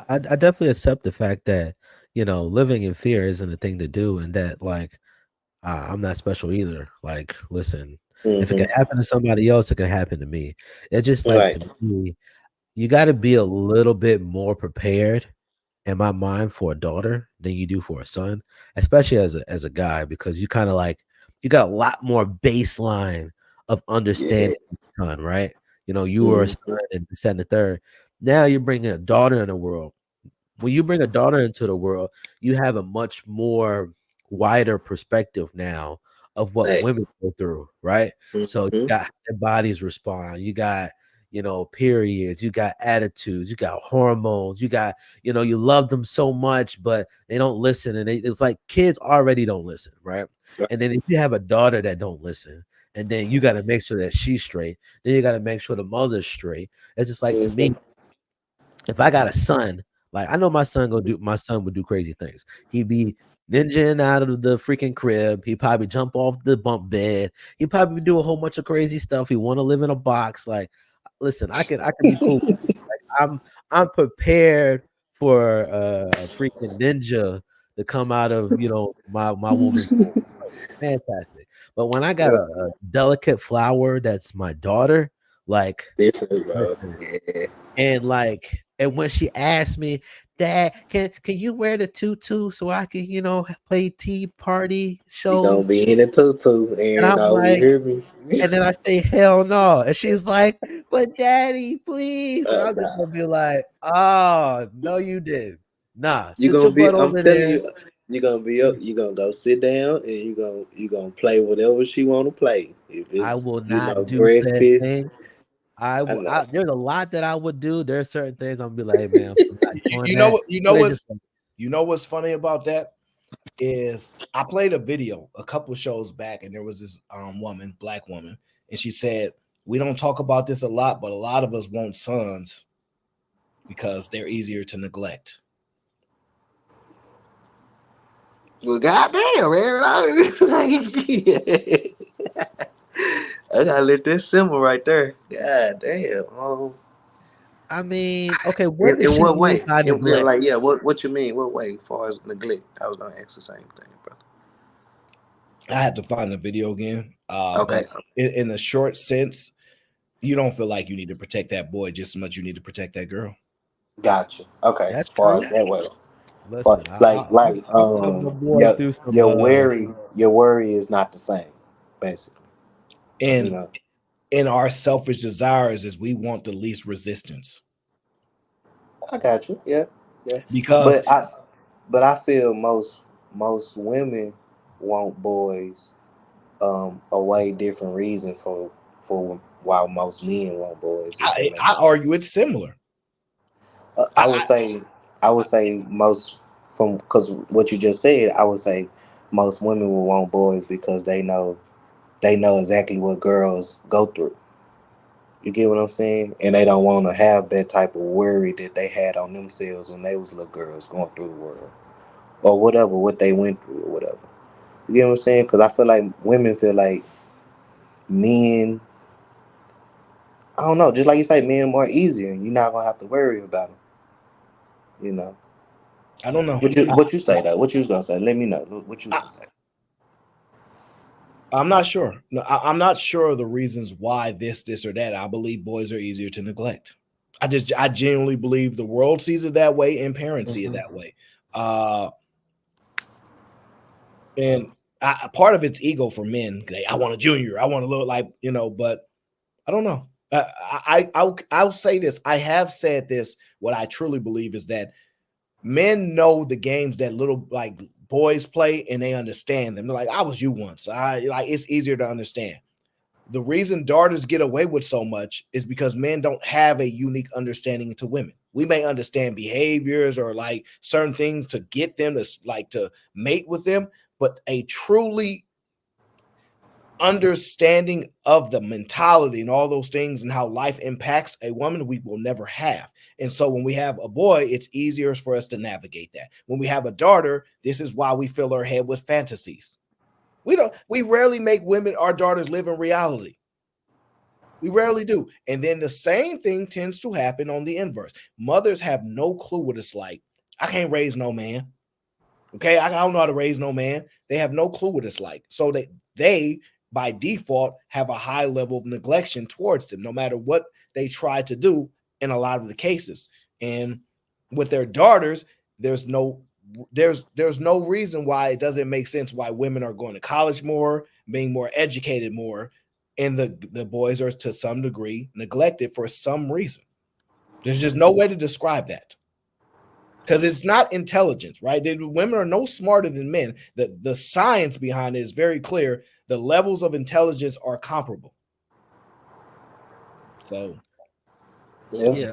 I definitely accept the fact that, you know, living in fear isn't a thing to do, and that like I'm not special either. Like, listen, if it can happen to somebody else, it can happen to me. It's just like to me, you got to be a little bit more prepared in my mind for a daughter than you do for a son, especially as a guy, because you kind of like you got a lot more baseline of understanding son, right? You know, you were a son and this, that, and the third. Now you're bringing a daughter in the world. When you bring a daughter into the world, you have a much more wider perspective now of what women go through, right? So you got how their bodies respond, you got, you know, periods, you got attitudes, you got hormones, you got, you know, you love them so much, but they don't listen, and it's like kids already don't listen, right? And then if you have a daughter that don't listen, and then you got to make sure that she's straight, then you got to make sure the mother's straight. It's just like to me, if I got a son, like I know my son would do crazy things. He'd be ninjaing out of the freaking crib. He'd probably jump off the bunk bed. He'd probably do a whole bunch of crazy stuff. He want to live in a box. Like, listen, I can be cool. Like, I'm prepared for a freaking ninja to come out of, you know, my woman's fantastic. But when I got a delicate flower that's my daughter, like different, bro. and like, and when she asked me, Dad, can you wear the tutu so I can, you know, play tea party show? You gonna be in a tutu, and I'm like, you hear me? And then I say, hell no. And she's like, but Daddy, please. And I'm just gonna be like, oh no, you did. Nah, You sit gonna your be. butt I'm over telling there. you, you gonna be up. You gonna go sit down and you gonna play whatever she want to play. If it's I will not do said breakfast. thing. There's a lot that I would do. There's certain things I'm gonna be like, hey, man, I'm not doing that. You know what's funny about that is I played a video a couple shows back, and there was this black woman, and she said, we don't talk about this a lot, but a lot of us want sons. because they're easier to neglect. Well, goddamn, man. I gotta let this simmer right there. God damn. I mean, okay, what In does she what mean way? by neglect? Like, yeah, what you mean? What way? As far as neglect, I was gonna ask the same thing, bro. I had to find the video again. Okay. But in a short sense, you don't feel like you need to protect that boy just as much as you need to protect that girl. Gotcha. Okay. That's As far true. as that way. Listen, I'll put my boy Your through some. worry is not the same, basically. You And know. in our selfish desires is we want the least resistance. I got you. Yeah. Yeah. Because But I feel most women want boys a way different reason for why most men want boys, if that makes I argue it's similar. I would say most from because what you just said, I would say most women will want boys because they know exactly what girls go through. You get what I'm saying? And they don't want to have that type of worry that they had on themselves when they was little girls going through the world or whatever, what they went through or whatever. You get what I'm saying? Because I feel like women feel like men, I don't know, just like you say, men are more easier and you're not going to have to worry about them. You know? I don't know. What you say though? What you was going to say? Let me know. What you was going to say? I'm not sure. No, I'm not sure of the reasons why this, or that. I believe boys are easier to neglect. I genuinely believe the world sees it that way and parents see it that way. And part of it's ego for men. I want a junior. I want to look like, but I don't know. I'll say this. I have said this. What I truly believe is that men know the games that little like boys play and they understand them. They're like, I was you once. It's easier to understand. The reason daughters get away with so much is because men don't have a unique understanding to women. We may understand behaviors or like certain things to get them to mate with them, but a truly understanding of the mentality and all those things and how life impacts a woman, we will never have. And so when we have a boy, it's easier for us to navigate that. When we have a daughter, this is why we fill our head with fantasies. We rarely make our daughters live in reality. We rarely do. And then the same thing tends to happen on the inverse. Mothers have no clue what it's like. I can't raise no man. Okay, I don't know how to raise no man. They have no clue what it's like. So they by default have a high level of neglection towards them, no matter what they try to do in a lot of the cases. And with their daughters, there's no reason why it doesn't make sense why women are going to college more, being more educated more, and the boys are to some degree neglected for some reason. There's just no way to describe that. Because it's not intelligence, right? Women are no smarter than men. The science behind it is very clear. The levels of intelligence are comparable. So, yeah,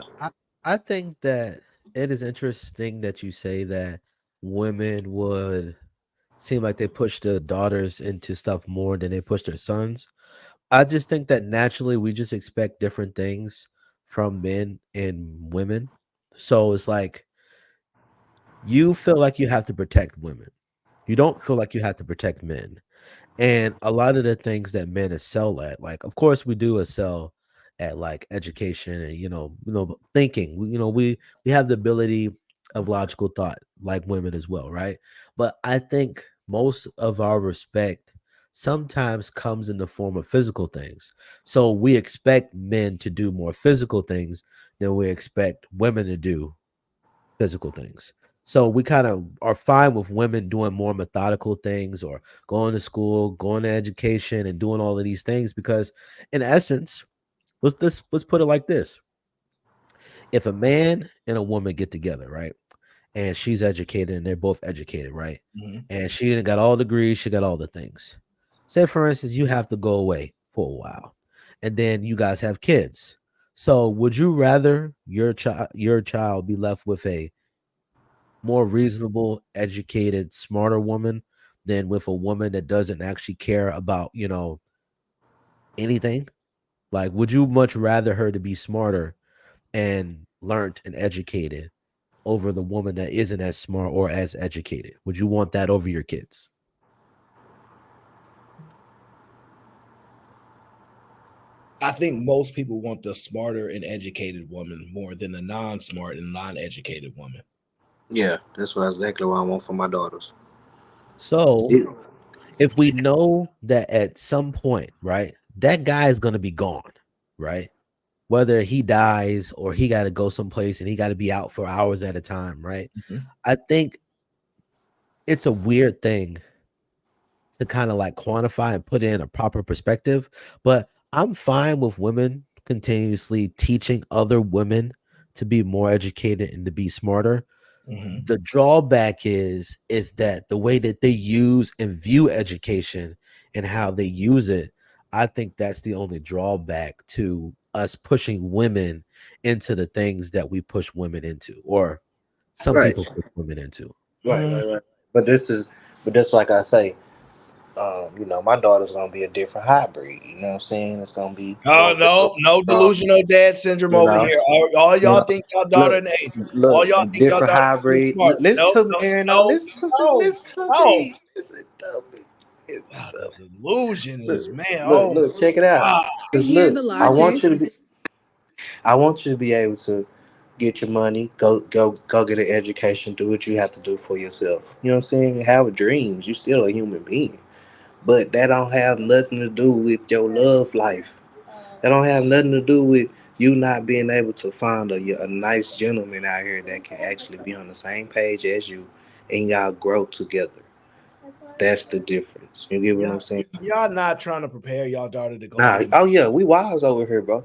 I think that it is interesting that you say that women would seem like they push their daughters into stuff more than they push their sons. I just think that naturally we just expect different things from men and women. So it's like you feel like you have to protect women. You don't feel like you have to protect men. And a lot of the things that men excel at, like of course we do excel at like education and thinking. We have the ability of logical thought like women as well, right? But I think most of our respect sometimes comes in the form of physical things. So we expect men to do more physical things than we expect women to do physical things. So we kind of are fine with women doing more methodical things or going to school, going to education, and doing all of these things because, in essence, let's put it like this: if a man and a woman get together, right, and she's educated and they're both educated, right, and she got all the degrees, she got all the things. Say, for instance, you have to go away for a while, and then you guys have kids. So, would you rather your child be left with a more reasonable, educated, smarter woman than with a woman that doesn't actually care about, anything? Like, would you much rather her to be smarter and learned and educated over the woman that isn't as smart or as educated? Would you want that over your kids? I think most people want the smarter and educated woman more than the non-smart and non-educated woman. Yeah, that's exactly what I want for my daughters. So if we know that at some point, right, that guy is going to be gone, right? Whether he dies or he got to go someplace and he got to be out for hours at a time, right? Mm-hmm. I think it's a weird thing to kind of like quantify and put in a proper perspective, but I'm fine with women continuously teaching other women to be more educated and to be smarter. Mm-hmm. The drawback is that the way that they use and view education and how they use it, I think that's the only drawback to us pushing women into the things that we push women into, or some Right. people push women into. Right. But this, like I say, you know, my daughter's gonna be a different hybrid. You know what I'm saying? It's gonna be. No delusional dad syndrome over here. All y'all think y'all daughter an angel. All y'all think y'all different daughter hybrid. smart. Listen to me, Aaron. Listen to me. Listen to me. The delusion is, man. Look, check it out. Wow. Because look, I want you to be able to get your money, go get an education, do what you have to do for yourself. You know what I'm saying? Have dreams. You're still a human being. But that don't have nothing to do with your love life. That don't have nothing to do with you not being able to find a nice gentleman out here that can actually be on the same page as you and y'all grow together. That's the difference. You get what I'm saying? Y'all not trying to prepare y'all daughter to go. Oh yeah, we wise over here, bro.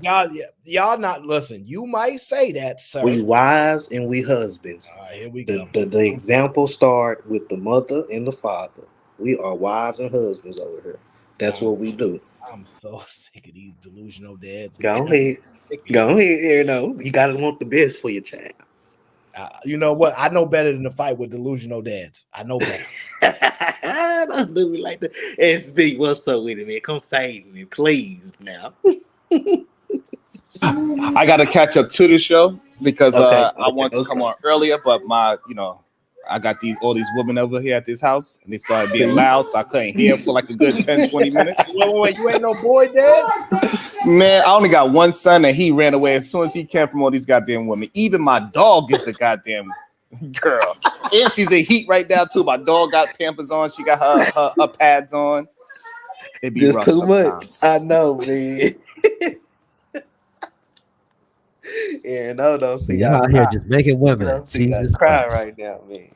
Y'all not listen. You might say that, sir. We wives and we husbands. All right, here we go. The example start with the mother and the father. We are wives and husbands over here. That's what we do. I'm so sick of these delusional dads. Go ahead. You know, you gotta want the best for your child. You know what? I know better than to fight with delusional dads. I know better. Don't do me like that. SB, what's up with it, man? Come save me, please, now. I got to catch up to the show because I wanted to come on earlier, but I got all these women over here at this house, and they started being loud, so I couldn't hear for like a good 10, 20 minutes. Wait, you ain't no boy, Dad? Man, I only got one son, and he ran away as soon as he came from all these goddamn women. Even my dog is a goddamn girl. And she's in heat right now, too. My dog got Pampers on. She got her pads on. It be Just rough too sometimes. much. I know, man. Yeah, don't see y'all out here just making women. Jesus cry Christ. right now, man.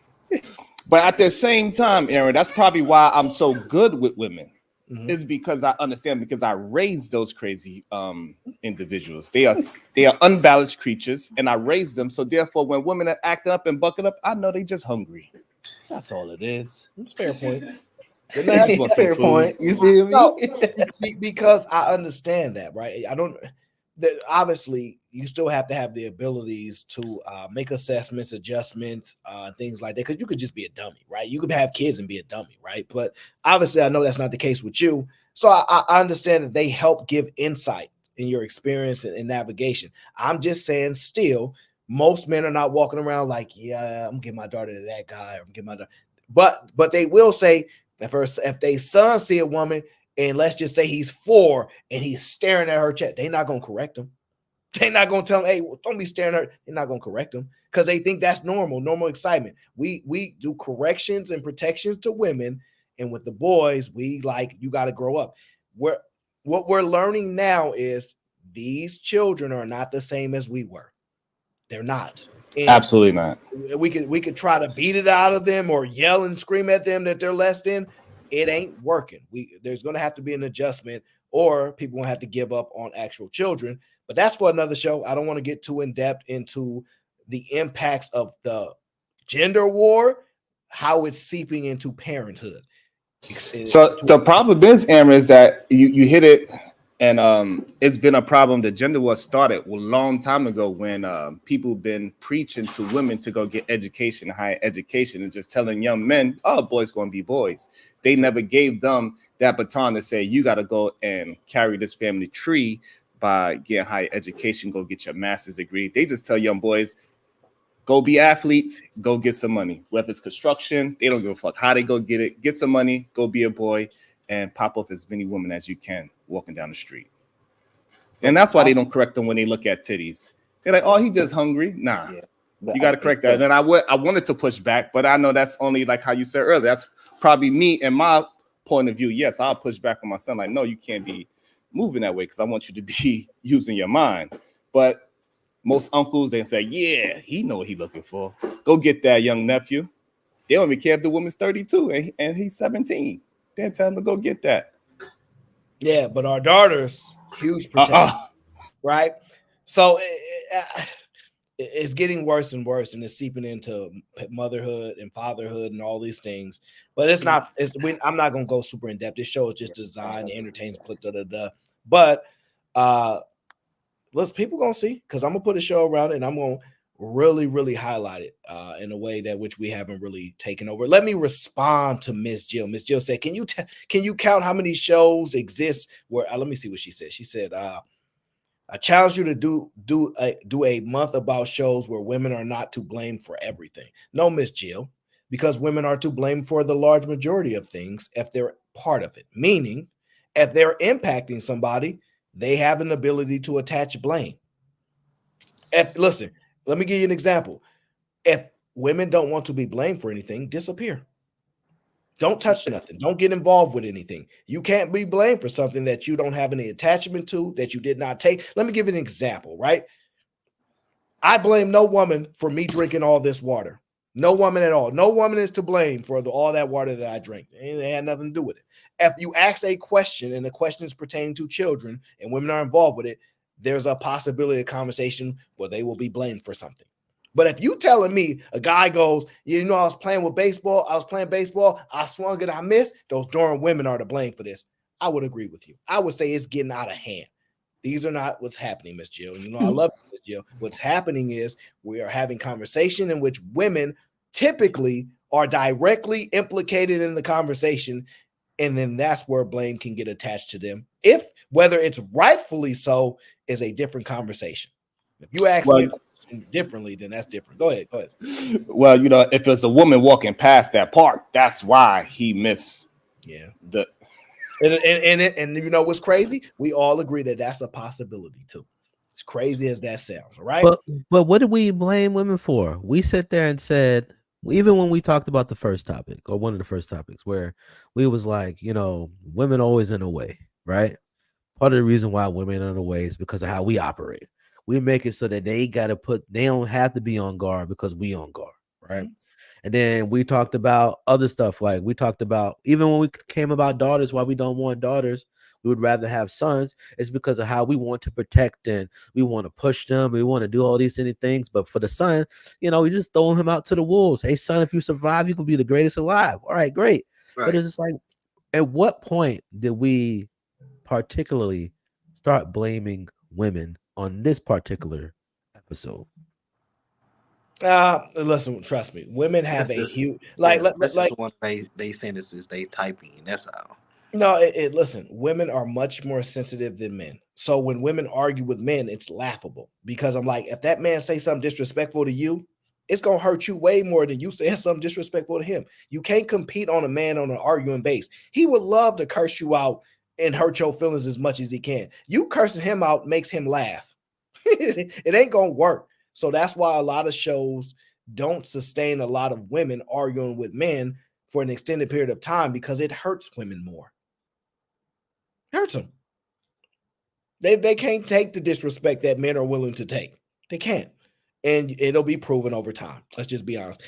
But at the same time, Aaron, that's probably why I'm so good with women. Is because I understand, because I raised those crazy individuals. They are unbalanced creatures, and I raised them. So therefore, when women are acting up and bucking up, I know they just hungry. That's all it is. Fair point. Fair point. You feel me? No, because I understand that, right? I don't. That obviously you still have to have the abilities to make assessments, adjustments, things like that. Because you could just be a dummy, right? You could have kids and be a dummy, right? But obviously, I know that's not the case with you. So I understand that they help give insight in your experience and navigation. I'm just saying, still, most men are not walking around like, yeah, I'm giving my daughter to that guy, or I'm giving my daughter. But they will say, if they son see a woman, and let's just say he's 4 and he's staring at her chest, they're not going to correct him. They're not going to tell him, hey, don't be staring at her. They're not going to correct him because they think that's normal excitement. We do corrections and protections to women, and with the boys, we like, you got to grow up. What we're learning now is these children are not the same as we were. They're not. And absolutely not. We could try to beat it out of them or yell and scream at them that they're less than. It ain't working. There's going to have to be an adjustment, or people going to have to give up on actual children. But that's for another show. I don't want to get too in depth into the impacts of the gender war, how it's seeping into parenthood. So the problem is, Aaron, is that you hit it, and it's been a problem. The gender war started a long time ago when people been preaching to women to go get education, higher education, and just telling young men, oh, boys going to be boys. They never gave them that baton to say, you got to go and carry this family tree, by getting higher education, go get your master's degree. They just tell young boys, go be athletes, go get some money. Whether it's construction, they don't give a fuck how they go get it. Get some money, go be a boy, and pop up as many women as you can walking down the street. And that's why they don't correct them when they look at titties. They're like, oh, he just hungry. Nah, you got to correct that. And I wanted to push back, but I know that's only like how you said earlier. That's probably me and my point of view. Yes, I'll push back on my son. Like, no, you can't be moving that way because I want you to be using your mind. But most uncles, they say, yeah, he know what he looking for. Go get that young nephew. They don't even care if the woman's 32 and he's 17. They tell him to go get that. Yeah, but our daughters, huge protection, right? So it's getting worse and worse, and it's seeping into motherhood and fatherhood and all these things. But it's not. I'm not gonna go super in depth. This show is just designed to entertain. But people gonna see, because I'm gonna put a show around it, and I'm gonna really, really highlight it in a way that which we haven't really taken over. Let me respond to Miss Jill. Miss Jill said, "Can you count how many shows exist?" Where let me see what she said. She said, "I challenge you to do a month about shows where women are not to blame for everything." No, Miss Jill, because women are to blame for the large majority of things if they're part of it. Meaning, if they're impacting somebody, they have an ability to attach blame. Listen, let me give you an example. If women don't want to be blamed for anything, disappear. Don't touch nothing. Don't get involved with anything. You can't be blamed for something that you don't have any attachment to, that you did not take. Let me give you an example, right? I blame no woman for me drinking all this water. No woman at all. No woman is to blame for all that water that I drank. It had nothing to do with it. If you ask a question and the question is pertaining to children and women are involved with it, there's a possibility of conversation where they will be blamed for something. But if you telling me a guy goes, I was playing baseball, I swung it, I missed, those darn women are to blame for this, I would agree with you. I would say it's getting out of hand. These are not what's happening, Miss Jill. I love you, Miss Jill. What's happening is we are having conversation in which women typically are directly implicated in the conversation, and then that's where blame can get attached to them. If whether it's rightfully so is a different conversation. If you ask me differently, then that's different. Go ahead. Well, if it's a woman walking past that park, that's why he missed. Yeah. The and what's crazy? We all agree that that's a possibility too. As crazy as that sounds, all right? But what did we blame women for? We sit there and said, even when we talked about the first topic, or one of the first topics, where we was like, women always in a way, right? Part of the reason why women are in a way is because of how we operate. We make it so that they don't have to be on guard because we on guard, right? Mm-hmm. And then we talked about other stuff. Like we talked about, even when we came about daughters, why we don't want daughters, we would rather have sons. It's because of how we want to protect and we want to push them. We want to do all these things. But for the son, we just throw him out to the wolves. Hey, son, if you survive, you can be the greatest alive. All right, great. Right. But it's just like, at what point did we particularly start blaming women on this particular episode? Listen, trust me, women have a huge one they sentences they typing. That's all. No, listen, women are much more sensitive than men. So when women argue with men, it's laughable, because I'm like, if that man say something disrespectful to you, it's gonna hurt you way more than you saying something disrespectful to him. You can't compete on a man on an arguing base. He would love to curse you out and hurt your feelings as much as he can. You cursing him out makes him laugh. It ain't gonna work. So that's why a lot of shows don't sustain a lot of women arguing with men for an extended period of time, because it hurts women more. It hurts them. They can't take the disrespect that men are willing to take. They can't. And it'll be proven over time. Let's just be honest.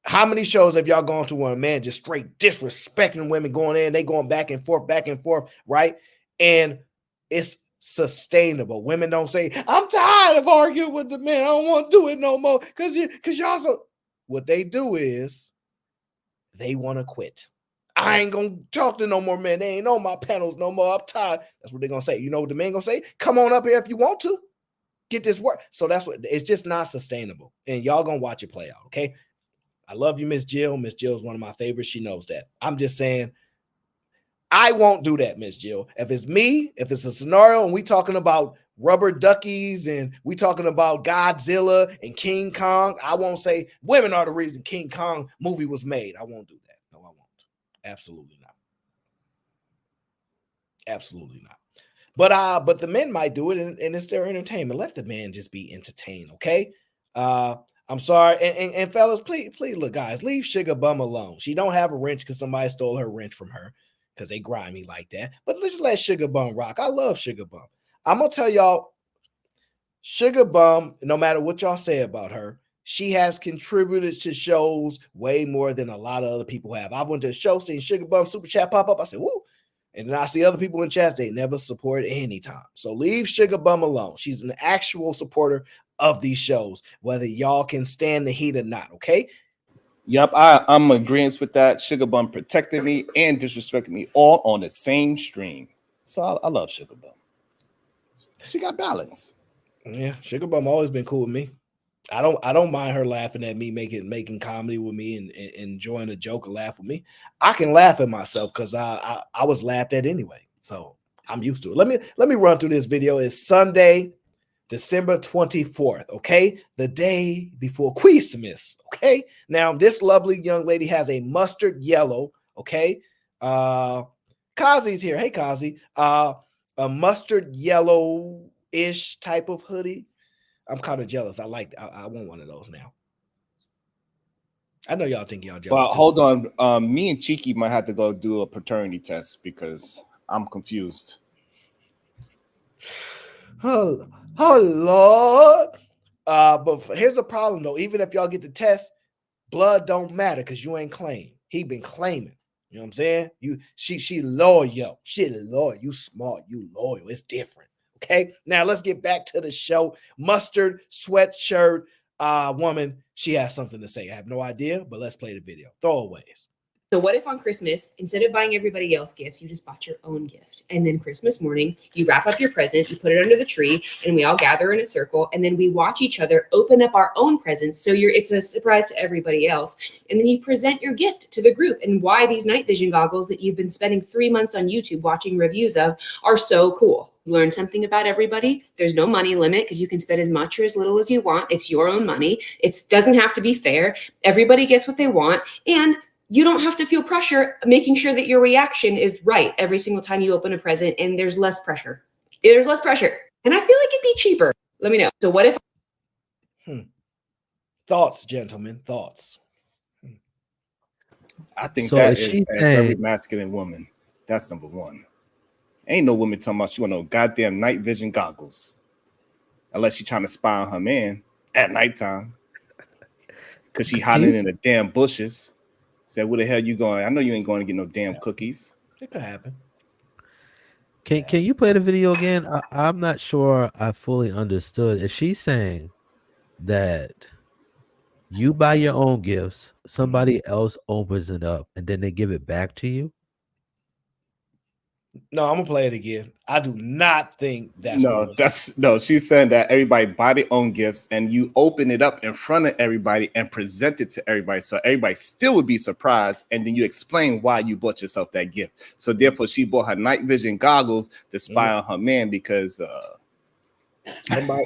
How many shows have y'all gone to where a man just straight disrespecting women, going in, they going back and forth, right? And it's sustainable. Women don't say, I'm tired of arguing with the men, I don't want to do it no more, because y'all so. What they do is they want to quit. I ain't gonna talk to no more men. They ain't on my panels no more. I'm tired. That's what they're gonna say. You know what the men gonna say? Come on up here if you want to get this work. So that's what, it's just not sustainable. And y'all gonna watch it play out. Okay. I love you, Miss Jill. Miss Jill is one of my favorites. She knows that. I'm just saying, I won't do that, Miss Jill. If it's me, if it's a scenario and we talking about rubber duckies and we talking about Godzilla and King Kong, I won't say women are the reason King Kong movie was made. I won't do that. No, I won't. Absolutely not. Absolutely not. But the men might do it, and it's their entertainment. Let the man just be entertained, okay? I'm sorry, and fellas, please, look, guys, leave Sugar Bum alone. She don't have a wrench because somebody stole her wrench from her because they grimy like that. But let's just let Sugar Bum rock. I love Sugar Bum. I'm gonna tell y'all, Sugar Bum, no matter what y'all say about her, she has contributed to shows way more than a lot of other people have. I went to a show, seen Sugar Bum super chat pop up. I said, woo. And then I see other people in chats, they never support any time. So leave Sugar Bum alone. She's an actual supporter of these shows, whether y'all can stand the heat or not, okay? Yep, I'm in agreement with that. Sugar Bum protected me and disrespected me all on the same stream. So I love Sugar Bum. She got balance. Yeah, Sugar Bum always been cool with me. I don't mind her laughing at me, making comedy with me and enjoying a joke or laugh with me. I can laugh at myself because I was laughed at anyway. So I'm used to it. Let me run through this video. It's Sunday, December 24th, okay? The day before Christmas, okay? Now, this lovely young lady has a mustard yellow, okay? Kazi's here. Hey, Kazi. A mustard yellow-ish type of hoodie. I'm kind of jealous. I want one of those now. I know y'all think y'all jealous. Well, hold on. Me and Cheeky might have to go do a paternity test because I'm confused. Oh Lord. But here's the problem though. Even if y'all get the test, blood don't matter because you ain't claimed. He been claiming. You know what I'm saying? She loyal. She loyal. You smart. You loyal. It's different. Okay, now let's get back to the show. Mustard sweatshirt woman. She has something to say. I have no idea, but let's play the video. Throwaways. So what if on Christmas, instead of buying everybody else gifts, you just bought your own gift? And then Christmas morning, you wrap up your present, you put it under the tree, and we all gather in a circle, and then we watch each other open up our own presents. So it's a surprise to everybody else. And then you present your gift to the group and why these night vision goggles that you've been spending 3 months on YouTube watching reviews of are so cool. Learn something about everybody. There's no money limit because you can spend as much or as little as you want. It's your own money. It doesn't have to be fair. Everybody gets what they want. And you don't have to feel pressure making sure that your reaction is right every single time you open a present, and there's less pressure. There's less pressure. And I feel like it'd be cheaper. Let me know. So what if... Thoughts, gentlemen, thoughts. I think So that is is she a saying- very masculine woman. That's number one. Ain't no woman talking about she want no goddamn night vision goggles. Unless she trying to spy on her man at nighttime. Because she hiding in the damn bushes. Said, where the hell you going? I know you ain't going to get no damn cookies. It could happen. Can you play the video again? I'm not sure I fully understood. Is she saying that you buy your own gifts, somebody else opens it up, and then they give it back to you? No, I'm gonna play it again. I do not think that's no. She's saying that everybody buy their own gifts and you open it up in front of everybody and present it to everybody, so everybody still would be surprised, and then you explain why you bought yourself that gift. So therefore, she bought her night vision goggles to spy on her man because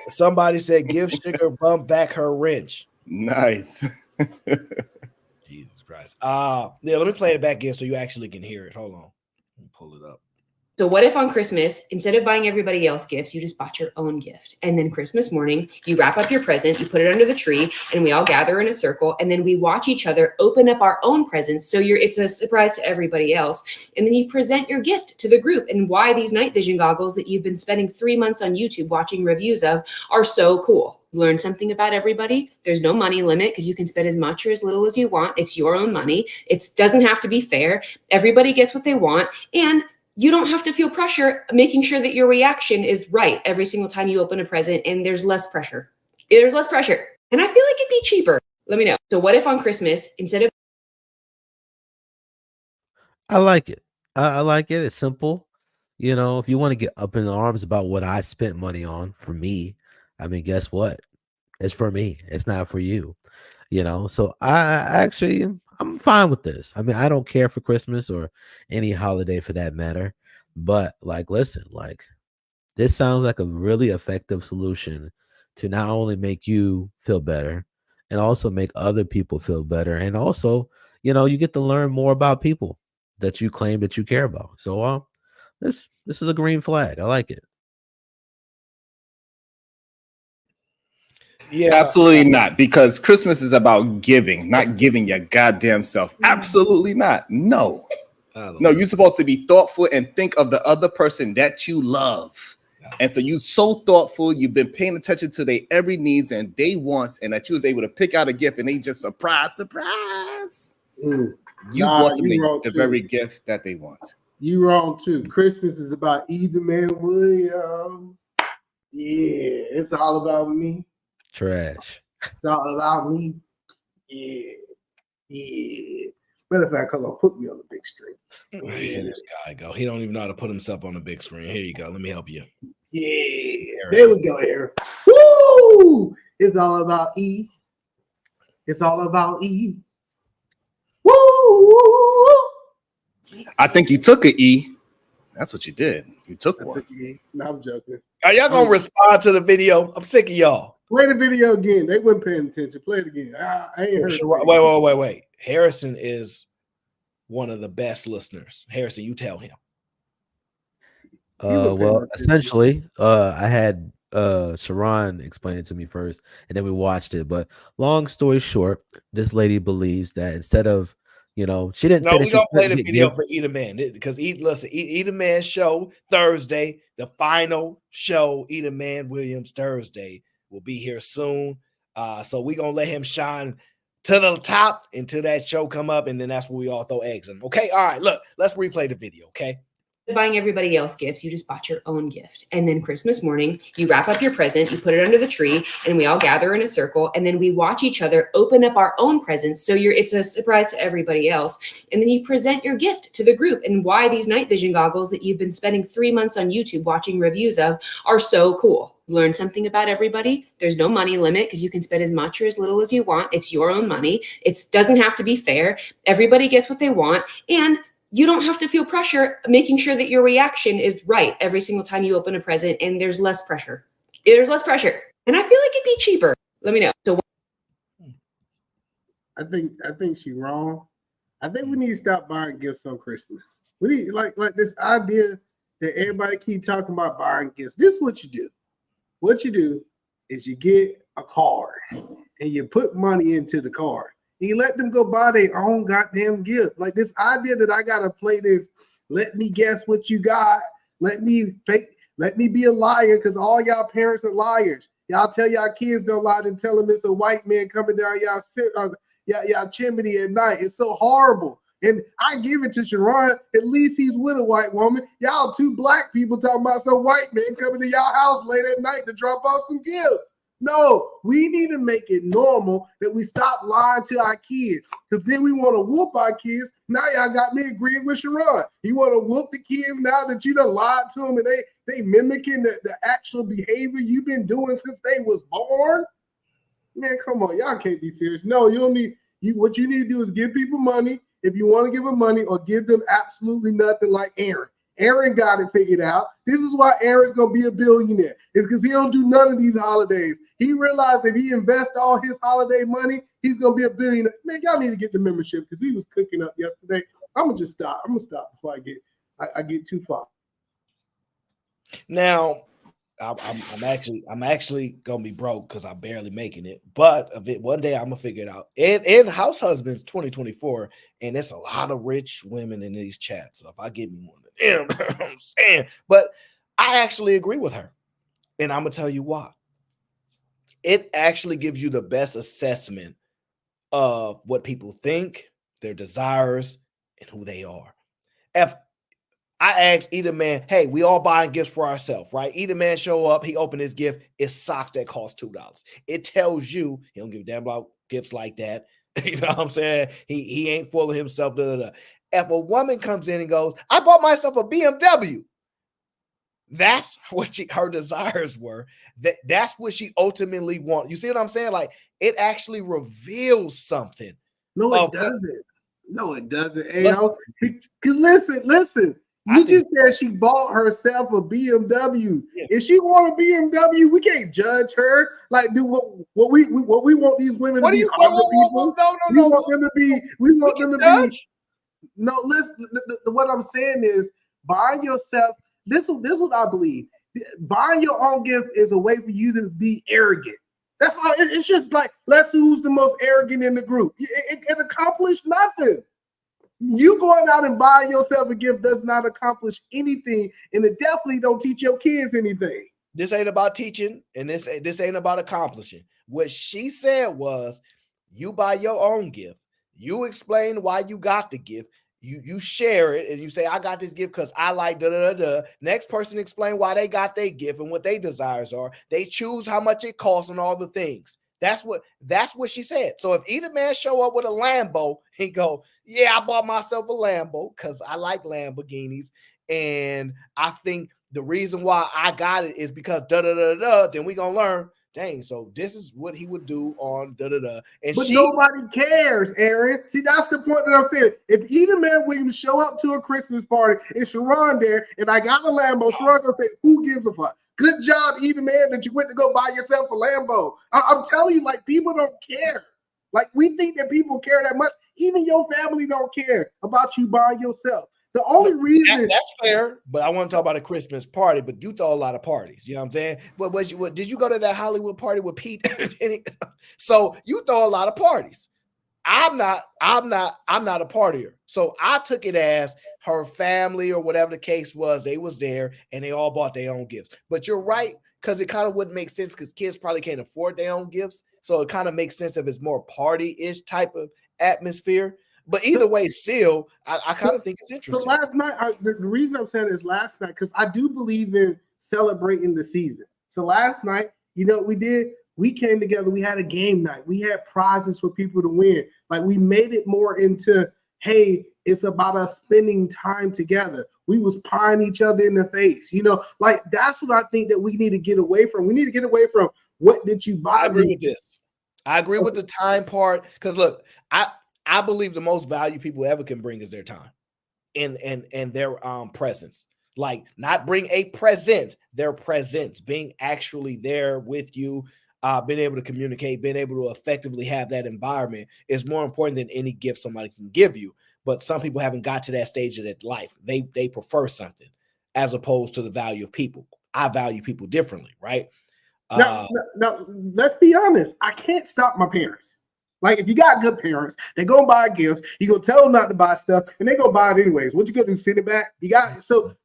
somebody said give Sugar Bum back her wrench. Nice. Jesus Christ. Yeah, let me play it back again so you actually can hear it. Hold on. Let me pull it up. So what if on Christmas, instead of buying everybody else gifts, you just bought your own gift? And then Christmas morning, you wrap up your present, you put it under the tree, and we all gather in a circle, and then we watch each other open up our own presents. So it's a surprise to everybody else. And then you present your gift to the group and why these night vision goggles that you've been spending 3 months on YouTube watching reviews of are so cool. Learn something about everybody. There's no money limit because you can spend as much or as little as you want. It's your own money. It doesn't have to be fair. Everybody gets what they want. And you don't have to feel pressure making sure that your reaction is right every single time you open a present, and there's less pressure. There's less pressure. And I feel like it'd be cheaper. Let me know. So what if on Christmas, instead of... I like it. I like it. It's simple. You know, if you want to get up in arms about what I spent money on for me, I mean, guess what? It's for me. It's not for you. You know, so I I'm fine with this. I mean, I don't care for Christmas or any holiday for that matter. But like, listen, like this sounds like a really effective solution to not only make you feel better and also make other people feel better. And also, you get to learn more about people that you claim that you care about. So this is a green flag. I like it. Yeah, absolutely not. Because Christmas is about giving, not giving your goddamn self. Absolutely not. No, you're supposed to be thoughtful and think of the other person that you love. And so you so thoughtful, you've been paying attention to their every needs and they wants, and that you was able to pick out a gift and they just surprise. You bought them the very gift that they want. You wrong too. Christmas is about either man Williams. Yeah, it's all about me. Trash. It's all about me. Yeah. Matter of fact, come on, put me on the big screen. Here this guy go. He don't even know how to put himself on the big screen. Here you go. Let me help you. Yeah, there we go, Aaron. Woo! It's all about E. It's all about E. Woo! I think you took an E. That's what you did. You took one. No, I'm joking. Are y'all gonna respond to the video? I'm sick of y'all. Play the video again. They weren't paying attention. Play it again. I ain't heard it. Wait. Harrison is one of the best listeners. Harrison, you tell him. Well, essentially, I had Sharon explain it to me first, and then we watched it. But long story short, this lady believes that instead of, she didn't say that we gonna play the video for Eat a Man because Eat a Man show Thursday, the final show, Eat a Man Williams Thursday will be here soon. So we gonna let him shine to the top until that show come up, and then that's where we all throw eggs in. Okay, all right. Look, let's replay the video. Okay. Buying everybody else gifts, you just bought your own gift. And then Christmas morning, you wrap up your present, you put it under the tree, and we all gather in a circle, and then we watch each other open up our own presents. So it's a surprise to everybody else. And then you present your gift to the group and why these night vision goggles that you've been spending 3 months on YouTube watching reviews of are so cool. Learn something about everybody. There's no money limit because you can spend as much or as little as you want. It's your own money. It doesn't have to be fair. Everybody gets what they want. And you don't have to feel pressure making sure that your reaction is right every single time you open a present, and there's less pressure. And I feel like it'd be cheaper. Let me know. So I think she's wrong. I think we need to stop buying gifts on Christmas. We need like this idea that everybody keep talking about buying gifts. This is what you do. What you do is you get a card and you put money into the card. You let them go buy their own goddamn gift. Like this idea that I gotta play this, let me guess what you got. Let me be a liar because all y'all parents are liars. Y'all tell y'all kids don't lie and tell them it's a white man coming down y'all chimney at night. It's so horrible. And I give it to Sharon. At least he's with a white woman. Y'all two black people talking about some white man coming to y'all house late at night to drop off some gifts. No, we need to make it normal that we stop lying to our kids because then we want to whoop our kids. Now y'all got me agreeing with Sharon. You want to whoop the kids now that you done lied to them and they mimicking the actual behavior you've been doing since they was born? Man, come on. Y'all can't be serious. No, you don't need what you need to do is give people money if you want to give them money or give them absolutely nothing like Aaron. Aaron got it figured out. This is why Aaron's going to be a billionaire. It's because he don't do none of these holidays. He realized if he invests all his holiday money, he's going to be a billionaire. Man, y'all need to get the membership because he was cooking up yesterday. I'm going to just stop. I'm going to stop before I get too far. Now, I'm actually gonna be broke because I'm barely making it. But one day I'm gonna figure it out. And House Husbands 2024, and there's a lot of rich women in these chats. So if I get me one of them, I'm saying. But I actually agree with her, and I'm gonna tell you why. It actually gives you the best assessment of what people think, their desires, and who they are. If I asked Eat a Man, hey, we all buying gifts for ourselves, right? Eat a Man show up, he opened his gift, it's socks that cost $2. It tells you he don't give a damn about gifts like that. You know what I'm saying? He ain't full of himself. If a woman comes in and goes, I bought myself a BMW, that's what her desires were. That's what she ultimately wants. You see what I'm saying? Like it actually reveals something No, it doesn't. No, it doesn't. Ayo, listen. You just said she bought herself a BMW. Yeah. If she want a BMW, we can't judge her. Like, do what we want these women to be Honda people. We want them to be. We want them to be. No, listen. What I'm saying is, buying yourself. This is what I believe. Buying your own gift is a way for you to be arrogant. That's all. It's just like, let's see who's the most arrogant in the group. It accomplished nothing. You going out and buying yourself a gift does not accomplish anything, and it definitely don't teach your kids anything. This ain't about teaching, and this ain't about accomplishing. What she said was, you buy your own gift. You explain why you got the gift. You share it, and you say, I got this gift because I like da-da-da-da. Next person explain why they got their gift and what their desires are. They choose how much it costs and all the things. That's what she said. So if either man show up with a Lambo, he go, yeah, I bought myself a Lambo because I like Lamborghinis. And I think the reason why I got it is because da-da-da-da, then we gonna learn, dang, so this is what he would do on da-da-da. But nobody cares, Aaron. See, that's the point that I'm saying. If either man Williams show up to a Christmas party, it's Sharon there, and I got a Lambo, Sharon gonna say, who gives a fuck? Good job, either man, that you went to go buy yourself a Lambo. I'm telling you, like, people don't care. Like, we think that people care that much. Even your family don't care about you buying yourself. The only reason that's fair, but I want to talk about a Christmas party. But you throw a lot of parties, you know what I'm saying? But did you go to that Hollywood party with Pete? So you throw a lot of parties. I'm not a partier. So I took it as her family or whatever the case was, they was there and they all bought their own gifts. But you're right, because it kind of wouldn't make sense because kids probably can't afford their own gifts. So it kind of makes sense if it's more party-ish type of atmosphere. But either way, still, I kind of think it's interesting. So last night, the reason I'm saying is last night, because I do believe in celebrating the season. So last night, you know, we came together, we had a game night, we had prizes for people to win. Like, we made it more into, hey, it's about us spending time together. We was pieing each other in the face, you know, like that's what I think that we need to get away from. We need to get away from what did you buy? I agree with this. I agree with the time part, because look, I believe the most value people ever can bring is their time and their presence. Like, not bring a present, their presence, being actually there with you, being able to communicate, being able to effectively have that environment is more important than any gift somebody can give you. But some people haven't got to that stage of their life. They prefer something as opposed to the value of people. I value people differently, right? Now, let's be honest. I can't stop my parents. Like, if you got good parents, they're gonna buy gifts. You gonna tell them not to buy stuff, and they're gonna buy it anyways. What you gonna do? Send it back? You got so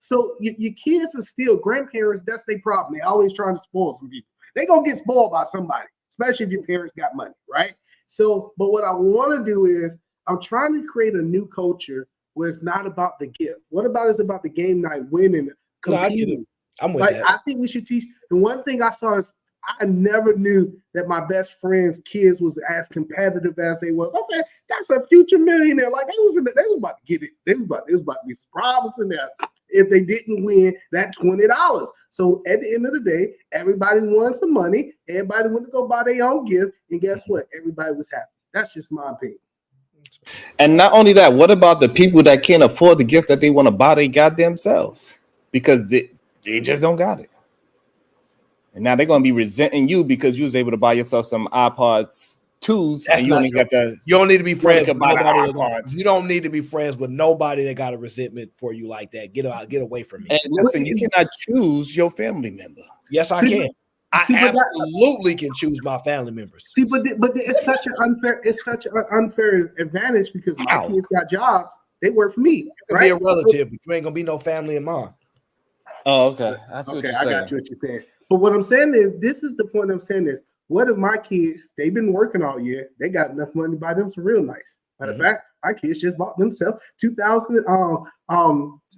your kids are still grandparents. That's their problem. They always trying to spoil some people. They gonna get spoiled by somebody, especially if your parents got money, right? So, but what I want to do is I'm trying to create a new culture where it's not about the gift. What about it's about the game night, winning, competing? I'm with that. I think we should teach. The one thing I saw is I never knew that my best friend's kids was as competitive as they was. I said, that's a future millionaire. Like, they was about to get it. They was about to be surprised in there if they didn't win that $20. So at the end of the day, everybody won some money. Everybody went to go buy their own gift. And guess what? Everybody was happy. That's just my opinion. And not only that, what about the people that can't afford the gift that they want to buy they goddamn selves? Because they just don't got it. And now they're going to be resenting you because you was able to buy yourself some iPods 2s and you only got the. You don't need to be friends with nobody. You don't need to be friends with nobody that got a resentment for you like that. Get away from me. And listen, you cannot choose your family member. Yes, I can. I absolutely can choose my family members. See, but it's such an unfair advantage because my kids got jobs. They work for me. You can be a relative, but you ain't gonna be no family of mine. Oh, okay. That's what you're saying. I got you what you're saying. But what I'm saying is, this is the point I'm saying is, what if my kids, they've been working all year, they got enough money to buy them some real nice. Matter of fact, my kids just bought themselves 2000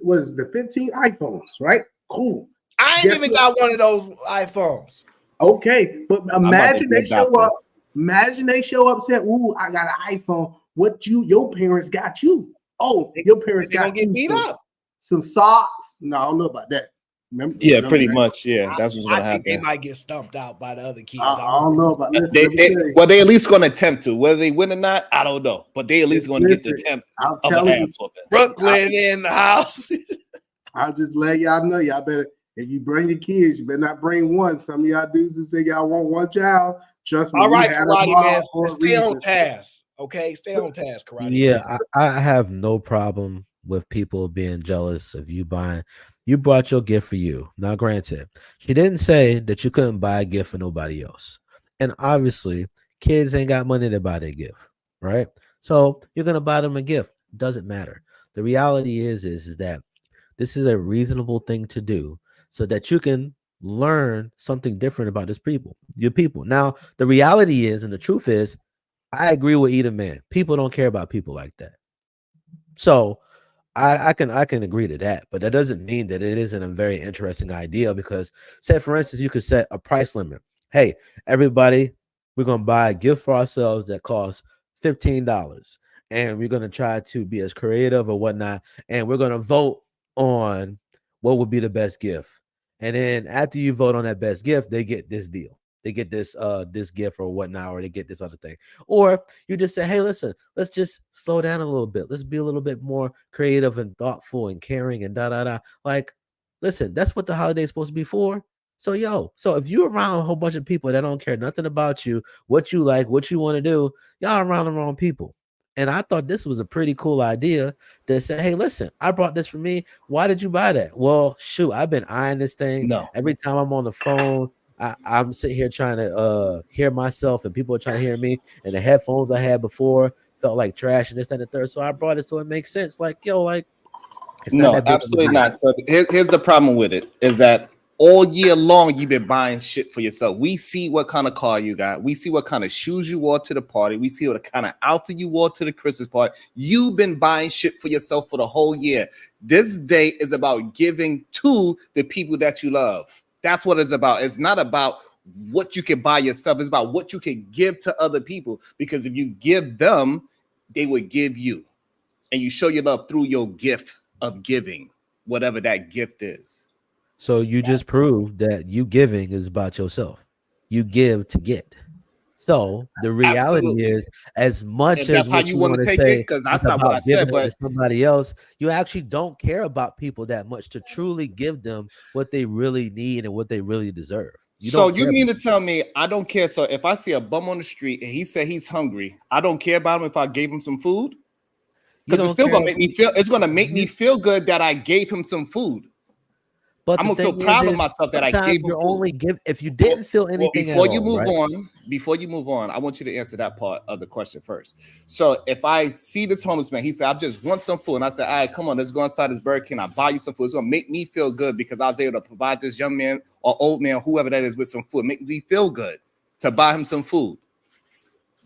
was the 15 iPhones, right? Cool. I ain't even got one of those iPhones. Okay, but imagine they show up. Imagine they show up saying, "Ooh, I got an iPhone." What your parents got you? Oh, your parents got you. Get beat up. Some socks. No, I don't know about that. Yeah, pretty much. Yeah, that's what's gonna I think they happen. might get stumped out by the other kids. I don't know, but listen, They, let me tell you. well, they at least gonna attempt to. Whether they win or not, I don't know. But they at least gonna get the Listen, attempt I'm of an telling you, ass whooping. Brooklyn in the house. I'll just let y'all know. Y'all better, if you bring your kids, you better not bring one. Some of y'all dudes that say y'all want one child. Trust me, All we right, had Karate them all man, for a stay on reason. task. Okay, stay on task, Karate man. Yeah, I have no problem with people being jealous of you buying. You brought your gift for you. Now, granted, she didn't say that you couldn't buy a gift for nobody else. And obviously, kids ain't got money to buy their gift, right? So you're gonna buy them a gift. Doesn't matter. The reality is that this is a reasonable thing to do so that you can learn something different about your people. Now, the reality is, and the truth is, I agree with either man. People don't care about people like that. So I can agree to that, but that doesn't mean that it isn't a very interesting idea because, say for instance, you could set a price limit. Hey, everybody, we're gonna buy a gift for ourselves that costs $15, and we're gonna try to be as creative or whatnot, and we're gonna vote on what would be the best gift. And then after you vote on that best gift, they get this deal. They get this gift or whatnot, or they get this other thing. Or you just say, hey, listen, let's just slow down a little bit. Let's be a little bit more creative and thoughtful and caring and da da da. Like, listen, that's what the holiday is supposed to be for. So so if you're around a whole bunch of people that don't care nothing about you, what you like, what you want to do, y'all around the wrong people. And I thought this was a pretty cool idea that said, hey, listen, I brought this for me. Why did you buy that? Well, shoot, I've been eyeing this thing. No. Every time I'm on the phone, I'm sitting here trying to hear myself, and people are trying to hear me. And the headphones I had before felt like trash, and this, that, and the third. So I brought it so it makes sense. Like, it's not No, that big of a absolutely deal. not. So here's the problem with it is that all year long you've been buying shit for yourself. We see what kind of car you got. We see what kind of shoes you wore to the party. We see what kind of outfit you wore to the Christmas party. You've been buying shit for yourself for the whole year. This day is about giving to the people that you love. That's what it's about. It's not about what you can buy yourself. It's about what you can give to other people. Because if you give them, they will give you. And you show your love through your gift of giving, whatever that gift is. So you just proved that you giving is about yourself. You give to get. So the reality Absolutely. is, as much If as that's how what you you want want to to take it, say because is that's not what I about giving said, it but to somebody else, you actually don't care about people that much to truly give them what they really need and what they really deserve. so Don't you care mean about to tell me I don't care? So if I see a bum on the street and he said he's hungry, I don't care about him if I gave him some food? You Because it's don't still care gonna make me feel, it's gonna make me feel good that I gave him some food. But I'm the gonna feel thing proud of is myself that I sometimes gave him you're food. only give if you didn't feel anything at Before you all, move right? on, I want you to answer that part of the question first. So if I see this homeless man, he said, I just want some food. And I said, all right, come on, let's go inside this Burger King. I'll buy you some food. It's gonna make me feel good because I was able to provide this young man or old man, whoever that is, with some food. Make me feel good to buy him some food.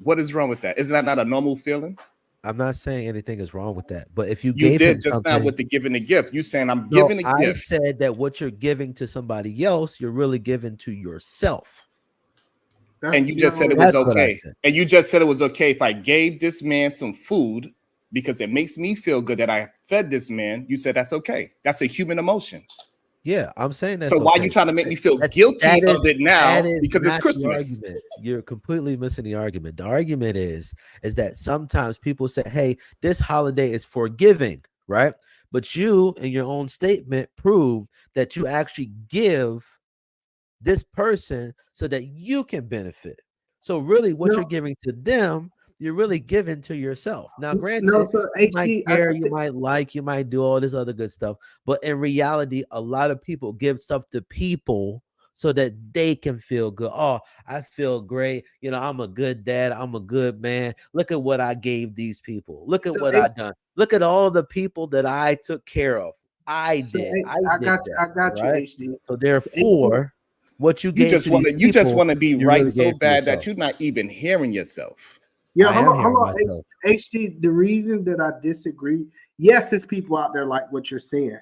What is wrong with that? Isn't that not a normal feeling? I'm not saying anything is wrong with that, but if you You gave him did just now something, with the giving a gift. You saying I'm no, giving a I gift. said that what you're giving to somebody else, you're really giving to yourself. And you just said it was okay. And you just said it was okay if I gave this man some food because it makes me feel good that I fed this man. You said that's okay. That's a human emotion. Yeah, I'm saying that's So why okay. are you trying to make me feel That guilty is, of it now that is because it's not the Christmas? argument. You're completely missing the argument. The argument is that sometimes people say, hey, this holiday is for giving, right? But you in your own statement proved that you actually give this person so that you can benefit. So really what you're giving to them, you're really giving to yourself. Now, granted, so you might HD, care, you might like, you might do all this other good stuff, but in reality, a lot of people give stuff to people so that they can feel good. Oh, I feel great. You know, I'm a good dad. I'm a good man. Look at what I gave these people. Look at So what I done. Look at all the people that I took care of. I did I got you, right? HD. So therefore, what you gave to these You just people, want to be you right really so gave to bad yourself. that you're not even hearing yourself. Yeah, I hold am on, hearing hold on. myself. HD, the reason that I disagree, yes, there's people out there like what you're saying,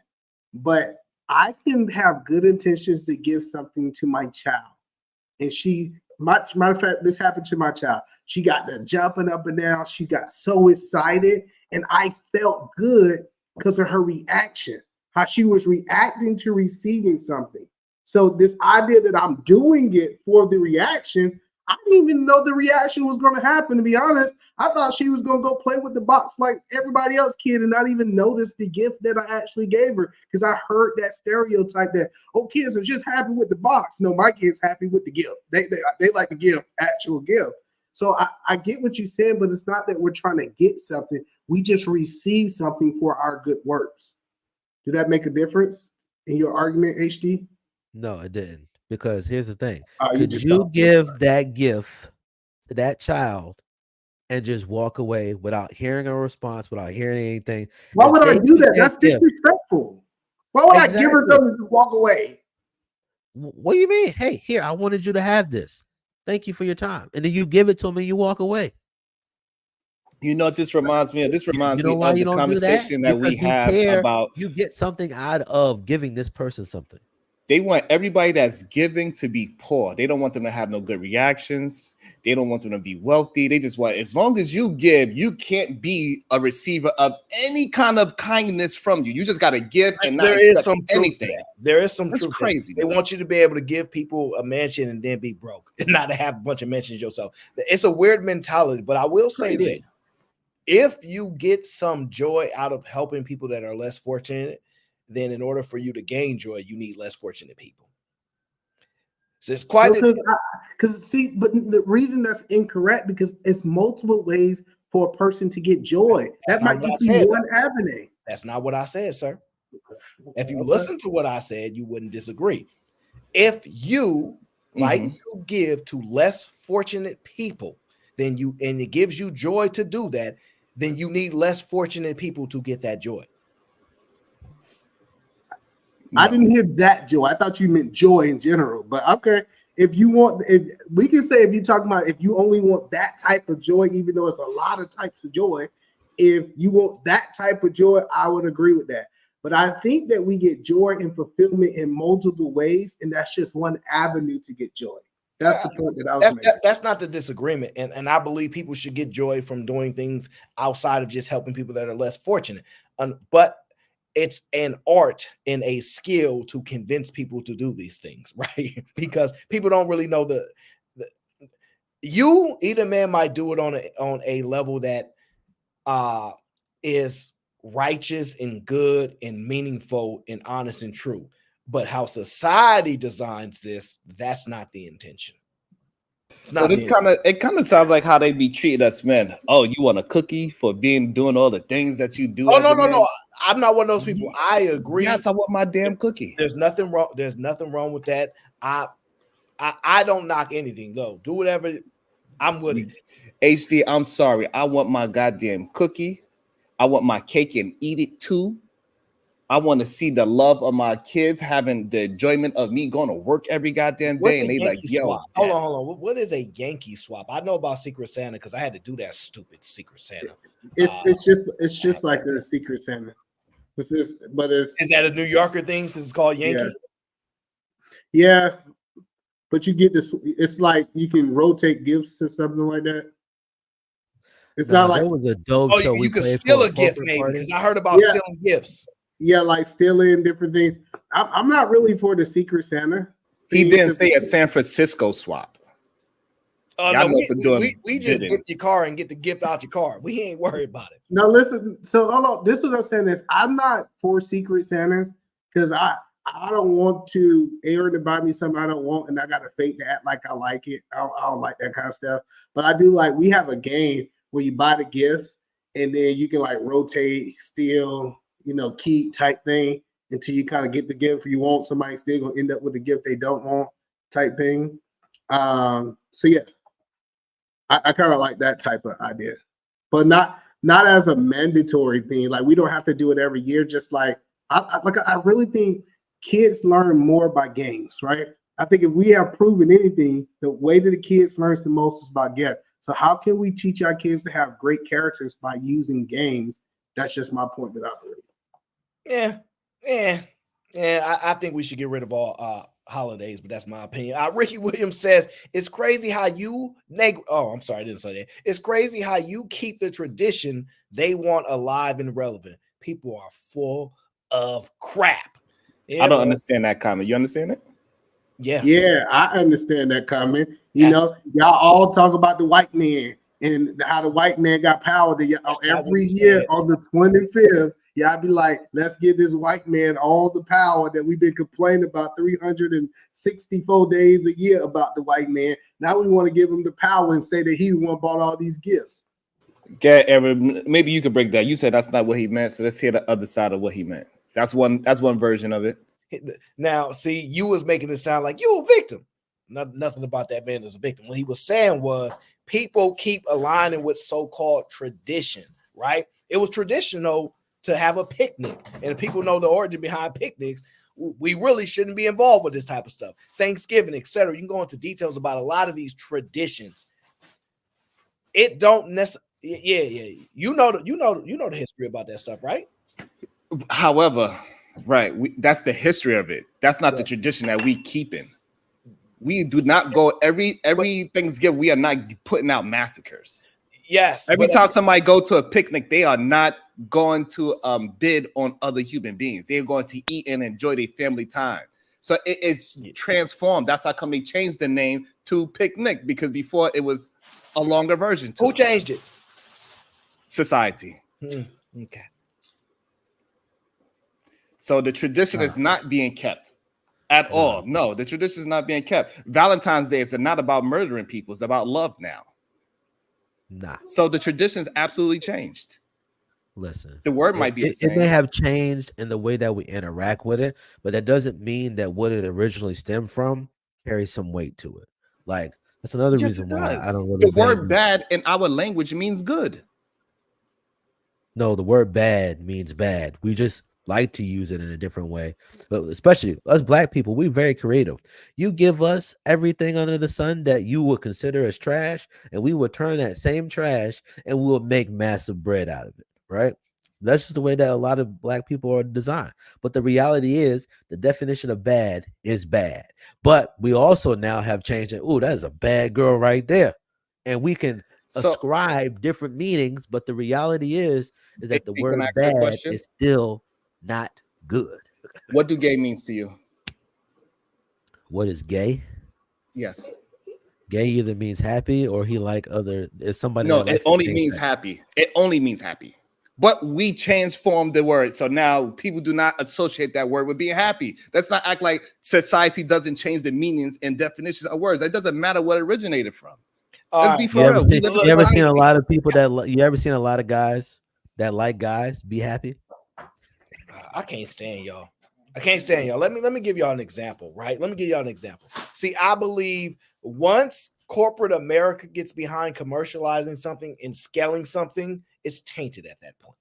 but I can have good intentions to give something to my child. And matter of fact, this happened to my child. She got there jumping up and down. She got so excited, and I felt good because of her reaction. how she was reacting to receiving something. So this idea that I'm doing it for the reaction, I didn't even know the reaction was going to happen, to be honest. I thought she was going to go play with the box like everybody else kid and not even notice the gift that I actually gave her, because I heard that stereotype that, oh, kids are just happy with the box. No, my kids happy with the gift. They like to give actual gift. So I get what you said, but it's not that we're trying to get something. We just receive something for our good works. Did that make a difference in your argument, HD? No, it didn't. Because here's the thing. You Could just you talking. give that gift to that child and just walk away without hearing a response, without hearing anything? Why If would I they do use that? That's gift, disrespectful. Why would I give her Exactly. something and just walk away? What do you mean? Hey, here, I wanted you to have this. Thank you for your time. And then you give it to them and you walk away. You know what this reminds me of? This reminds You know me why of you the don't do that? conversation that we Because you have care. about You get something out of giving this person something. they want everybody that's giving to be poor. They don't want them to have no good reactions. They don't want them to be wealthy. They just want, as long as you give, you can't be a receiver of any kind of kindness from you. You just got to give and not There is accept some truth to anything. that. There is some That's truth to that. craziness. They want you to be able to give people a mansion and then be broke and not to have a bunch of mansions yourself. It's a weird mentality, but I will say Crazy. this. If you get some joy out of helping people that are less fortunate, then in order for you to gain joy, you need less fortunate people. So it's quite because see, but the reason that's incorrect, because it's multiple ways for a person to get joy. That's That not might what just I be said, one though. avenue. That's not what I said, sir. If you Okay. listen to what I said, you wouldn't disagree. If you like to give to less fortunate people, then you, and it gives you joy to do that, then you need less fortunate people to get that joy. I didn't hear that joy. I thought you meant joy in general. But okay, if you want, if we can say, if you're talking about if you only want that type of joy, even though it's a lot of types of joy, if you want that type of joy, I would agree with that. But I think that we get joy and fulfillment in multiple ways, and that's just one avenue to get joy. That's the point that I was making. That's not the disagreement. And I believe people should get joy from doing things outside of just helping people that are less fortunate. But it's an art and a skill to convince people to do these things, right? Because people don't really know the you, either man, might do it on a level that is righteous and good and meaningful and honest and true. But how society designs this, that's not the intention. So this kind of sounds like how they be treating us men. Oh, you want a cookie for doing all the things that you do? Oh, as a man? no. I'm not one of those people. I agree. Yes, I want my damn cookie. There's nothing wrong. There's nothing wrong with that. I don't knock anything though. Do whatever. I'm with it. HD, I'm sorry. I want my goddamn cookie. I want my cake and eat it too. I want to see the love of my kids having the enjoyment of me going to work every goddamn day. And they like, yo, swap? Hold on. What is a Yankee swap? I know about Secret Santa because I had to do that stupid Secret Santa. It's just like the Secret Santa. Is that a New Yorker thing since it's called Yankee? Yeah. But you get this, it's like you can rotate gifts or something like that. It's not like there was a dope show you can steal a gift, maybe, because I heard about stealing gifts. Yeah, like stealing different things. I'm not really for the Secret Santa. He didn't say a San Francisco swap. No, we just get your car and get the gift out your car. We ain't worried about it. No, listen. So hold on. This is what I'm saying is I'm not for Secret Santas because I don't want to Aaron to buy me something I don't want and I got to fake to act like I like it. I don't like that kind of stuff. But I do like, we have a game where you buy the gifts and then you can like rotate, steal, keep type thing until you kind of get the gift you want. Somebody's still gonna end up with the gift they don't want type thing. So yeah, I kind of like that type of idea, but not as a mandatory thing. Like we don't have to do it every year. Just like I really think kids learn more by games, right? I think if we have proven anything, the way that the kids learns the most is by gift. So how can we teach our kids to have great characters by using games? That's just my point that I believe. Yeah. I think we should get rid of all holidays, but that's my opinion. Ricky Williams says it's crazy how you I'm sorry, I didn't say that. It's crazy how you keep the tradition they want alive and relevant. People are full of crap. I don't understand that comment. You understand it? Yeah, I understand that comment. You know, y'all all talk about the white man and how the white man got power every year on the 25th. Y'all be like, let's give this white man all the power that we've been complaining about 364 days a year about the white man. Now we want to give him the power and say that he the one bought all these gifts. Aaron, maybe you could break that. You said that's not what he meant, so let's hear the other side of what he meant. That's one version of it. Now, see, you was making it sound like you a victim. Nothing about that man is a victim. What he was saying was people keep aligning with so-called tradition, right? It was traditional to have a picnic, and if people know the origin behind picnics, we really shouldn't be involved with this type of stuff. Thanksgiving, etc. You can go into details about a lot of these traditions. It don't necessarily. Yeah. You know the history about that stuff, right? However, right, that's the history of it. That's not the tradition that we keep in. We do not go every Thanksgiving. We are not putting out massacres. Yes. Every time somebody go to a picnic, they are not going to bid on other human beings. They're going to eat and enjoy their family time. So it's transformed. That's how come they changed the name to picnic, because before it was a longer version. Who changed it? Society. Okay. So the tradition is not being kept at all. No, the tradition is not being kept. Valentine's Day is not about murdering people. It's about love now. Nah. So the tradition's absolutely changed. Listen, the word might be the same. It may have changed in the way that we interact with it, but that doesn't mean that what it originally stemmed from carries some weight to it. Like, that's another reason why I don't really. The word bad in our language means good. No, the word bad means bad. We just like to use it in a different way. But especially us black people, we're very creative. You give us everything under the sun that you would consider as trash, and we would turn that same trash and we will make massive bread out of it, right? That's just the way that a lot of black people are designed. But the reality is the definition of bad is bad. But we also now have changed it. Oh, that is a bad girl right there. And we can ascribe different meanings, but the reality is that the word bad is still not good. What do gay means to you? What is gay? Yes. Gay either means happy or he like other. Is somebody? No, it only means happy. It only means happy. But we transformed the word, so now people do not associate that word with being happy. Let's not act like society doesn't change the meanings and definitions of words. It doesn't matter what it originated from. Let's be for real. You ever seen a lot of people that you ever seen a lot of guys that like guys be happy? I can't stand y'all. Let me give y'all an example, right? Let me give y'all an example. See, I believe once corporate America gets behind commercializing something and scaling something, it's tainted at that point.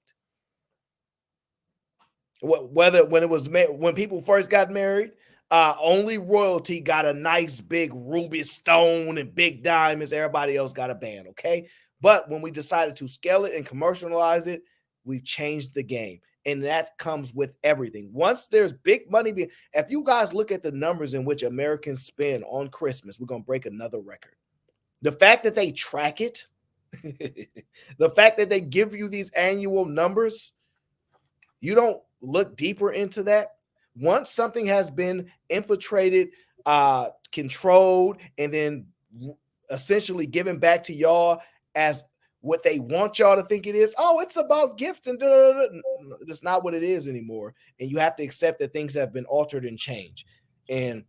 When people first got married, only royalty got a nice big ruby stone and big diamonds. Everybody else got a band, okay? But when we decided to scale it and commercialize it, we've changed the game. And that comes with everything. Once there's big money, if you guys look at the numbers in which Americans spend on Christmas, we're going to break another record. The fact that they track it, the fact that they give you these annual numbers, you don't look deeper into that. Once something has been infiltrated, controlled, and then essentially given back to y'all as what they want y'all to think it is. Oh, it's about gifts and that's not what it is anymore. And you have to accept that things have been altered and changed. And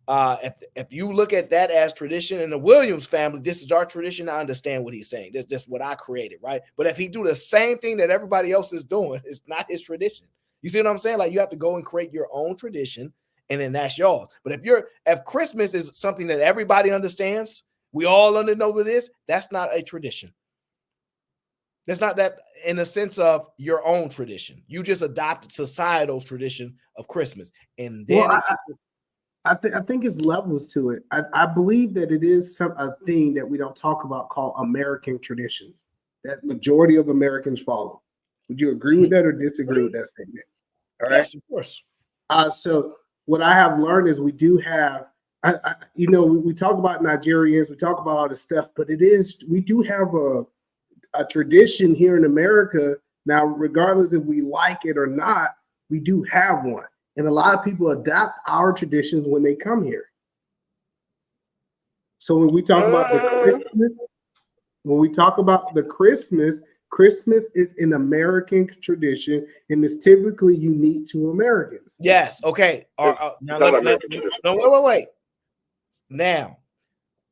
if you look at that as tradition in the Williams family, this is our tradition. I understand what he's saying. This is what I created, right? But if he do the same thing that everybody else is doing, it's not his tradition. You see what I'm saying? Like, you have to go and create your own tradition, and then that's yours. But if Christmas is something that everybody understands, we all know what it is, that's not a tradition. That's not that in the sense of your own tradition. You just adopted societal's tradition of Christmas. And then I think it's levels to it. I believe that it is a thing that we don't talk about called American traditions that majority of Americans follow. Would you agree with that or disagree with that statement? All right. Yes, of course. So what I have learned is we do have, we talk about Nigerians, we talk about all this stuff, but we do have a tradition here in America now, regardless if we like it or not. we do have one. And a lot of people adapt our traditions when they come here. So when we talk about the Christmas, Christmas is an American tradition and is typically unique to Americans. Yes. Okay. Now, wait. Now,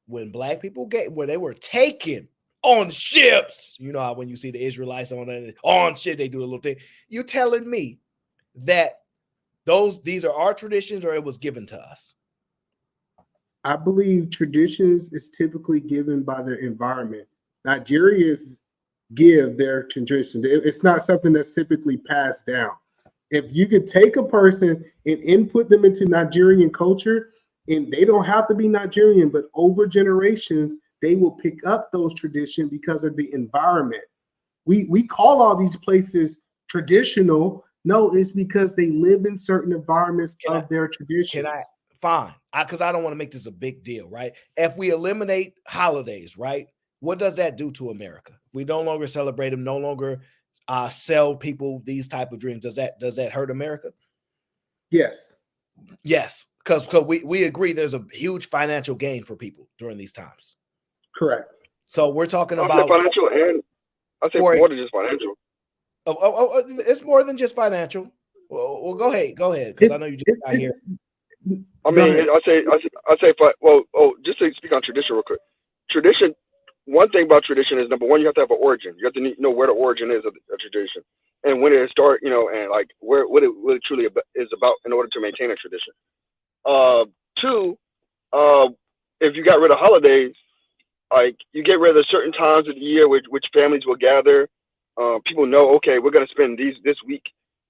when black people when they were taken on ships, you know how when you see the Israelites on ship, they do a little thing. You telling me that these are our traditions, or it was given to us? I believe traditions is typically given by their environment. Nigerians give their tradition. It's not something that's typically passed down. If you could take a person and input them into Nigerian culture, and they don't have to be Nigerian, but over generations, they will pick up those traditions because of the environment. We call all these places traditional. No, it's because they live in certain environments of their traditions. Fine, because I don't want to make this a big deal, right? If we eliminate holidays, right, what does that do to America? If we no longer celebrate them, no longer sell people these type of drinks, does that hurt America? Yes. Yes, because we agree there's a huge financial gain for people during these times. Correct. So we're talking about financial, and I think more than just financial. It's more than just financial. Well, go ahead, because I know you just got here. I mean, I say, just to speak on tradition real quick. Tradition. One thing about tradition is, number one, you have to have an origin. You have to know where the origin is of a tradition, and when it start, and like what it truly is about in order to maintain a tradition. Two, if you got rid of holidays, like you get rid of certain times of the year which families will gather. People know, okay, we're going to spend this week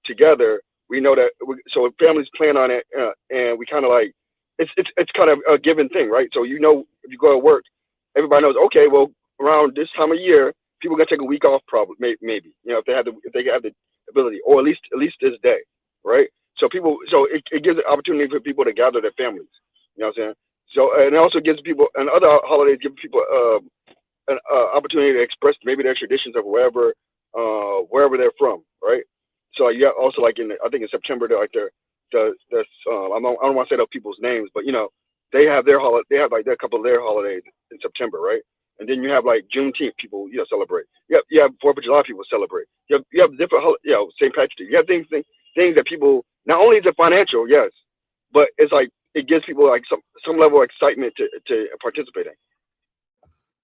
together. We know that, so if families plan on it, and we kind of like, it's kind of a given thing, right? So if you go to work, everybody knows, okay, well, around this time of year, people are gonna take a week off, probably, maybe, if they have the ability, or at least this day, right? So it gives an opportunity for people to gather their families. You know what I'm saying? So, and it also gives people, and other holidays give people an opportunity to express maybe their traditions of wherever they're from, right? So you got also like I think in September, they're like I don't want to say those people's names, but they have their holiday. They have like a couple of their holidays in September, right? And then you have like Juneteenth people, celebrate. You have 4th of July people celebrate. You have different, St. Patrick's Day. You have things that people, not only is it financial, yes, but it's like it gives people like some level of excitement to participate in.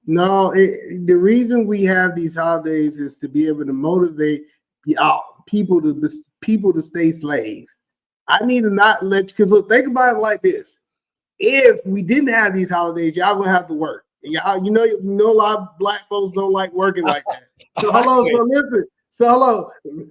No, the reason we have these holidays is to be able to motivate people to stay slaves. I need to not because look, think about it like this. If we didn't have these holidays, y'all gonna have to work. And y'all, you know, a lot of black folks don't like working like that. So hello,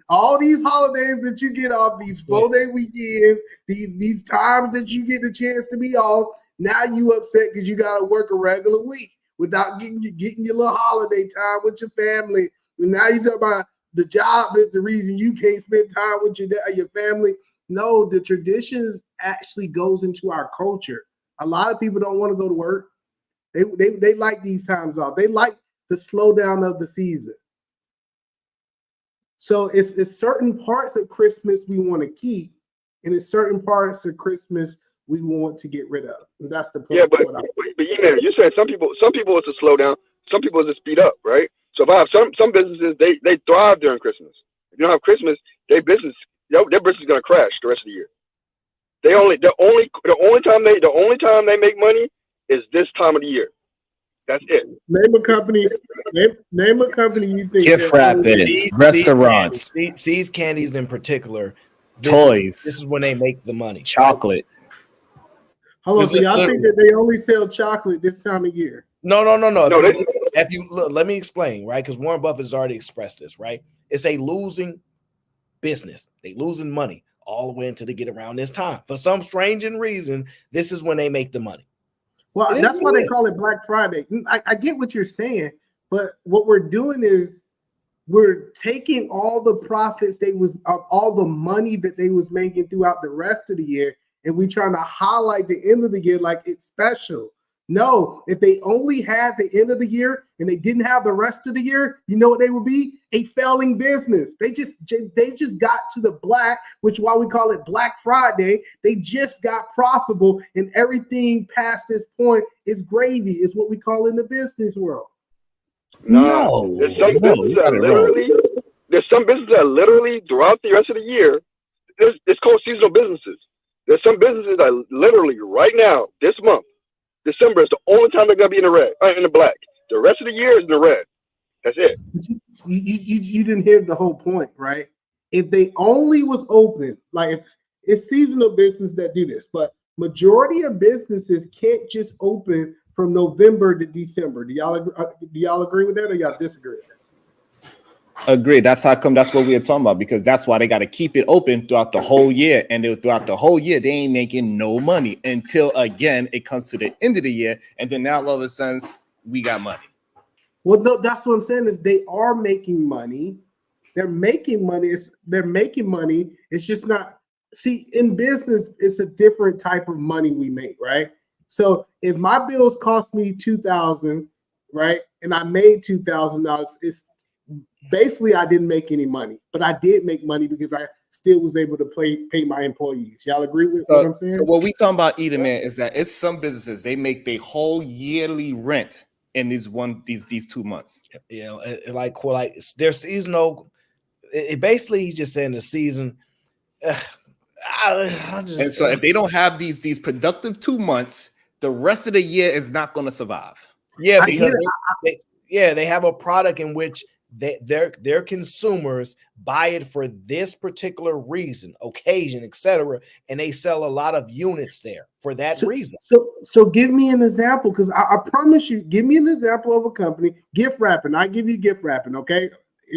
all these holidays that you get off, these 4-day weekends, these times that you get the chance to be off, now you upset because you gotta work a regular week without getting your little holiday time with your family. And now you talk about the job is the reason you can't spend time with your family. No, the traditions actually goes into our culture. A lot of people don't want to go to work. They like these times off. They like the slowdown of the season. So it's certain parts of Christmas we want to keep, and it's certain parts of Christmas we want to get rid of. And that's the point. Yeah, but you said some people it's a slow down, some people it's a speed up, right? So if I have some businesses, they thrive during Christmas. If you don't have Christmas, their business is gonna crash the rest of the year. The only time they make money is this time of the year. That's it. Name a company you think gift wrapping, restaurants, Seeds candies in particular, toys. This is when they make the money. Chocolate. Hold on, so y'all think that they only sell chocolate this time of year? No. If you look, let me explain, right? Because Warren Buffett has already expressed this, right? It's a losing business. They losing money all the way until they get around this time. For some strange reason, this is when they make the money. Well, that's why they call it Black Friday. I get what you're saying, but what we're doing is we're taking all the profits all the money that they was making throughout the rest of the year, and we trying to highlight the end of the year like it's special. No, if they only had the end of the year and they didn't have the rest of the year, you know what they would be? A failing business. They just got to the black, which is why we call it Black Friday. They just got profitable, and everything past this point is gravy. Is what we call in the business world. No, there's some businesses that literally throughout the rest of the year, it's called seasonal businesses. There's some businesses that literally right now, this month, December is the only time they're gonna be in the red, in the black. The rest of the year is in the red. That's it. You didn't hear the whole point, right? If they only was open, like it's seasonal business that do this, but majority of businesses can't just open from November to December. Do y'all agree with that, or y'all disagree with that? Agree. That's how come. That's what we are talking about, because that's why they got to keep it open throughout the whole year, and throughout the whole year they ain't making no money until again it comes to the end of the year, and then now all of a sudden we got money. Well, no, that's what I'm saying is they are making money. They're making money. They're making money. It's just not. See, in business, it's a different type of money we make, right? So if my bills cost me $2,000, right, and I made $2,000, it's basically I didn't make any money, but I did make money because I still was able to pay my employees. Y'all agree with what I'm saying? So what we talking about, Eden, man, is that it's some businesses they make their whole yearly rent in these 2 months. Yeah, like they're seasonal. Basically, he's just saying the season. And so if they don't have these productive 2 months, the rest of the year is not going to survive. Yeah, because they have a product in which their consumers buy it for this particular reason, occasion, etc., and they sell a lot of units there for that reason. So give me an example, because I promise you, give me an example of a company. Gift wrapping. I give you gift wrapping, okay?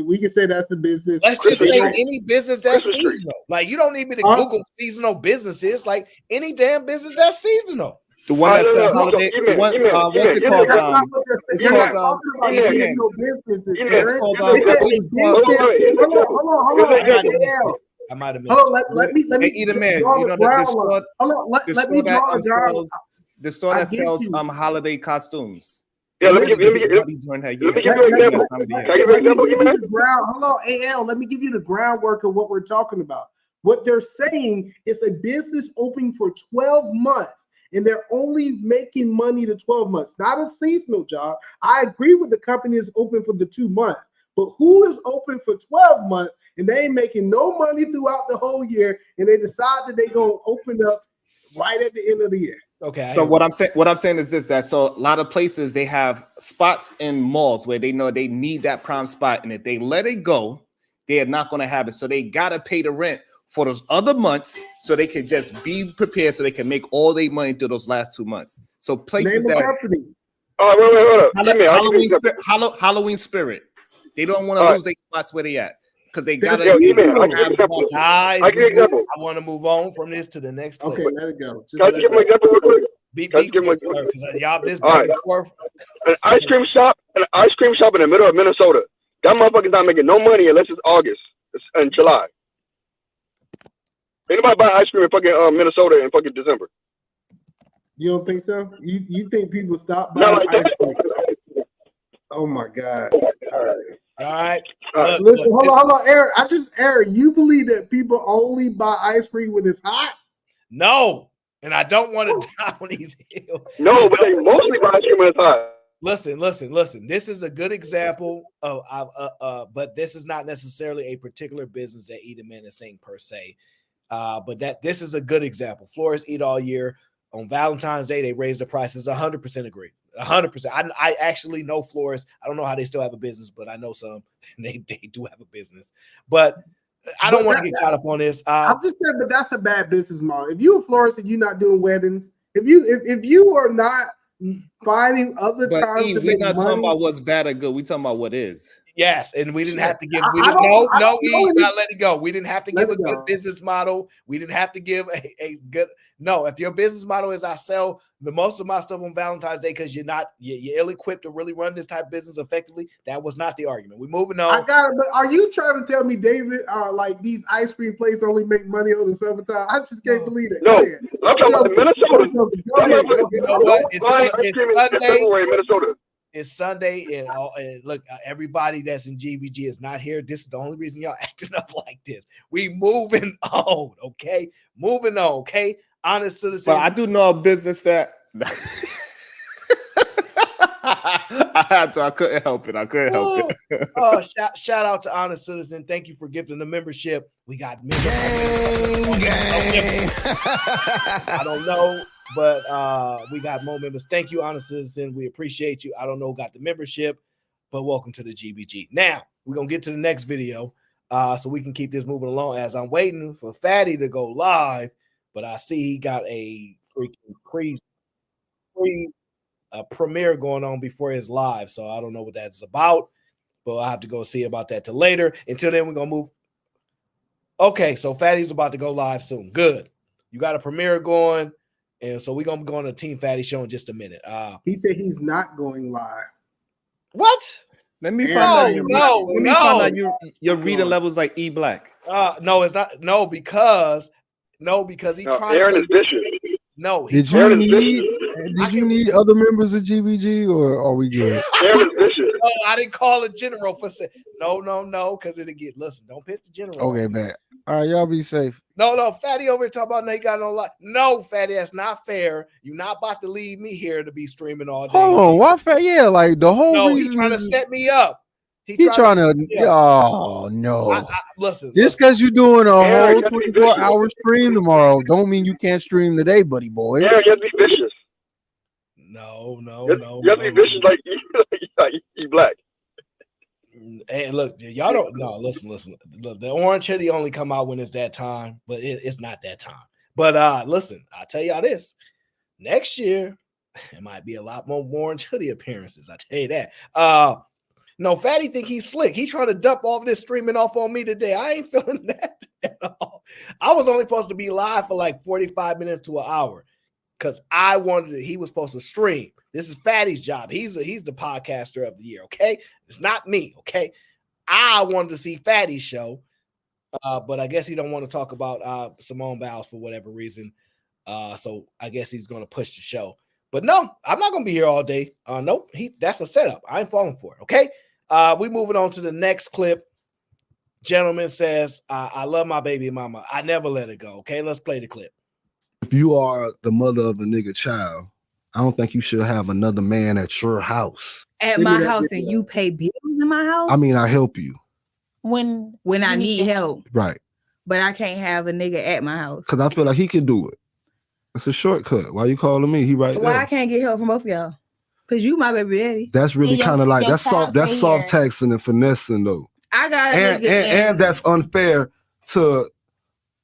We can say that's the business. Let's just say any business that's seasonal. Like, you don't need me to Google seasonal businesses. Like, any damn business that's seasonal. The one that says holiday. What's it called? It's called. I might have missed. Hold on, let me Eat man. draw You know the store that sells holiday costumes. Yeah, let me give you an example. Can I give you an example, man? Hold on, AL. Let me give you the groundwork of what we're talking about. What they're saying is a business open for 12 months, and they're only making money to 12 months, not a seasonal job. I agree with the company is open for the 2 months, but who is open for 12 months and they ain't making no money throughout the whole year, and they decide that they're gonna open up right at the end of the year? Okay. So what I'm saying is this: that so a lot of places they have spots in malls where they know they need that prime spot, and if they let it go, they are not going to have it. So they gotta pay the rent for those other months, so they can just be prepared, so they can make all their money through those last 2 months. So places that Halloween spirit, they don't want to lose their spots where they at, because they gotta. I want to move on from this to the next. Okay, let it go. Can I give my example real quick? Y'all this back and forth. An ice cream shop in the middle of Minnesota. That motherfucker's not making no money unless it's August and July. Anybody buy ice cream in fucking Minnesota in fucking December? You don't think so? You think people stop buying ice cream? Oh my God! All right. Listen, hold on, Eric. Eric, you believe that people only buy ice cream when it's hot? No, and I don't want to die on these hills. No, but they mostly buy ice cream when it's hot. Listen. This is a good example of, but this is not necessarily a particular business that Edelman is saying per se. But this is a good example. Florists eat all year. On Valentine's Day, they raise the prices. 100% agree. 100%. I actually know florists. I don't know how they still have a business, but I know some. And they do have a business. But I don't want to get caught up on this. I'm just saying, but that's a bad business model. If you're a florist and you're not doing weddings, if you are not finding other times to we're make not money, talking about what's bad or good. We're talking about what is. Yes, and we didn't have to give. I We don't- didn't. No, I no, don't know E, any- gotta let it go. We didn't have to Let give a it good go. business model. We didn't have to give a good. No, if your business model is I sell the most of my stuff on Valentine's Day because you're ill-equipped to really run this type of business effectively, that was not the argument. We're moving on. I got it, but are you trying to tell me, David, like these ice cream places only make money on the summertime? I just can't believe it. No, Go ahead. I'm talking about Minnesota. Go ahead. You know what? It's Ice cream in Sunday. February in Minnesota. It's Sunday, and look, everybody that's in GBG is not here. This is the only reason y'all acting up like this. We moving on, okay? Moving on, okay? Honest citizen. But I do know a business that I couldn't help it. I couldn't help it. Shout out to Honest Citizen. Thank you for gifting the membership. We got members. I don't know, but we got more members. Thank you, Honest Citizen. We appreciate you. I don't know who got the membership, but welcome to the GBG. Now, we're going to get to the next video so we can keep this moving along as I'm waiting for Fatty to go live, but I see he got a freaking free premiere going on before his live, so I don't know what that's about, but I'll have to go see about that till later. Until then, we're going to move. Okay, so Fatty's about to go live soon. Good. You got a premiere going, and so we're going to be going to Team Fatty show in just a minute. He said he's not going live. What? Let me Yeah, find out. Let me find out your reading Going. levels like E Black. No, it's not. No, because he's trying Aaron to is vicious. No, Did you need other members of GBG, or are we good? Aaron is vicious. No, I didn't call a general for say no, because it'll get listen. Don't piss the general. Okay, man. All right, y'all be safe. No, Fatty over here talking about he got no life. No, Fatty, that's not fair. You're not about to leave me here to be streaming all day. Hold on, why? Yeah, like the whole reason he's trying to set me up. He trying to. Oh no! Listen, just because you're doing a Aaron, whole you have to be 24-hour stream tomorrow, don't mean you can't stream today, buddy boy. Aaron, you have to be vicious. No. You have to be vicious like E Black. Hey, look, y'all don't know. Listen. Look, the orange hoodie only come out when it's that time, but it's not that time. But listen, I'll tell y'all this. Next year, it might be a lot more orange hoodie appearances. I tell you that. No, Fatty think he's slick. He's trying to dump all this streaming off on me today. I ain't feeling that at all. I was only supposed to be live for like 45 minutes to an hour because I wanted he was supposed to stream. This is Fatty's job. He's the podcaster of the year, okay? It's not me, okay? I wanted to see Fatty's show, but I guess he don't want to talk about Simone Biles for whatever reason. So I guess he's going to push the show. But no, I'm not going to be here all day. Nope, that's a setup. I ain't falling for it, okay? We moving on to the next clip. Gentleman says, I love my baby mama. I never let it go. Okay, let's play the clip. If you are the mother of a nigga child, I don't think you should have another man at your house. At my house, and you pay bills in my house? I mean, I help you. When I need help. Right. But I can't have a nigga at my house. Because I feel like he can do it. It's a shortcut. Why you calling me? He right Why there. I can't get help from both of y'all? Because you my baby daddy. That's really kind of like that's soft taxing and finessing though. I got and that's unfair to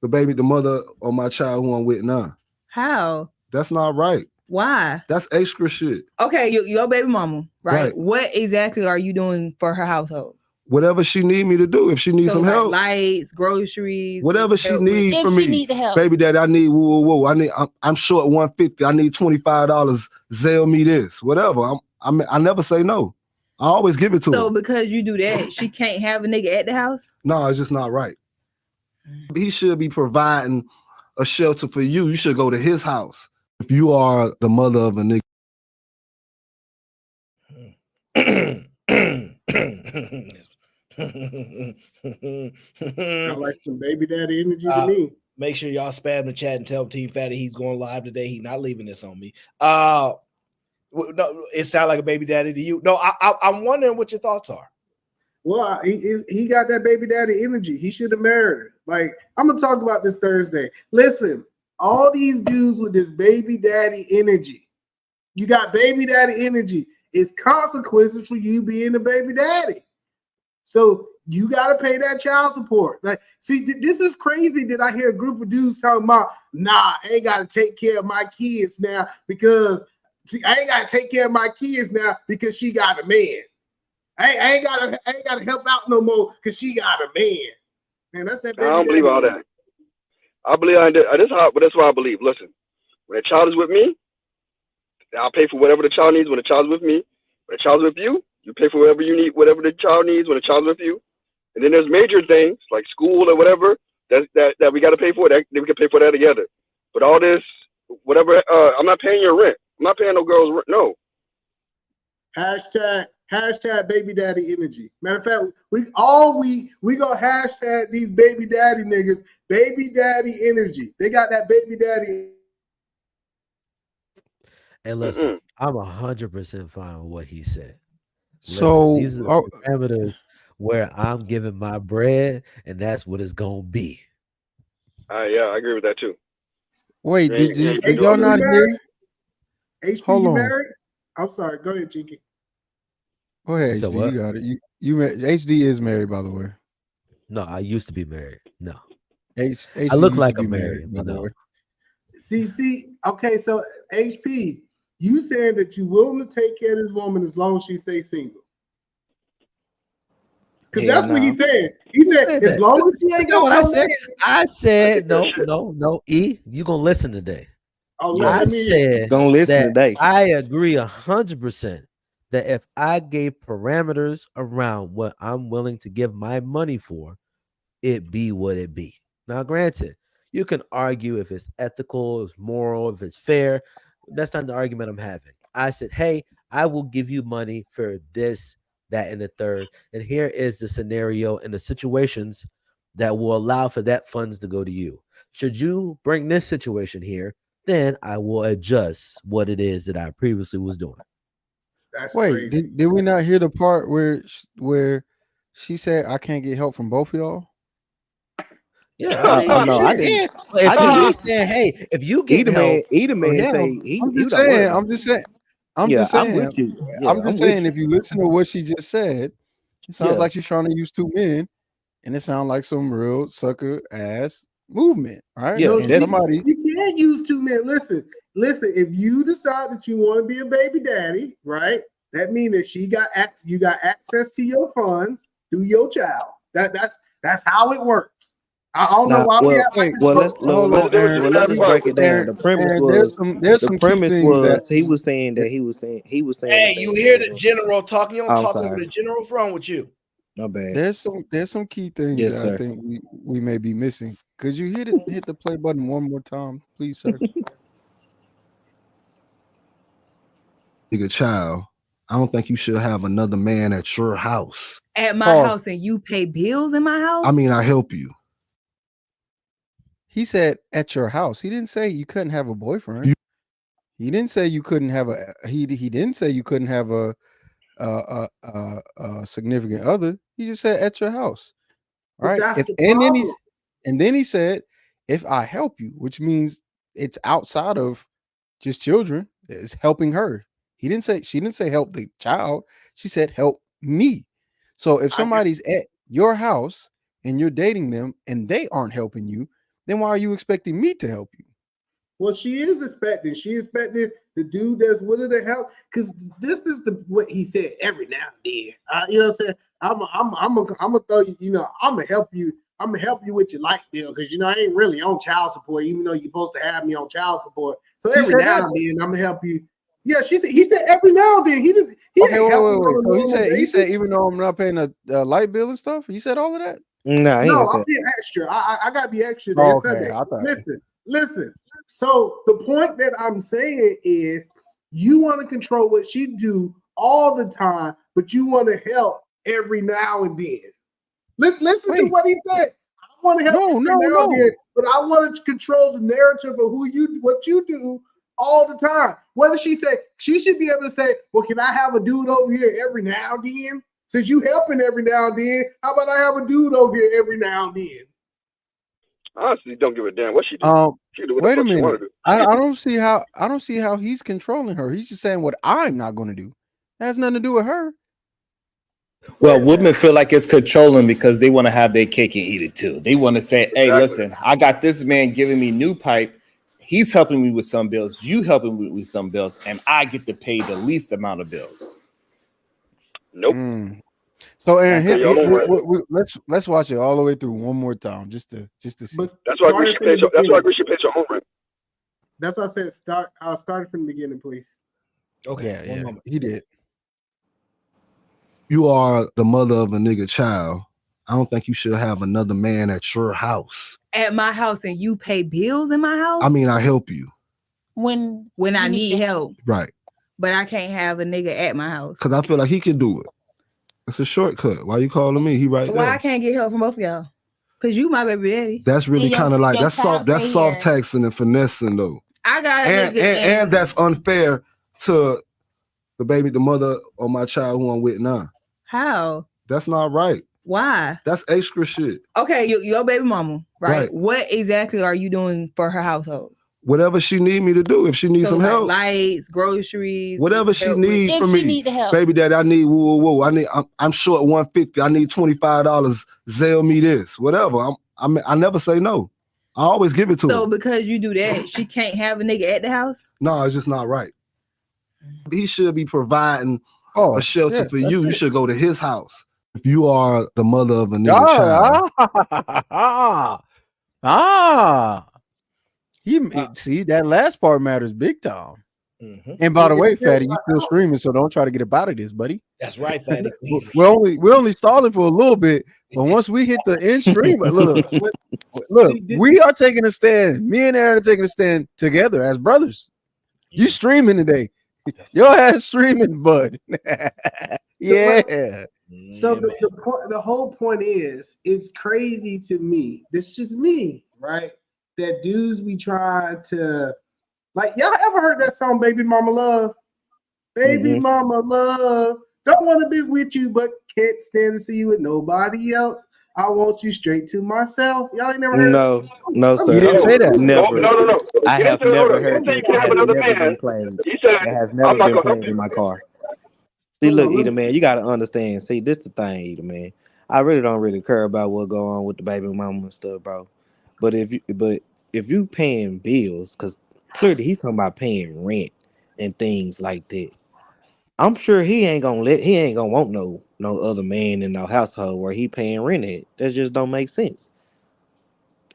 the mother of my child who I'm with now. How? That's not right. Why? That's extra shit. Okay, your baby mama, right? Right. What exactly are you doing for her household? Whatever she need me to do. If she needs some like help, lights, groceries, whatever she help need with. from If she me, need the help. baby daddy, I need I'm short $150. I need $25. Zelle me this. Whatever. I never say no. I always give it to her. So because you do that, she can't have a nigga at the house? No, it's just not right. He should be providing a shelter for you. You should go to his house. If you are the mother of a nigga. Sound like some baby daddy energy to me. Make sure y'all spam the chat and tell Team Fatty he's going live today. He's not leaving this on me. No, it sounds like a baby daddy to you. No, I'm wondering what your thoughts are. Well, he got that baby daddy energy. He should have married her. Like, I'm gonna talk about this Thursday. Listen, all these dudes with this baby daddy energy, you got baby daddy energy. It's consequences for you being the baby daddy. So you got to pay that child support. Like, see, this is crazy that I hear a group of dudes talking about, nah, I ain't got to take care of my kids now because I ain't got to take care of my kids now because she got a man. I ain't gotta help out no more because she got a man. Man, that's that. I don't believe all that. I believe that's what I believe. Listen, when a child is with me, I'll pay for whatever the child needs when the child's with me. When the child's with you, you pay for whatever you need, whatever the child needs when the child's with you. And then there's major things like school or whatever that we got to pay for. That we can pay for that together. But all this, whatever, I'm not paying your rent. I'm not paying no girl's rent. No. Hashtag baby daddy energy. Matter of fact, we gonna hashtag these baby daddy niggas, baby daddy energy. They got that baby daddy. Hey, listen, I'm 100% fine with what he said. So these are the parameters where I'm giving my bread, and that's what it's gonna be. Yeah, I agree with that too. Wait, did y'all not hear? HP, Hold you on. married? I'm sorry. Go ahead, Cheeky. Go ahead, said HD. what? You got it. You HD is married, by the way. No, I used to be married. No, HD I look used like to be I'm married, by but the no. way. See. Okay, so HP, you said that you willing to take care of this woman as long as she stays single. Because that's what he said. He said, as long as she ain't got what no I said. man. I said no. E, you gonna listen today? Oh, I let me said Gonna listen that today. I agree 100% that if I gave parameters around what I'm willing to give my money for, it be what it be. Now, granted, you can argue if it's ethical, if it's moral, if it's fair. That's not the argument I'm having. I said, hey, I will give you money for this, that, and the third. And here is the scenario and the situations that will allow for that funds to go to you. Should you bring this situation here, then I will adjust what it is that I previously was doing. Wait, did we not hear the part where she said I can't get help from both of y'all? Yeah, I mean, no, I didn't. If me saying, hey, if you get help, man say I'm just saying. I'm just saying. I'm with you. Yeah, I'm just saying. If you listen to what she just said, it sounds Yeah. like she's trying to use two men, and it sounds like some real sucker ass movement, right? Yeah, and somebody. You can't use two men. Listen. If you decide that you want to be a baby daddy, right? That means that you got access to your funds through your child. That's how it works. I don't know why we have let's break it down. The premise was he was saying Hey, you hear the general talking? You don't I'm talk over sorry. the general. What's wrong with you? No bad. There's some key things Yes, that sir. I think we may be missing. Could you hit the play button one more time, please, sir? Nigga, child, I don't think you should have another man at your house. At my house, and you pay bills in my house? I mean, I help you. He said at your house. He didn't say you couldn't have a boyfriend. He didn't say you couldn't have he didn't say you couldn't have a significant other. He just said at your house. All right. And then he said, if I help you, which means it's outside of just children, it's helping her. She didn't say help the child. She said help me. So if somebody's at your house and you're dating them and they aren't helping you, then why are you expecting me to help you? Well, she is expecting. She expected the dude that's willing to help. Because this is what he said every now and then. You know what I'm saying? I'm gonna throw you. You know, I'm gonna help you. I'm gonna help you with your light bill because I ain't really on child support, even though you're supposed to have me on child support. So every now and then I'm gonna help you. Yeah, he said every now and then. He didn't. Wait. So he said even though I'm not paying a light bill and stuff, he said all of that. No, I'm being extra. I gotta be extra. There. Okay, Listen. So the point that I'm saying is, you want to control what she do all the time, but you want to help every now and then. Listen to what he said. I want to help every now and then, but I want to control the narrative of what you do all the time. What does she say? She should be able to say, well, can I have a dude over here every now and then? Since you helping every now and then, how about I have a dude over here every now and then? Honestly, don't give a damn what she do. She do what Wait the a fuck she wanna minute. do. I don't see how he's controlling her. He's just saying what I'm not going to do. That has nothing to do with her. Well, women feel like it's controlling because they want to have their cake and eat it too. They want to say, hey, listen, I got this man giving me new pipe. He's helping me with some bills. You helping me with some bills. And I get to pay the least amount of bills. Nope. So Aaron, let's watch it all the way through one more time, just to see. But that's why we should pay your home rent. That's why I said start. I'll start from the beginning, please. Okay, yeah. He did. You are the mother of a nigga child. I don't think you should have another man at your house. At my house, and you pay bills in my house? I mean, I help you. When I need help. Right. But I can't have a nigga at my house. Because I feel like he can do it. It's a shortcut. Why you calling me? He right Why there. I can't get help from both of y'all? Because you my baby daddy. That's really kind of like, that's soft taxing and finessing though. I got and that's unfair to the mother of my child who I'm with now. How? That's not right. Why? That's extra shit. Okay, your baby mama, right? Right. What exactly are you doing for her household? Whatever she need me to do. If she needs some help, lights, groceries, whatever she needs from me. Need the help. Baby daddy, I need whoa. I'm short $150. I need $25. Zelle me this. Whatever. I never say no. I always give it to her. So because you do that, she can't have a nigga at the house? No, it's just not right. He should be providing a shelter for you. You should go to his house. If you are the mother of a nigga child. See, that last part matters big time. Mm-hmm. And by the way, Fatty, you still streaming, so don't try to get up out of this, buddy. That's right, Fatty. we're only stalling for a little bit, but once we hit the end stream, look, we are taking a stand. Me and Aaron are taking a stand together as brothers. You streaming today? Your ass streaming, bud. Yeah. So the whole point is, it's crazy to me. This is just me, right? That dudes be trying to, like, y'all ever heard that song "Baby Mama Love"? Baby Mama Love, don't want to be with you, but can't stand to see you with nobody else. I want you straight to myself. Y'all ain't never heard No, sir. You didn't say that. Never. No. I have never heard that. It has never been played. It has never been played in my car. See, look, Eda man, you gotta understand. See, this the thing, Eda man. I really don't care about what go on with the baby mama and stuff, bro. But if you paying bills, because clearly he's talking about paying rent and things like that. I'm sure he ain't gonna want no other man in no household where he paying rent at. That just don't make sense.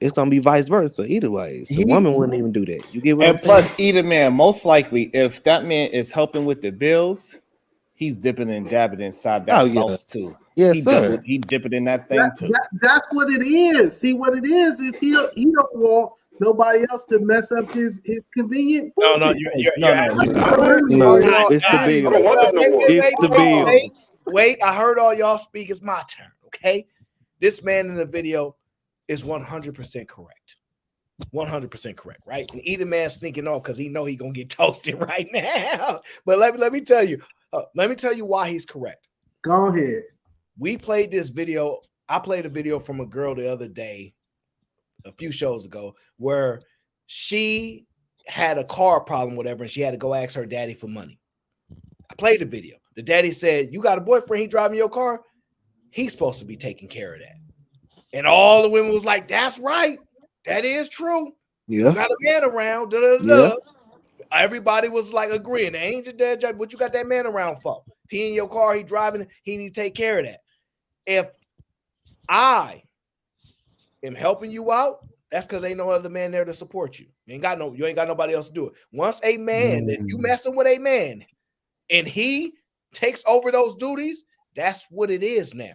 It's gonna be vice versa either way. The woman wouldn't even do that. You get what I'm saying? Plus, Eda man, most likely, if that man is helping with the bills, he's dipping and dabbing inside that sauce too. Yes, sir. He dipping in that thing too. That's what it is. See, what it is he don't want nobody else to mess up his convenient. No, you're no. It's the bills. It's the bills. Wait, I heard all y'all speak. It's my turn. Okay, this man in the video is 100% correct. 100% correct, right? And Eda man sneaking off because he know he gonna get toasted right now. But let me tell you. Let me tell you why he's correct. Go ahead. We played this video. I played a video from a girl the other day, a few shows ago, where she had a car problem, whatever, and she had to go ask her daddy for money. I played the video. The daddy said, "You got a boyfriend? He driving your car? He's supposed to be taking care of that." And all the women was like, "That's right. That is true. Yeah. You got a man around." Yeah. Everybody was like agreeing. They ain't your dad job. What you got that man around for? If he in your car, he driving, he need to take care of that. If I am helping you out, that's because ain't no other man there to support you. You ain't got nobody else to do it. Once a man that you messing with a man and he takes over those duties, that's what it is now.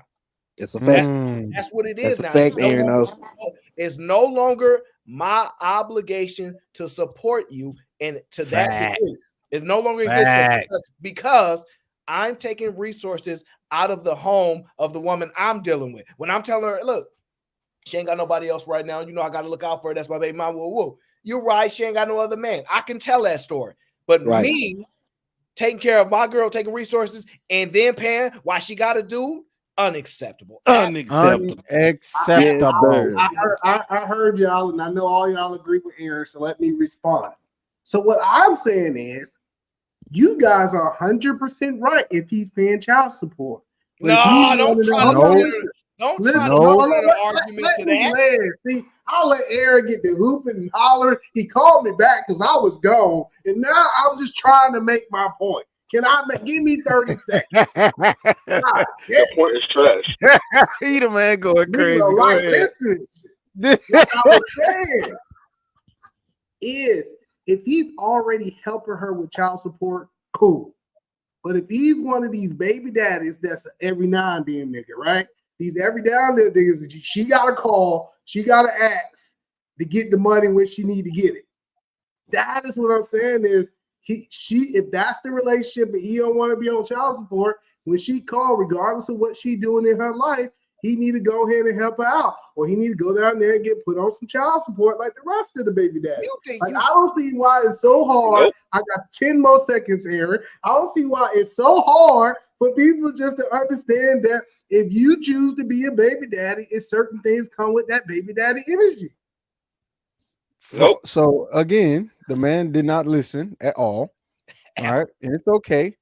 It's a fact. That's what it is now. It's no longer my obligation to support you. And to that degree, it no longer exists because I'm taking resources out of the home of the woman I'm dealing with. When I'm telling her, look, she ain't got nobody else right now. You know, I got to look out for her. That's my baby mama. Whoa. You're right. She ain't got no other man. I can tell that story. But me taking care of my girl, taking resources, and then paying why she got to do, unacceptable. Unacceptable. I heard y'all, and I know all y'all agree with Aaron, so let me respond. So what I'm saying is, you guys are 100% right if he's paying child support. But don't try to argument to that. See, I'll let Aaron get the hooping and hollering. He called me back because I was gone, and now I'm just trying to make my point. Give me 30 seconds? God, Your point is trash. He the man going crazy. Nigga, Go like, ahead. listen, like I was saying, is if he's already helping her with child support, cool. But if he's one of these baby daddies that's every now and then nigga, right? These every now and then niggas, she got to call, she got to ask to get the money when she need to get it. That is what I'm saying is if that's the relationship and he don't want to be on child support, when she called, regardless of what she doing in her life, he need to go ahead and help her out, or he need to go down there and get put on some child support like the rest of the baby daddy. I don't see why it's so hard. Nope. I got 10 more seconds, Aaron. I don't see why it's so hard for people just to understand that if you choose to be a baby daddy, it's certain things come with that baby daddy energy. Nope. So again, the man did not listen at all. All right, and it's okay.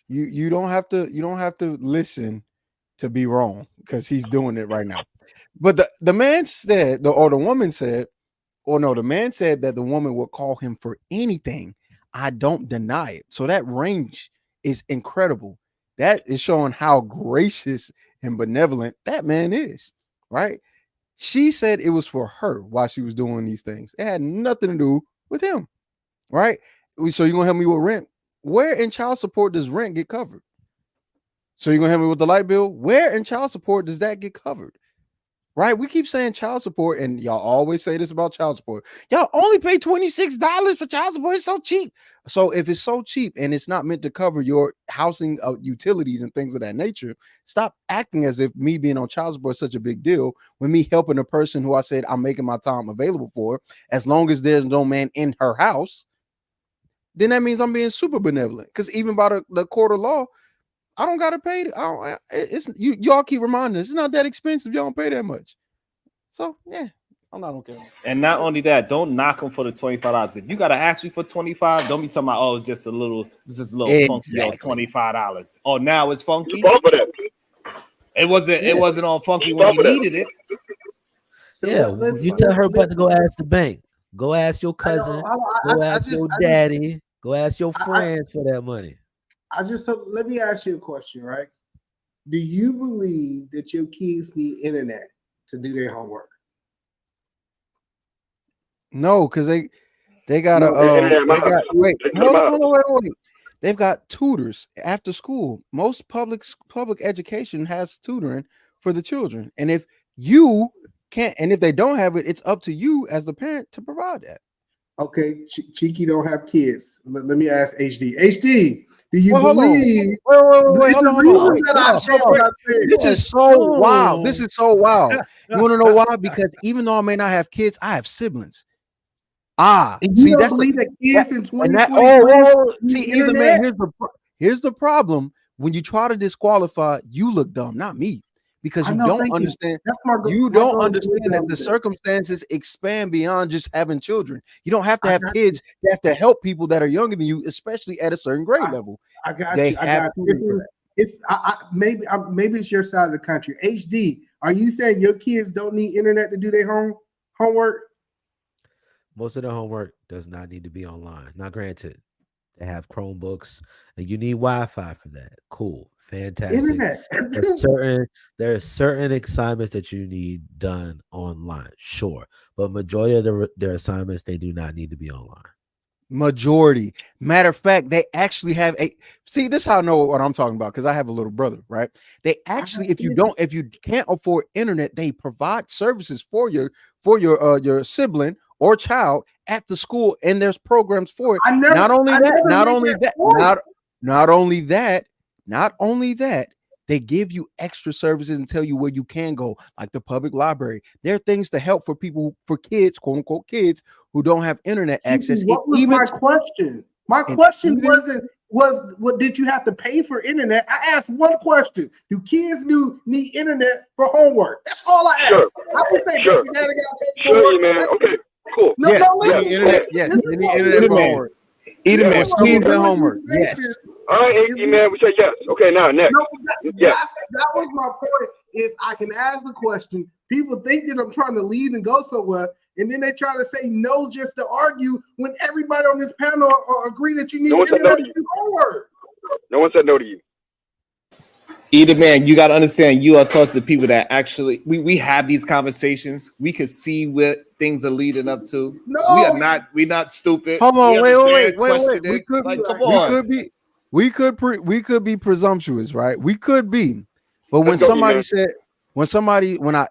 You don't have to listen to be wrong because he's doing it right now. But the man said, the woman said, or no, the man said that the woman would call him for anything. I don't deny it. So that range is incredible. That is showing how gracious and benevolent that man is, right? She said it was for her while she was doing these things. It had nothing to do with him, right? So you're gonna help me with rent? Where in child support does rent get covered? So you're gonna help me with the light bill? Where in child support does that get covered? Right? We keep saying child support, and y'all always say this about child support. Y'all only pay $26 for child support. It's so cheap. So if it's so cheap and it's not meant to cover your housing utilities and things of that nature, stop acting as if me being on child support is such a big deal when me helping a person who I said I'm making my time available for, as long as there's no man in her house, then that means I'm being super benevolent. Because even by the court of law, I don't gotta pay. It's y'all keep reminding us it's not that expensive. Y'all don't pay that much. So yeah, I'm not okay. And not only that, don't knock them for the $25. If you gotta ask me for $25, don't be talking about it's just a little. This is a little funky on $25. Oh, now it's funky. It wasn't. Yeah. It wasn't all funky when you needed it. So yeah, you tell her but to go ask the bank. Go ask your cousin. Go ask your daddy. Go ask your friends for that money. Let me ask you a question, right? Do you believe that your kids need internet to do their homework? No, because they gotta wait. They've got tutors after school. Most public education has tutoring for the children, and if you can't, and if they don't have it, it's up to you as the parent to provide that. Okay, Cheeky don't have kids. Let me ask HD. HD. Do you believe? This is so wild. This is so wild. You want to know why? Because even though I may not have kids, I have siblings. See, that's the kids in 2020. See, either man. Here's the problem. When you try to disqualify, you look dumb, not me. Because you don't understand. You don't understand that the circumstances expand beyond just having children. You don't have to have kids. You have to help people that are younger than you, especially at a certain grade level. I got you. It's maybe it's your side of the country. HD, are you saying your kids don't need internet to do their homework? Most of the homework does not need to be online. Now, granted, they have Chromebooks, and you need Wi-Fi for that. Cool. Fantastic. There are certain assignments that you need done online, sure, but majority of their assignments they do not need to be online. Majority. Matter of fact, they actually have see, this is how I know what I'm talking about because I have a little brother, right? They actually, if you can't afford internet, they provide services for your sibling or child at the school, and there's programs for it. Not only that, they give you extra services and tell you where you can go, like the public library. There are things to help for people, for kids, quote unquote kids, who don't have internet access. What was my question? My question was what did you have to pay for internet? I asked one question. Do kids need internet for homework? That's all I asked. I would say man. Okay, cool. They need internet. Yes, they need internet for homework. Kids and homework. Yes. All right, AD, man, we say yes. Okay, now next. That was my point. Is I can ask the question. People think that I'm trying to lead and go somewhere, and then they try to say no just to argue when everybody on this panel agree that you need internet to do homework. No one said no to you. Either man, you got to understand, you are talking to people that actually we have these conversations. We could see what things are leading up to. No, we're not stupid. Hold on, wait. Questioning. We could like, be, come on. we could be presumptuous, right? We could be, but when Let's go, somebody E-Man. said,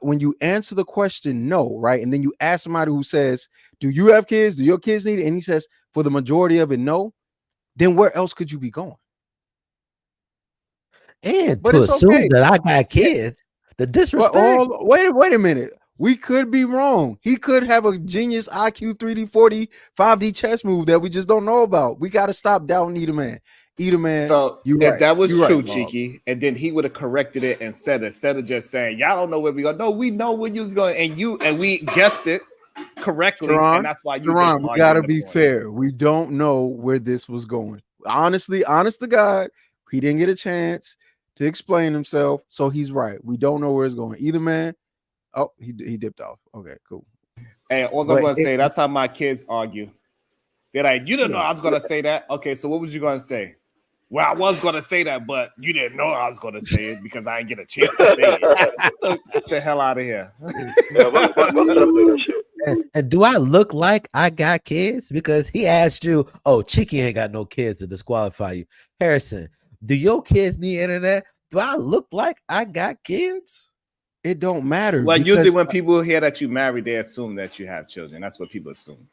when you answer the question no, right, and then you ask somebody who says, "Do you have kids? Do your kids need it?" and he says, for the majority of it, no, then where else could you be going? And But to it's assume okay. that I got kids, the disrespect. Wait a minute. We could be wrong. He could have a genius IQ 3D, 40, 5D chess move that we just don't know about. We got to stop doubting Either Man. Either Man. So you if right. that was You're true, right, Cheeky, and then he would have corrected it and said, instead of just saying, y'all don't know where we go. No, we know where you was going, and we guessed it correctly, and that's why you just we got to be fair. We don't know where this was going. Honestly, honest to God, he didn't get a chance to explain himself, so he's right. We don't know where it's going. Either Man. Oh, he dipped off. Okay, cool. Hey, all I'm gonna say, that's how my kids argue. They're like, you didn't know I was gonna say that. Okay, so what was you gonna say? Well, I was gonna say that, but you didn't know I was gonna say it because I didn't get a chance to say it. Get the hell out of here. And do I look like I got kids? Because he asked you, oh, Cheeky ain't got no kids to disqualify you. Harrison, do your kids need internet? Do I look like I got kids? It don't matter. Well, usually when people hear that you married, they assume that you have children. That's what people assume.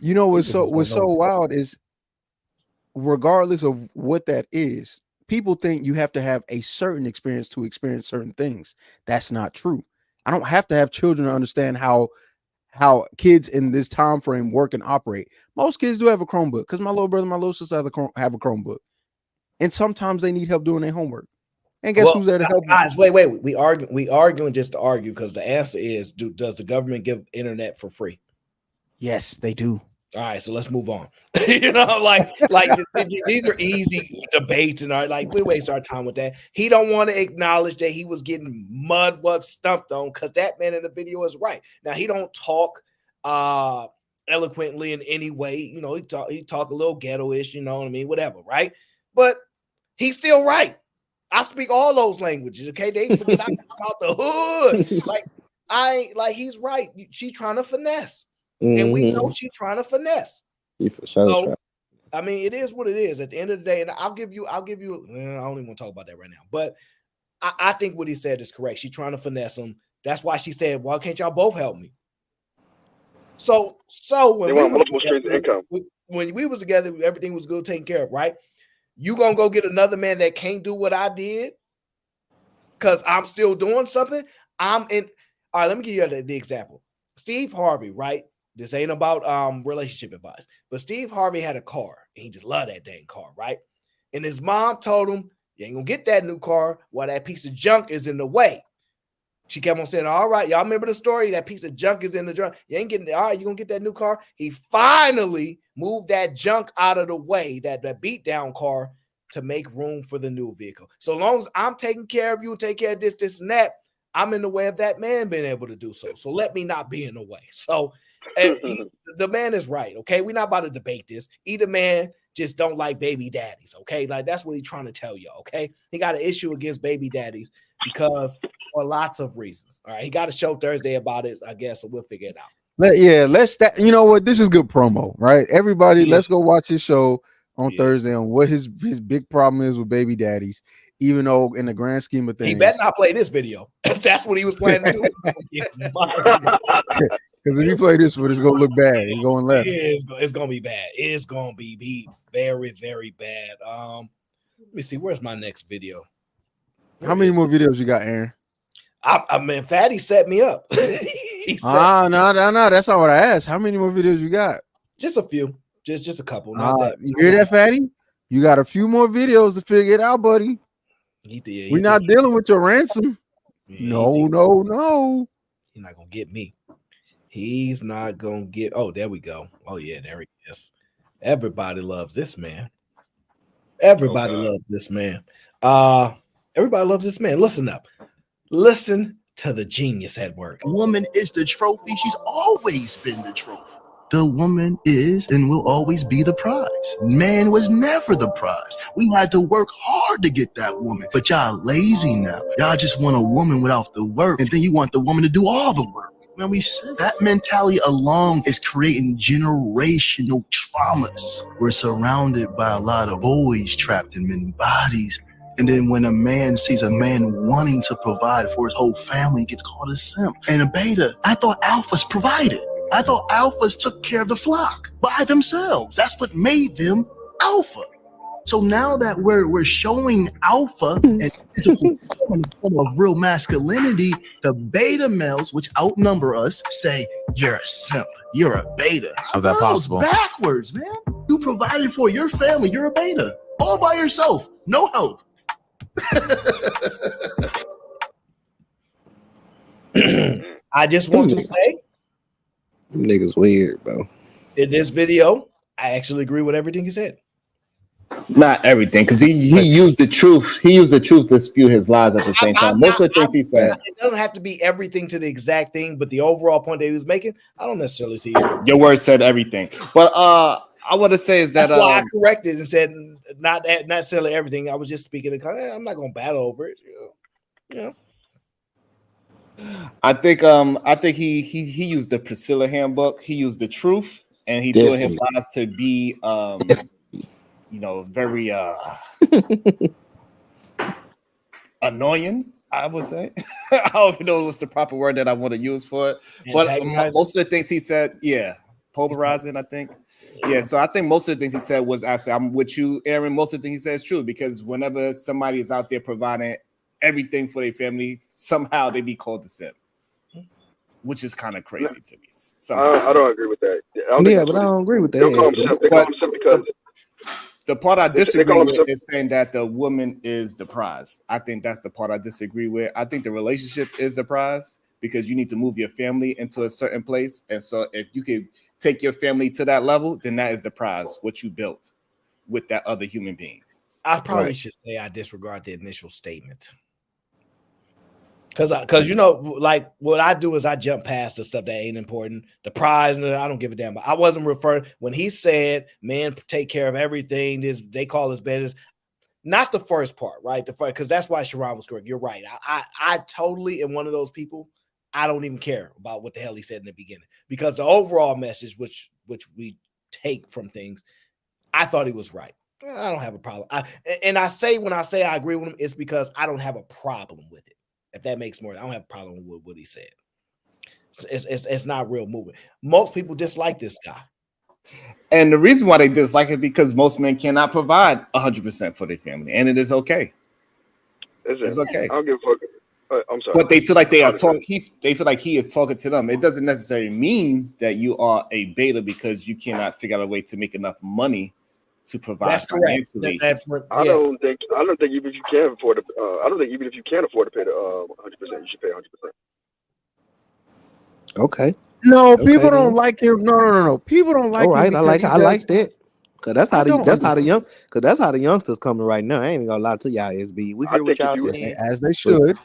You know what's so wild is, regardless of what that is, people think you have to have a certain experience to experience certain things. That's not true. I don't have to have children to understand how kids in this time frame work and operate. Most kids do have a Chromebook because my little brother, my little sister have a Chromebook, and sometimes they need help doing their homework. And guess who's there to help? Guys, wait. We arguing just to argue, because the answer is, does the government give internet for free? Yes, they do. All right, so let's move on. You know, like these are easy debates, and we waste our time with that. He don't want to acknowledge that he was getting stumped on, because that man in the video is right. Now, he don't talk eloquently in any way. You know, he talk a little ghetto-ish, you know what I mean, whatever, right? But he's still right. I speak all those languages. Okay, they forget I talk out the hood. He's right. She trying to finesse, and we know she's trying to finesse. So, I mean, it is what it is. At the end of the day, and I'll give you. I don't even want to talk about that right now. But I think what he said is correct. She's trying to finesse him. That's why she said, "Why can't y'all both help me?" So when we was together, everything was good, taken care of, right? You gonna go get another man that can't do what I did because I'm still doing something? I'm in. All right, let me give you the example. Steve Harvey, right? This ain't about relationship advice, but Steve Harvey had a car and he just loved that dang car, right? And his mom told him, "You ain't gonna get that new car while that piece of junk is in the way." She kept on saying, "All right, y'all remember the story? That piece of junk is in the junk. You ain't getting it. All right, you gonna get that new car." He finally moved that junk out of the way, that beat down car, to make room for the new vehicle. So long as I'm taking care of you, take care of this, and that, I'm in the way of that man being able to do so. So let me not be in the way. So the man is right. Okay, we're not about to debate this. Either man just don't like baby daddies. Okay, like that's what he's trying to tell you. Okay, he got an issue against baby daddies because for lots of reasons. All right, he got a show Thursday about it, I guess, so we'll figure it out. You know what? This is good promo, right? Everybody, let's go watch his show on Thursday on what his big problem is with baby daddies. Even though in the grand scheme of things, he better not play this video if that's what he was planning to do. Because if you play this one, it's gonna look bad. It's going left. It's gonna be bad. It's gonna be very, very bad. Let me see. Where's my next video? How many more videos you got, Aaron? I mean, Fatty set me up. No. That's not what I asked. How many more videos you got? Just a few. Just a couple. Not that. You hear that, Fatty? You got a few more videos to figure it out, buddy. We're not dealing with your ransom. No. He's not gonna get me. He's not gonna get. Oh, there we go. Oh yeah, there he is. Everybody loves this man. Everybody loves this man. Everybody loves this man. Listen up. Listen to the genius at work. A woman is the trophy. She's always been the trophy. The woman is and will always be the prize. Man was never the prize. We had to work hard to get that woman. But y'all lazy now. Y'all just want a woman without the work, and then you want the woman to do all the work. Man, we said that mentality alone is creating generational traumas. We're surrounded by a lot of boys trapped in men's bodies. And then when a man sees a man wanting to provide for his whole family, he gets called a simp. And a beta, I thought alphas provided. I thought alphas took care of the flock by themselves. That's what made them alpha. So now that we're showing alpha and physical form of real masculinity, the beta males, which outnumber us, say, you're a simp, you're a beta. How's that possible? It's backwards, man. You provided for your family, you're a beta. All by yourself, no help. I just want to say, them niggas weird, bro. in this video, I actually agree with everything he said. Not everything, because he used the truth. He used the truth to spew his lies at the same time. Most of the things he said. It doesn't have to be everything to the exact thing, but the overall point that he was making, I don't necessarily see. Your word said everything. But I want to say is that that's why I corrected and said not necessarily everything. I was just speaking. I'm not going to battle over it. You know. I think he used the Priscilla handbook. He used the truth, and he threw his lies to be very annoying, I would say. I don't even know what's the proper word that I want to use for it. But most of the things he said, polarizing, I think. Yeah, so I think most of the things he said was absolutely, I'm with you, Aaron. Most of the things he said is true, because whenever somebody is out there providing everything for their family, somehow they be called the simp, which is kind of crazy to me. I don't agree with that. But I don't agree with that. They call him simp because the part I disagree with is saying that the woman is the prize. I think that's the part I disagree with. I think the relationship is the prize, because you need to move your family into a certain place. And so if you can take your family to that level, then that is the prize, what you built with that other human beings. I probably should say I disregard the initial statement. Because like what I do is I jump past the stuff that ain't important. The prize, I don't give a damn. But I wasn't referring when he said, "Man, take care of everything." They call this business. Not the first part, right? Because that's why Sharon was correct. You're right. I totally am one of those people. I don't even care about what the hell he said in the beginning, because the overall message, which we take from things, I thought he was right. I don't have a problem. When I say I agree with him, it's because I don't have a problem with it. If that makes more, I don't have a problem with what he said. It's not real movement. Most people dislike this guy. And the reason why they dislike it because most men cannot provide 100% for their family, and it is okay. It's okay. I don't give a fuck. I'm sorry. But they feel like they are talking. They feel like he is talking to them. It doesn't necessarily mean that you are a beta because you cannot figure out a way to make enough money to provide. That's correct. I don't think even if you can afford to. I don't think even if you can afford to pay the 100%, you should pay 100%. Okay. No, people don't like him. No. People don't like him. All right, I like that. Cause that's how the youngsters coming right now. I ain't gonna lie to y'all, SB. We hear what y'all saying, as they should.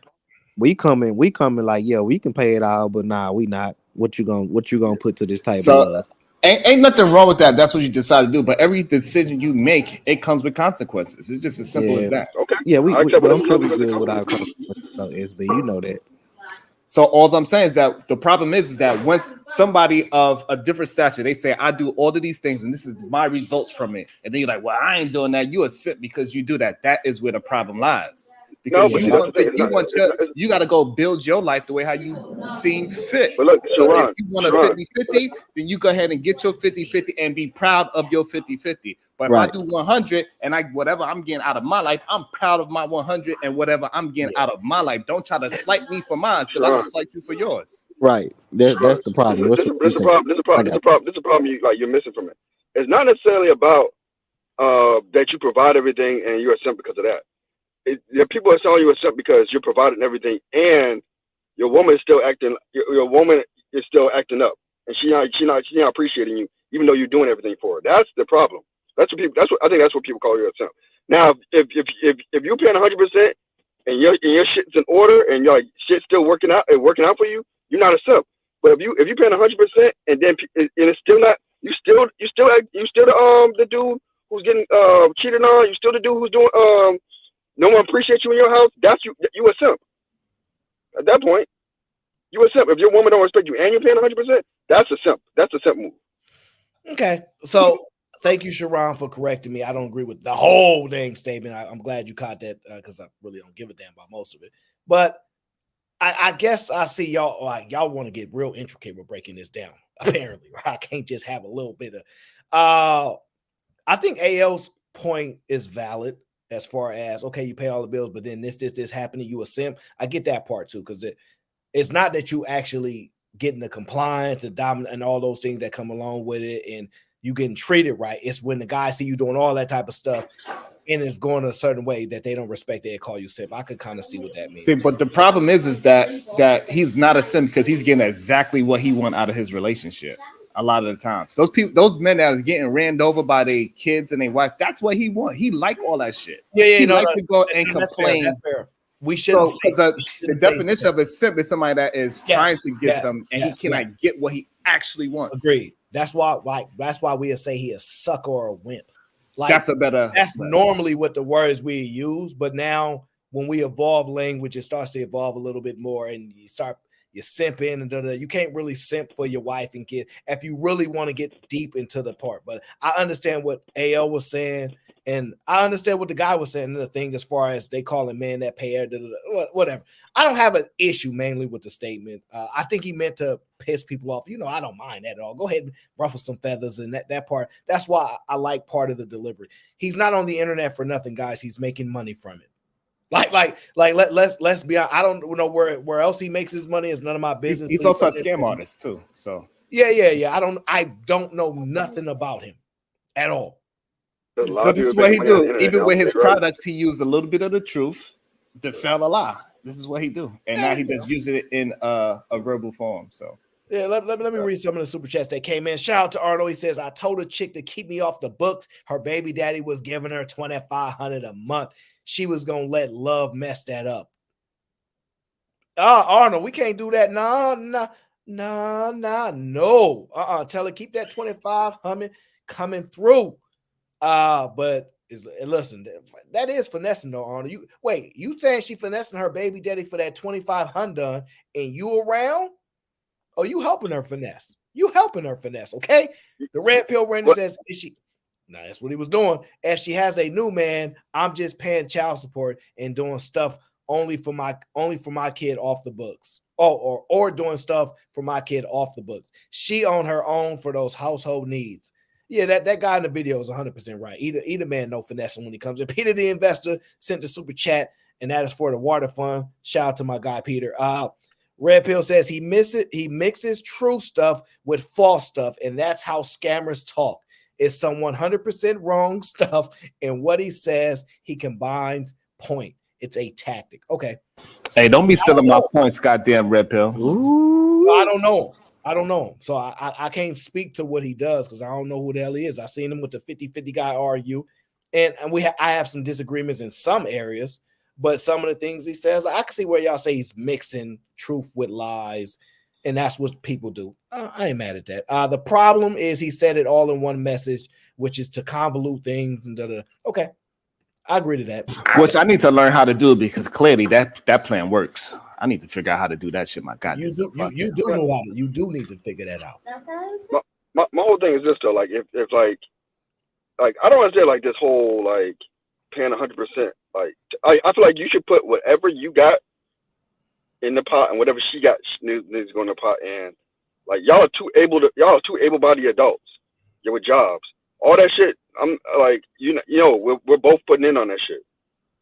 We coming like, yeah, we can pay it all, but nah, we not. What you gonna put to this table? So ain't nothing wrong with that. That's what you decide to do. But every decision you make, it comes with consequences. It's just as simple as that. Okay. Yeah, I'm sure we good with our consequences, SB. You know that. So all I'm saying is that the problem is that once somebody of a different stature, they say, I do all of these things and this is my results from it. And then you're like, well, I ain't doing that. You a simp because you do that. That is where the problem lies. Because you got to go build your life the way how you seem fit. But look, so Sharon, if you want a 50-50, then you go ahead and get your 50-50 and be proud of your 50-50. But if I do 100 and whatever I'm getting out of my life, I'm proud of my 100 and whatever I'm getting out of my life. Don't try to slight me for mine because I'm gonna slight you for yours. Right. That's the problem. This is a problem you're missing from it. It's not necessarily about that you provide everything and you're a simp because of that. People are telling you a simp because you're providing everything and your woman is still acting. Your woman is still acting up, and she's not appreciating you, even though you're doing everything for her. That's the problem. I think that's what people call you a simp. Now, if you're paying 100% and your shit's in order and your shit's still working out for you, you're not a simp. But if you paying 100% and then it's still not, you still the dude who's getting cheated on. You still the dude who's doing no one appreciates you in your house. That's you a simp. At that point, you a simp. If your woman don't respect you and you're paying 100%, that's a simp. That's a simp move. Okay, so thank you, Sharon, for correcting me. I don't agree with the whole dang statement. I'm glad you caught that because I really don't give a damn about most of it. But I guess I see y'all y'all want to get real intricate with breaking this down. Apparently, right? I can't just have a little bit of. I think AL's point is valid as far as okay, you pay all the bills, but then this happening, you a simp. I get that part too because it's not that you actually getting the compliance and dominant and all those things that come along with it, and you getting treated right. It's when the guys see you doing all that type of stuff. And it's going a certain way that they don't respect it and call you simp. I could kind of see what that means. See, but the problem is that he's not a simp because he's getting exactly what he wants out of his relationship. A lot of the times, those men that is getting ran over by their kids and their wife, that's what he want. He like all that shit. He to go and complain. That's fair. We shouldn't. The definition of a simp is somebody that is trying to get some, and he cannot get what he actually wants. Agreed. That's why we say he a sucker or a wimp. Like that's normally what the words we use, but now when we evolve language, it starts to evolve a little bit more, and you're simping and you can't really simp for your wife and kid if you really want to get deep into the part. But I understand what AL was saying, and I understand what the guy was saying. The thing as far as they call it man that pay whatever. I don't have an issue mainly with the statement. I think he meant to piss people off. I don't mind that at all. Go ahead and ruffle some feathers and that part. That's why I like part of the delivery. He's not on the internet for nothing, guys. He's making money from it. Let's be honest. I don't know where else he makes his money. It's none of my business. He's also a scam artist too. So yeah. I don't know nothing about him at all. But this is what he do. Even with his products, he used a little bit of the truth to sell a lie. This is what he do, and now he just uses it in a verbal form. So yeah, let me read some of the super chats that came in. Shout out to Arnold. He says, "I told a chick to keep me off the books. Her baby daddy was giving her $2,500 a month. She was gonna let love mess that up." Arnold, we can't do that. No. Tell her keep that 25 coming through. But listen, that is finessing though, Arnold. You saying she finessing her baby daddy for that 2500 and you around? Oh, you helping her finesse. Okay? The red pill Randy says, is she? Nah, that's what he was doing. If she has a new man, I'm just paying child support and doing stuff only for my kid off the books. Or doing stuff for my kid off the books. She on her own for those household needs. Yeah, that guy in the video is 100% right. Either man, no finessing when he comes in. Peter the investor sent the super chat, and that is for the water fund. Shout out to my guy Peter. Red Pill says he mixes true stuff with false stuff, and that's how scammers talk. It's some 100% wrong stuff, and what he says he combines point. It's a tactic. Okay. Hey, don't be stealing my points, goddamn Red Pill. Ooh. I don't know him. So I can't speak to what he does because I don't know who the hell he is. I seen him with the 50-50 guy argue. And I have some disagreements in some areas, but some of the things he says, I can see where y'all say he's mixing truth with lies, and that's what people do. I ain't mad at that. The problem is he said it all in one message, which is to convolute things and da-da. Okay. I agree to that. Which I need to learn how to do because clearly that plan works. I need to figure out how to do that shit. My God, you do know how to. You do need to figure that out. My whole thing is this though. Like if like I don't understand like this whole like paying 100%. Like I feel like you should put whatever you got in the pot and whatever she got needs to go in the pot. And like y'all are too able-bodied adults. You're with jobs. All that shit. I'm like we're both putting in on that shit.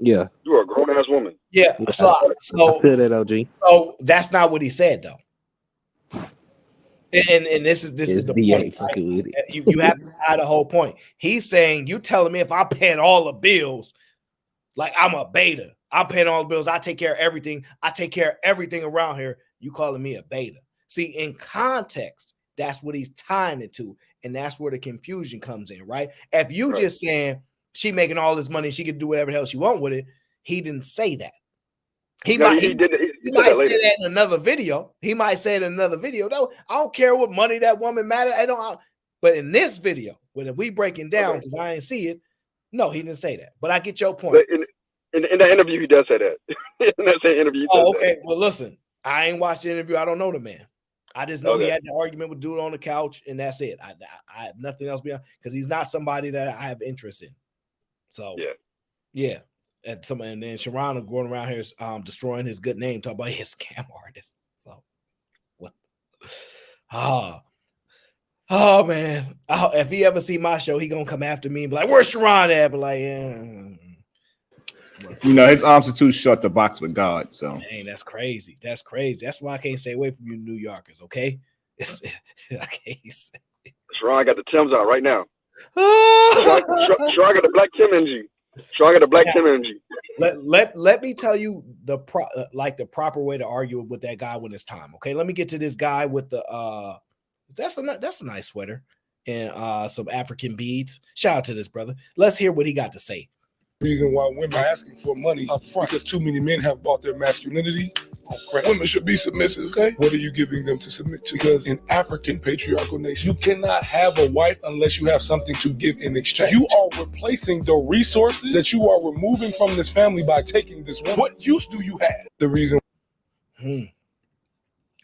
Yeah. You are a grown ass woman. Yeah. So I feel that, OG. So that's not what he said though. And this is the point. Right? You have to add the whole point. He's saying you telling me if I'm paying all the bills, like I'm a beta. I'm paying all the bills. I take care of everything. I take care of everything around here. You calling me a beta? See, in context, that's what he's tying it to, and that's where the confusion comes in, right? If you just saying she making all this money, she can do whatever the hell she want with it. He didn't say that. He did He might say that in another video. No, I don't care what money that woman matter. But in this video, when we breaking down, because I ain't see it, no, he didn't say that. But I get your point. In that interview, he does say that. In that same interview, okay. Well, listen, I ain't watched the interview. I don't know the man. I just know he had the argument with dude on the couch, and that's it. I have nothing else beyond, because he's not somebody that I have interest in. So yeah. And then Sharon going around here destroying his good name, talking about his scam artist. So what? Oh man. If he ever see my show, he gonna come after me and be like, "Where's Sharon at?" But like, his arms are too short to box with God. So dang, that's crazy. That's crazy. That's why I can't stay away from you New Yorkers. Okay, I can't say. Sharon got the Timbs out right now. Sharon got the black Tim energy. Sharon got the black Tim energy. Let me tell you the proper way to argue with that guy when it's time. Okay, let me get to this guy with the that's a nice sweater and some African beads. Shout out to this brother. Let's hear what he got to say. Reason why women are asking for money up front, because too many men have bought their masculinity. Women should be submissive. Okay, what are you giving them to submit to? Because in African patriarchal nation, you cannot have a wife unless you have something to give in exchange. You are replacing the resources that you are removing from this family by taking this woman. What use do you have? The reason.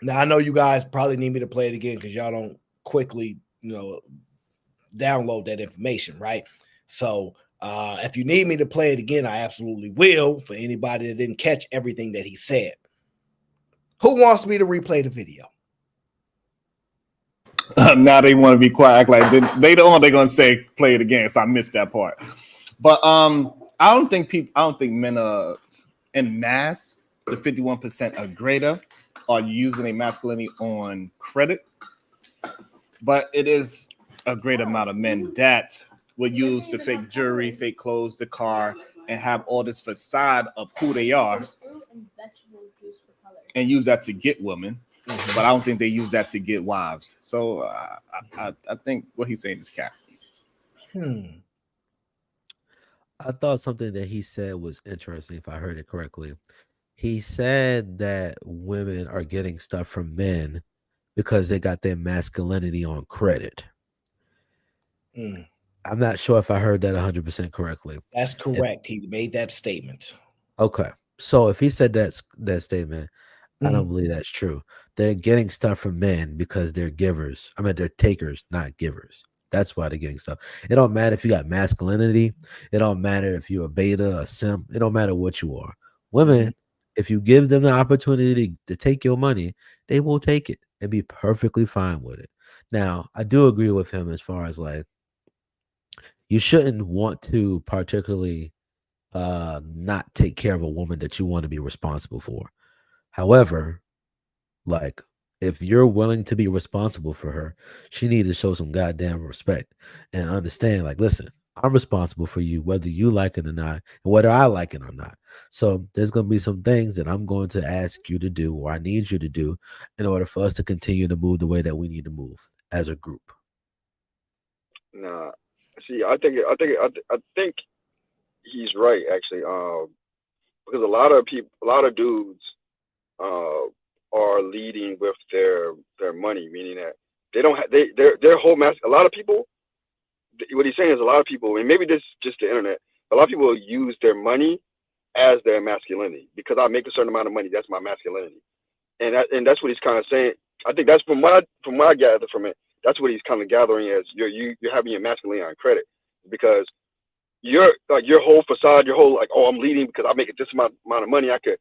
Now I know you guys probably need me to play it again because y'all don't quickly, download that information, right? So if you need me to play it again, I absolutely will. For anybody that didn't catch everything that he said, who wants me to replay the video? Now they want to be quiet, act like they don't want. They're gonna say play it again. So I missed that part. But I don't think men are en masse. The 51% or greater are using a masculinity on credit, but it is a great amount of men that will use the fake jewelry, fake clothes, the car, and have all this facade of who they are, and use that to get women. But I don't think they use that to get wives. So I think what he's saying is cap. I thought something that he said was interesting, if I heard it correctly. He said that women are getting stuff from men because they got their masculinity on credit. I'm not sure if I heard that 100% correctly. That's correct. He made that statement. Okay. So if he said that statement, I don't believe that's true. They're getting stuff from men because they're givers. I mean, they're takers, not givers. That's why they're getting stuff. It don't matter if you got masculinity. It don't matter if you're a beta, a simp. It don't matter what you are. Women, if you give them the opportunity to take your money, they will take it and be perfectly fine with it. Now, I do agree with him as far as like, you shouldn't want to particularly not take care of a woman that you want to be responsible for. However, like, if you're willing to be responsible for her, she needs to show some goddamn respect and understand, like, listen, I'm responsible for you, whether you like it or not, and whether I like it or not. So there's going to be some things that I'm going to ask you to do, or I need you to do, in order for us to continue to move the way that we need to move as a group. Nah, see, I think he's right actually. Because a lot of dudes, are leading with their money, meaning that they don't have their whole mass. A lot of people, what he's saying is a lot of people, and maybe this is just the internet. A lot of people use their money as their masculinity. Because I make a certain amount of money, that's my masculinity, and that's what he's kind of saying. I think that's from what I gather from it. That's what he's kind of gathering as you're having your masculinity on credit, because your whole facade, your whole like, oh, I'm leading because I make this amount of money, I could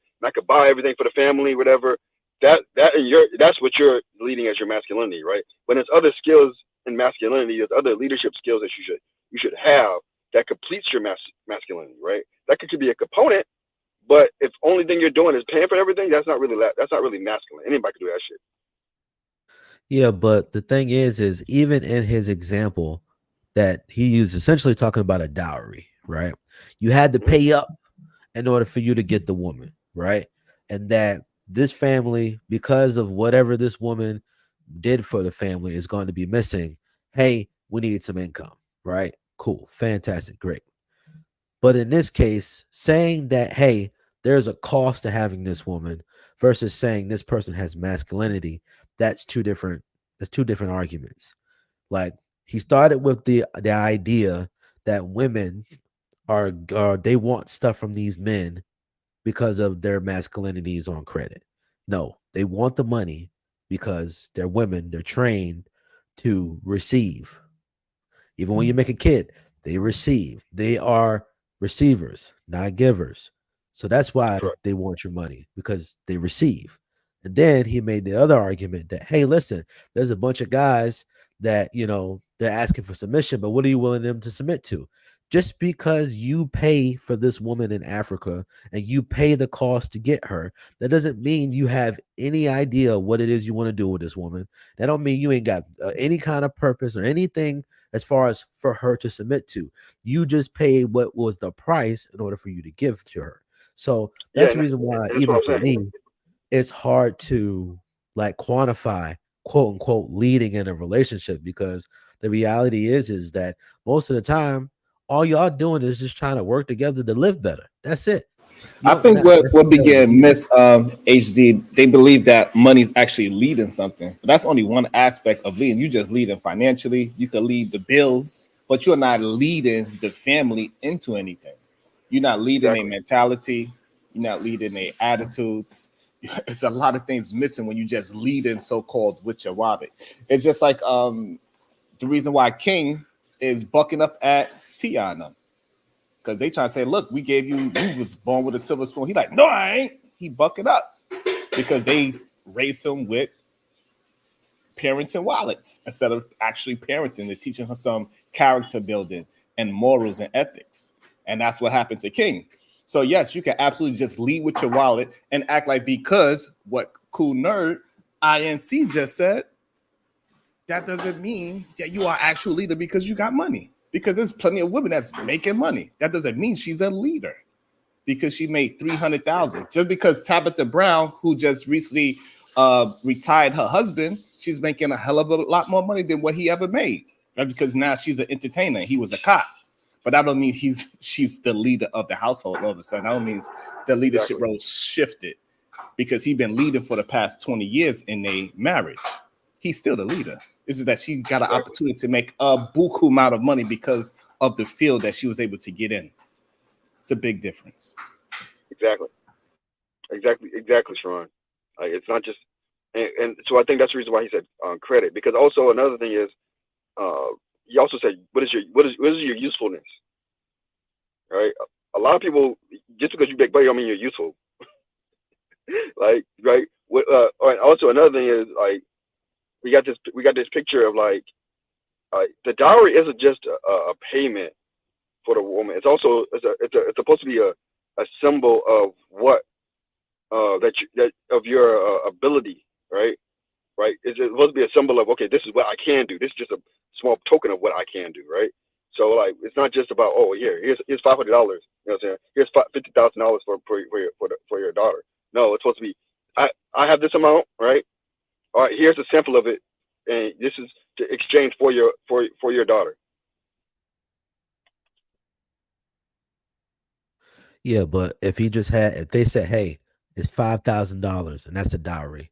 buy everything for the family, whatever. That's what you're leading as your masculinity, right? When there's other skills in masculinity, there's other leadership skills that you should have that completes your masculinity, right? That could be a component, but if only thing you're doing is paying for everything, that's not really masculine. Anybody can do that shit. Yeah, but the thing is even in his example that he used, essentially talking about a dowry, right? You had to pay up in order for you to get the woman, right? And that this family, because of whatever this woman did for the family, is going to be missing. Hey, we need some income, right? Cool, fantastic, great. But in this case, saying that, hey, there's a cost to having this woman, versus saying this person has masculinity. That's two different arguments. Like, he started with the idea that women are they want stuff from these men because of their masculinities on credit. No, they want the money because they're women, they're trained to receive. Even when you make a kid, they receive. They are receivers, not givers. So that's why they want your money, because they receive. And then he made the other argument that, hey, listen, there's a bunch of guys that, they're asking for submission, but what are you willing them to submit to? Just because you pay for this woman in Africa and you pay the cost to get her, that doesn't mean you have any idea what it is you want to do with this woman. That don't mean you ain't got any kind of purpose or anything as far as for her to submit to. You just paid what was the price in order for you to give to her. So that's the reason why, even for me, it's hard to like quantify, quote unquote, leading in a relationship, because the reality is that most of the time, all y'all doing is just trying to work together to live better. That's it. I think what began miss HZ, they believe that money's actually leading something. But that's only one aspect of leading. You just leading financially. You can lead the bills, but you're not leading the family into anything. You're not leading a mentality. You're not leading their attitudes. It's a lot of things missing when you just leading so-called with your wallet. It's just like the reason why King is bucking up at T.I. now. Because they try to say, look, we gave you was born with a silver spoon. He like, no, I ain't. He bucking up because they raised him with parenting wallets instead of actually parenting. They're teaching him some character building and morals and ethics. And that's what happened to King. So yes, you can absolutely just lead with your wallet and act like, because what Cool Nerd INC just said, that doesn't mean that you are actual leader because you got money. Because there's plenty of women that's making money. That doesn't mean she's a leader because she made $300,000. Just because Tabitha Brown, who just recently retired her husband, she's making a hell of a lot more money than what he ever made. Right? Because now she's an entertainer. He was a cop. But that don't mean she's the leader of the household all of a sudden. That don't mean the leadership role shifted because he's been leading for the past 20 years in a marriage. He's still the leader. This is that she got an opportunity to make a buku amount of money because of the field that she was able to get in. It's a big difference. Exactly, Sharon. Like, it's not just, and so I think that's the reason why he said credit. Because also another thing is, he also said, what is your usefulness? Right. A lot of people, just because you make money, don't mean you're useful. Like, right. And also another thing is, like, we got this picture of like the dowry isn't just a payment for the woman. It's also it's supposed to be a symbol of what of your ability, right? Right. It's supposed to be a symbol of, okay, this is what I can do. This is just a small token of what I can do, right? So like, it's not just about, oh, here's $500. You know what I'm saying? Here's $50,000 for your daughter. No, it's supposed to be, I have this amount, right? All right, here's a sample of it, and this is to exchange for your daughter. Yeah, but if they said, hey, it's $5,000 and that's a dowry,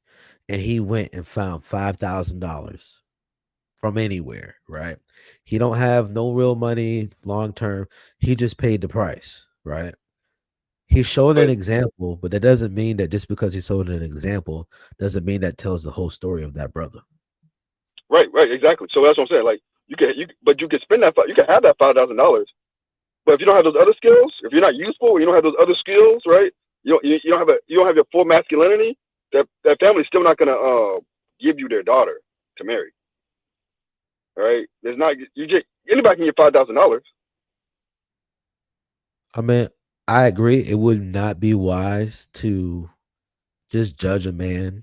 and he went and found $5,000 from anywhere, right? He don't have no real money long term. He just paid the price, right? He showed an example, but that doesn't mean that just because he showed an example doesn't mean that tells the whole story of that brother. Right, exactly. So that's what I'm saying. Like, you can spend that, you can have that $5,000, but if you don't have those other skills, if you're not useful, you don't have those other skills, right? You don't have your full masculinity. That family's still not gonna give you their daughter to marry. All right, there's not anybody can get $5,000. I mean, I agree. It would not be wise to just judge a man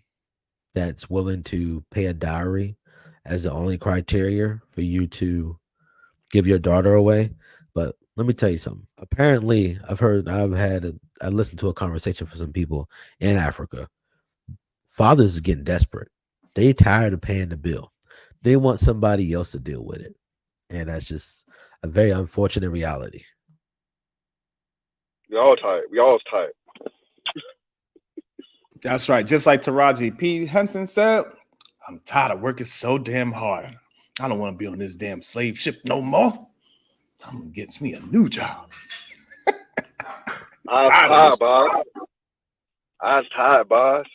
that's willing to pay a dowry as the only criteria for you to give your daughter away. But let me tell you something. Apparently, I listened to a conversation for some people in Africa. Fathers are getting desperate. They tired of paying the bill. They want somebody else to deal with it. And that's just a very unfortunate reality. We all tired. That's right. Just like Taraji P. Henson said, I'm tired of working so damn hard. I don't want to be on this damn slave ship no more. I'm gonna get me a new job. I'm tired, boss. I'm tired, boss.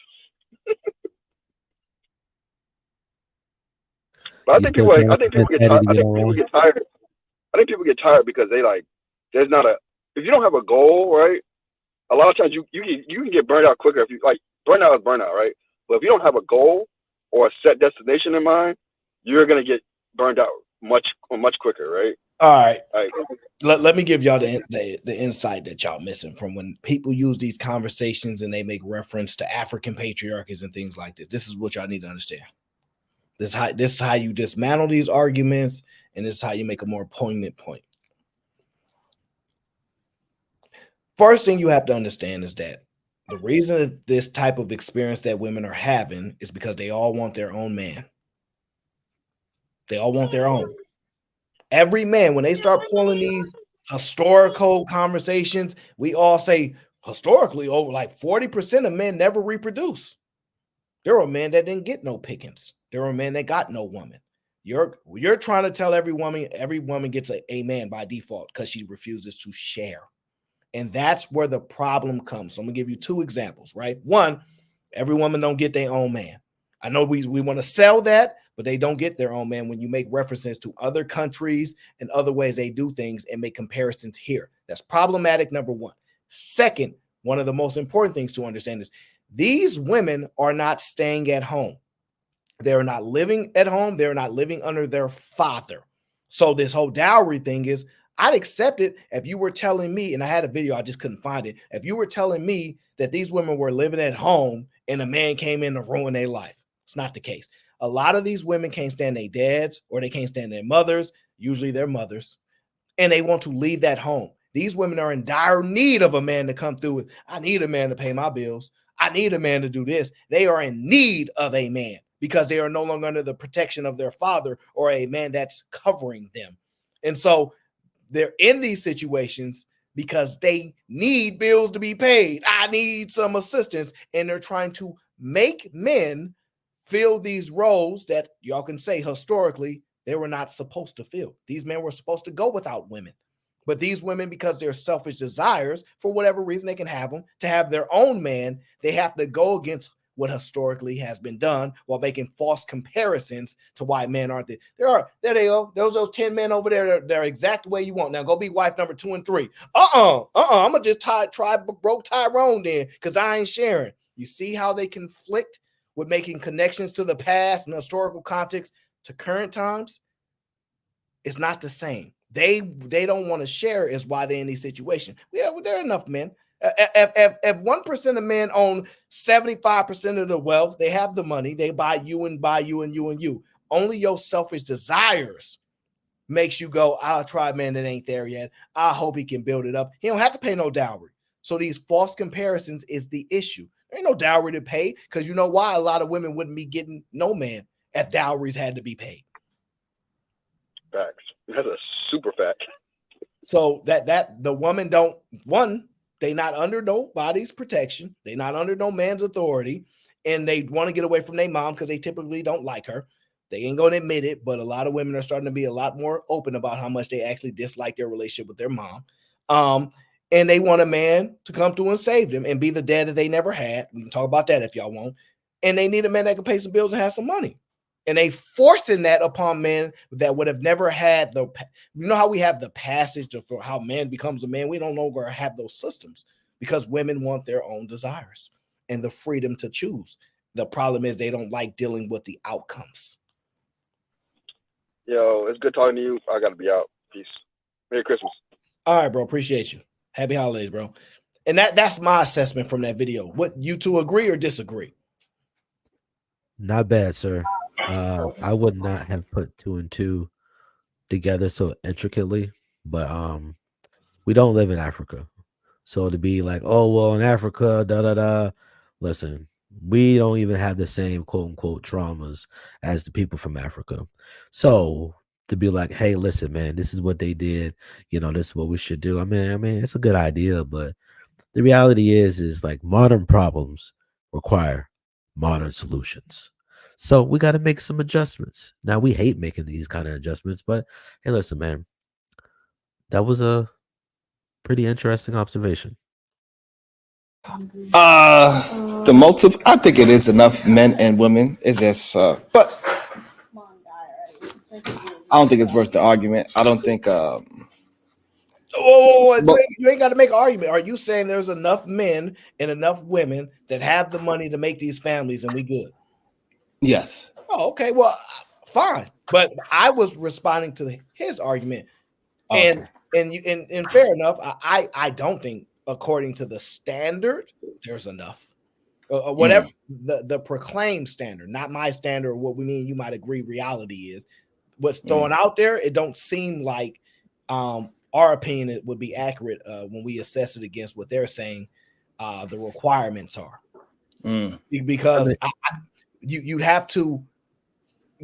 But I think people get tired. I think people get tired. I think people get tired because they like there's not a if you don't have a goal, right? A lot of times you can get burned out quicker if you like burnout is burnout, right? But if you don't have a goal or a set destination in mind, you're gonna get burned out much quicker, right? All right. Like, let me give y'all the insight that y'all missing from when people use these conversations and they make reference to African patriarchies and things like this. This is what y'all need to understand. This is how you dismantle these arguments, and this is how you make a more poignant point. First thing you have to understand is that the reason that this type of experience that women are having is because they all want their own man. They all want their own. Every man, when they start pulling these historical conversations, we all say historically over like 40% of men never reproduce. There were men that didn't get no pickings. There were men that got no woman. You're trying to tell every woman gets a man by default because she refuses to share. And that's where the problem comes. So I'm gonna give you two examples, right? One, every woman don't get their own man. I know we want to sell that, but they don't get their own man when you make references to other countries and other ways they do things and make comparisons here. That's problematic, number one. Second, one of the most important things to understand is these women are not staying at home. They're not living at home. They're not living under their father. So this whole dowry thing is, I'd accept it if you were telling me, and I had a video, I just couldn't find it. If you were telling me that these women were living at home and a man came in to ruin their life. It's not the case. A lot of these women can't stand their dads or they can't stand their mothers, usually their mothers, and they want to leave that home. These women are in dire need of a man to come through. I need a man to pay my bills. I need a man to do this. They are in need of a man because they are no longer under the protection of their father or a man that's covering them. And so they're in these situations because they need bills to be paid. I need some assistance. And they're trying to make men fill these roles that y'all can say historically they were not supposed to fill. These men were supposed to go without women. But these women, because their selfish desires, for whatever reason they can have them, to have their own man, they have to go against what historically has been done while making false comparisons to why men aren't there. There they go. Those 10 men over there, they're exact the way you want. Now go be wife number 2 and 3. I'm gonna just try broke Tyrone then because I ain't sharing. You see how they conflict with making connections to the past and historical context to current times? It's not the same. They don't want to share is why they're in these situations. Yeah, well, there are enough men. If 1% of men own 75% of the wealth, they have the money, they buy you and you and you and you. Only your selfish desires makes you go, I'll try a man that ain't there yet. I hope he can build it up. He don't have to pay no dowry. So these false comparisons is the issue. There ain't no dowry to pay because you know why? A lot of women wouldn't be getting no man if dowries had to be paid. Facts. That's a super fact. So that the woman they not under nobody's protection. They not under no man's authority. And they want to get away from their mom because they typically don't like her. They ain't going to admit it, but a lot of women are starting to be a lot more open about how much they actually dislike their relationship with their mom. And they want a man to come through and save them and be the dad that they never had. We can talk about that if y'all want. And they need a man that can pay some bills and have some money. And they forcing that upon men that would have never had you know how we have the passage for how man becomes a man. We don't no longer have those systems because women want their own desires and the freedom to choose. The problem is they don't like dealing with the outcomes. Yo, it's good talking to you. I got to be out. Peace. Merry Christmas. All right, bro. Appreciate you. Happy holidays, bro. And that's my assessment from that video. What, you two agree or disagree? Not bad, sir. I would not have put 2 and 2 together so intricately, but we don't live in Africa. So to be like, oh, well, in Africa, listen, we don't even have the same quote unquote traumas as the people from Africa. So to be like, hey, listen, man, this is what they did, this is what we should do. I mean, it's a good idea, but the reality is like modern problems require modern solutions. So we got to make some adjustments. Now, we hate making these kind of adjustments, but hey, listen, man, that was a pretty interesting observation. The motive, I think it is enough men and women. It's just, but I don't think it's worth the argument. I don't think. You ain't got to make an argument. Are you saying there's enough men and enough women that have the money to make these families, and we good? Yes. Oh, okay. Well, fine. But I was responding to his argument, and fair enough. I don't think, according to the standard, there's enough. Whatever the proclaimed standard, not my standard, or what we mean. You might agree reality is what's thrown out there. It don't seem like our opinion it would be accurate when we assess it against what they're saying the requirements are. Because you'd have to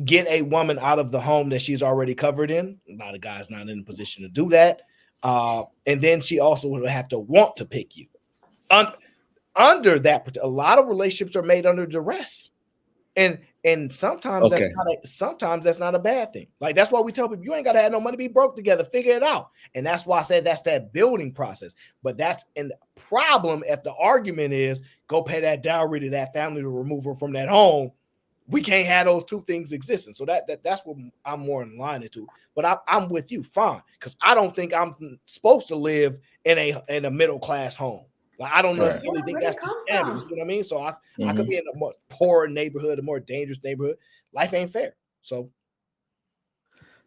get a woman out of the home that she's already covered in. A lot of guys not in a position to do that. And then she also would have to want to pick you. Under that, a lot of relationships are made under duress. And sometimes that's not a bad thing. Like, that's why we tell people, you ain't got to have no money, be broke together, figure it out. And that's why I said that's that building process. But that's the problem. If the argument is go pay that dowry to that family to remove her from that home, we can't have those two things existing. So that's what I'm more in line into. But I'm with you, fine, because I don't think I'm supposed to live in a middle class home. Like, I don't necessarily think that's the standard. You see what I mean? So I could be in a more poor neighborhood, a more dangerous neighborhood. Life ain't fair. So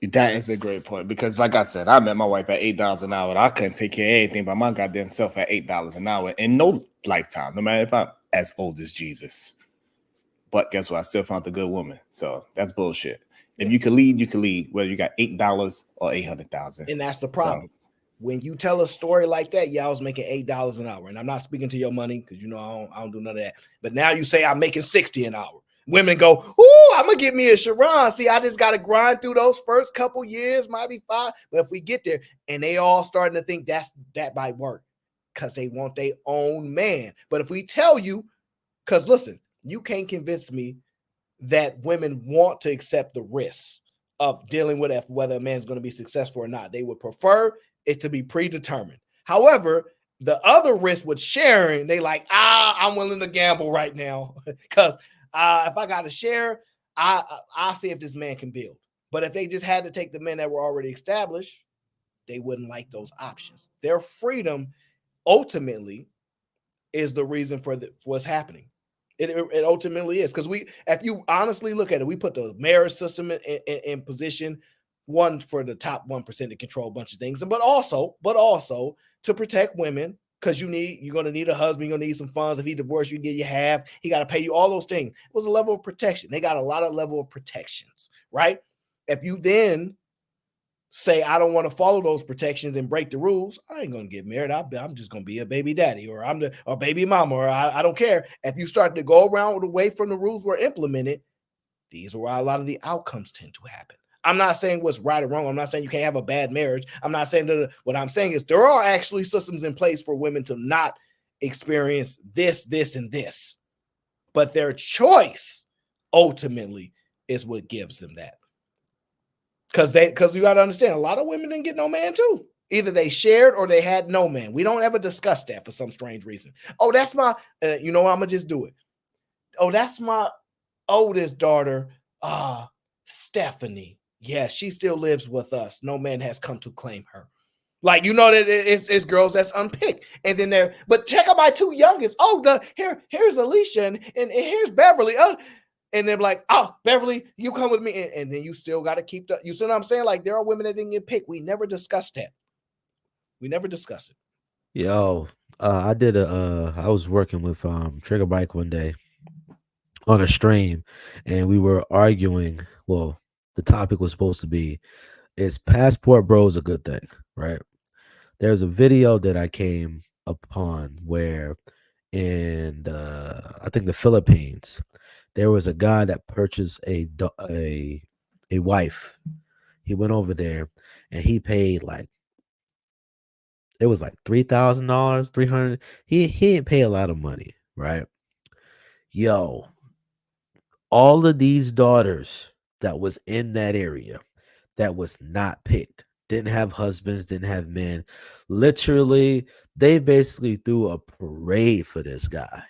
that is a great point, because, like I said, I met my wife at $8 an hour. I couldn't take care of anything by my goddamn self at $8 an hour in no lifetime, no matter if I'm as old as Jesus. But guess what? I still found a good woman. So that's bullshit. If you can lead, you can lead, whether you got $8 or $800,000. And that's the problem. So, when you tell a story like that, I was making $8 an hour, and I'm not speaking to your money because I don't do none of that. But now you say I'm making $60 an hour. Women go, ooh, I'm gonna get me a Sharon. See, I just gotta grind through those first couple years, might be 5. But if we get there, and they all starting to think that might work because they want their own man. But if we tell you, because listen, you can't convince me that women want to accept the risks of dealing with whether a man's going to be successful or not. They would prefer it to be predetermined. However, the other risk with sharing, they like, I'm willing to gamble right now because if I got to share, I'll see if this man can build. But if they just had to take the men that were already established, they wouldn't like those options. Their freedom ultimately is the reason for what's happening. It ultimately is, because if you honestly look at it, we put the marriage system in position, one, for the top 1% to control a bunch of things, but also to protect women, because you're going to need a husband, you're going to need some funds. If he divorced you, get you half. He got to pay you all those things. It was a level of protection. They got a lot of level of protections, right? If you then say, I don't want to follow those protections and break the rules, I ain't going to get married. I'm just going to be a baby daddy, or I'm a baby mama, or I don't care. If you start to go around away from the rules were implemented, these are where a lot of the outcomes tend to happen. I'm not saying what's right or wrong. I'm not saying you can't have a bad marriage. I'm not saying that. What I'm saying is there are actually systems in place for women to not experience this, and this. But their choice ultimately is what gives them that. Because you got to understand, a lot of women didn't get no man too. Either they shared or they had no man. We don't ever discuss that for some strange reason. Oh, that's my, I'm going to just do it. Oh, that's my oldest daughter, Stephanie. Yes, she still lives with us. No man has come to claim her. Like, that it's girls that's unpicked. And then but check out my 2 youngest. Oh, here's Alicia and here's Beverly. And they're like, oh, Beverly, you come with me. And then you still got to keep you see what I'm saying? Like, there are women that didn't get picked. We never discussed that. We never discuss it. Yo, I was working with Trigger Bike one day on a stream, and we were arguing. Well, the topic was supposed to be, is passport bros a good thing, right? There's a video that I came upon where in I think the Philippines, there was a guy that purchased a wife. He went over there and he paid it was like $3,000, $300. He didn't pay a lot of money, right? Yo, all of these daughters that was in that area that was not picked, didn't have husbands, didn't have men. Literally, they basically threw a parade for this guy.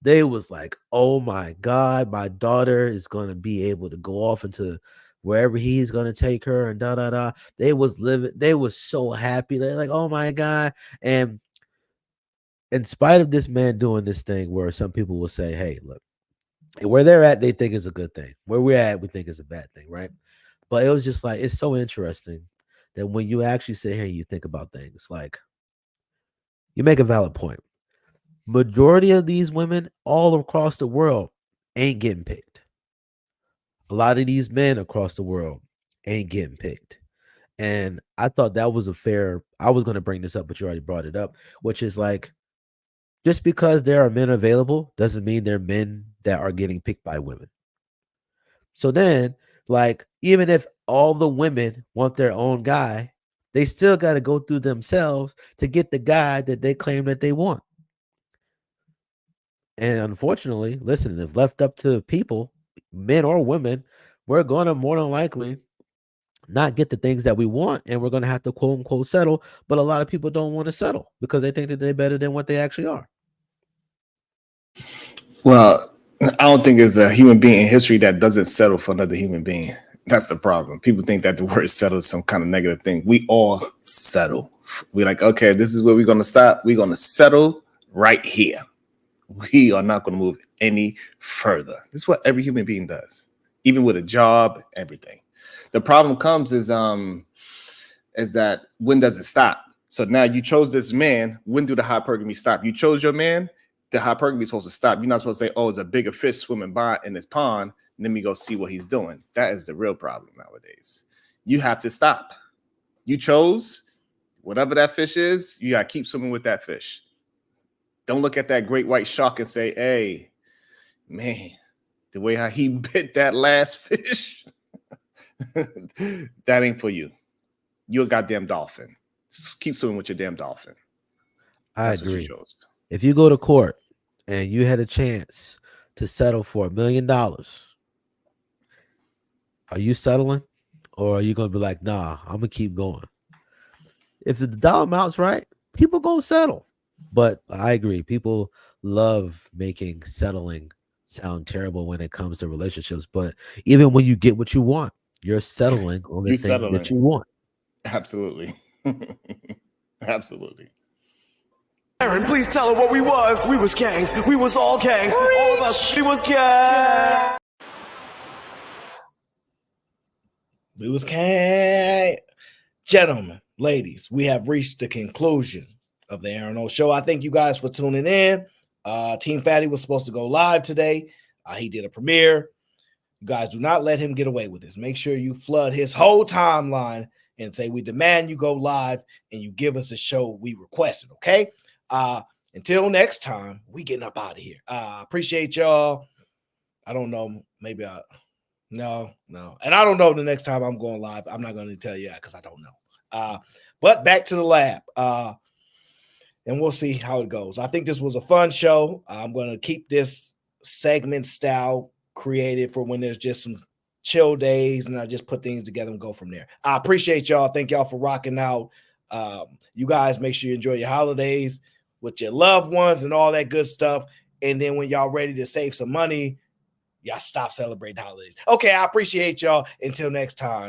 They was like, oh my God, my daughter is going to be able to go off into wherever he's going to take her and da da da. They was so happy. They're like, oh my God. And in spite of this man doing this thing where some people will say, hey, look, where they're at, they think is a good thing. Where we're at, we think is a bad thing, right? But it was just like, it's so interesting that when you actually sit here and you think about things, like, you make a valid point. Majority of these women all across the world ain't getting picked. A lot of these men across the world ain't getting picked. And I thought that was I was going to bring this up, but you already brought it up, which is like, just because there are men available doesn't mean they're men that are getting picked by women. So then, like, even if all the women want their own guy, they still got to go through themselves to get the guy that they claim that they want. And unfortunately, listen, if left up to people, men or women, we're going to more than likely not get the things that we want, and we're going to have to quote unquote settle. But a lot of people don't want to settle because they think that they're better than what they actually are. Well, I don't think there's a human being in history that doesn't settle for another human being. That's the problem. People think that the word settle is some kind of negative thing. We all settle. We're like, okay, this is where we're going to stop. We're going to settle right here. We are not going to move any further. This is what every human being does, even with a job, everything. The problem comes is that when does it stop? So now you chose this man. When do the hypergamy stop? You chose your man. The hypergamy is supposed to stop. You're not supposed to say, oh, it's a bigger fish swimming by in this pond. Let me go see what he's doing. That is the real problem nowadays. You have to stop. You chose whatever that fish is. You got to keep swimming with that fish. Don't look at that great white shark and say, hey, man, the way how he bit that last fish, that ain't for you. You're a goddamn dolphin. Just keep swimming with your damn dolphin. That's I agree. What you chose. If you go to court and you had a chance to settle for $1 million, are you settling? Or are you going to be like, nah, I'm going to keep going? If the dollar amount's right, people go settle. But I agree. People love making settling sound terrible when it comes to relationships. But even when you get what you want, you're settling on the thing that you want. Absolutely. Absolutely. Aaron, please tell her what we was. We was gangs. We was all gangs. All of us. She was gangs. We was gang. Gentlemen, ladies, we have reached the conclusion of the Aaron O Show. I thank you guys for tuning in. Team Fatty was supposed to go live today. He did a premiere. You guys do not let him get away with this. Make sure you flood his whole timeline and say, we demand you go live and you give us a show we requested, okay? Until next time, we getting up out of here. Appreciate y'all. I don't know. Maybe no. And I don't know the next time I'm going live. I'm not going to tell you that because I don't know. But back to the lab. And we'll see how it goes. I think this was a fun show. I'm going to keep this segment style created for when there's just some chill days and I just put things together and go from there. I appreciate y'all. Thank y'all for rocking out. You guys make sure you enjoy your holidays with your loved ones and all that good stuff. And then when y'all ready to save some money, y'all stop celebrating holidays. Okay, I appreciate y'all. Until next time.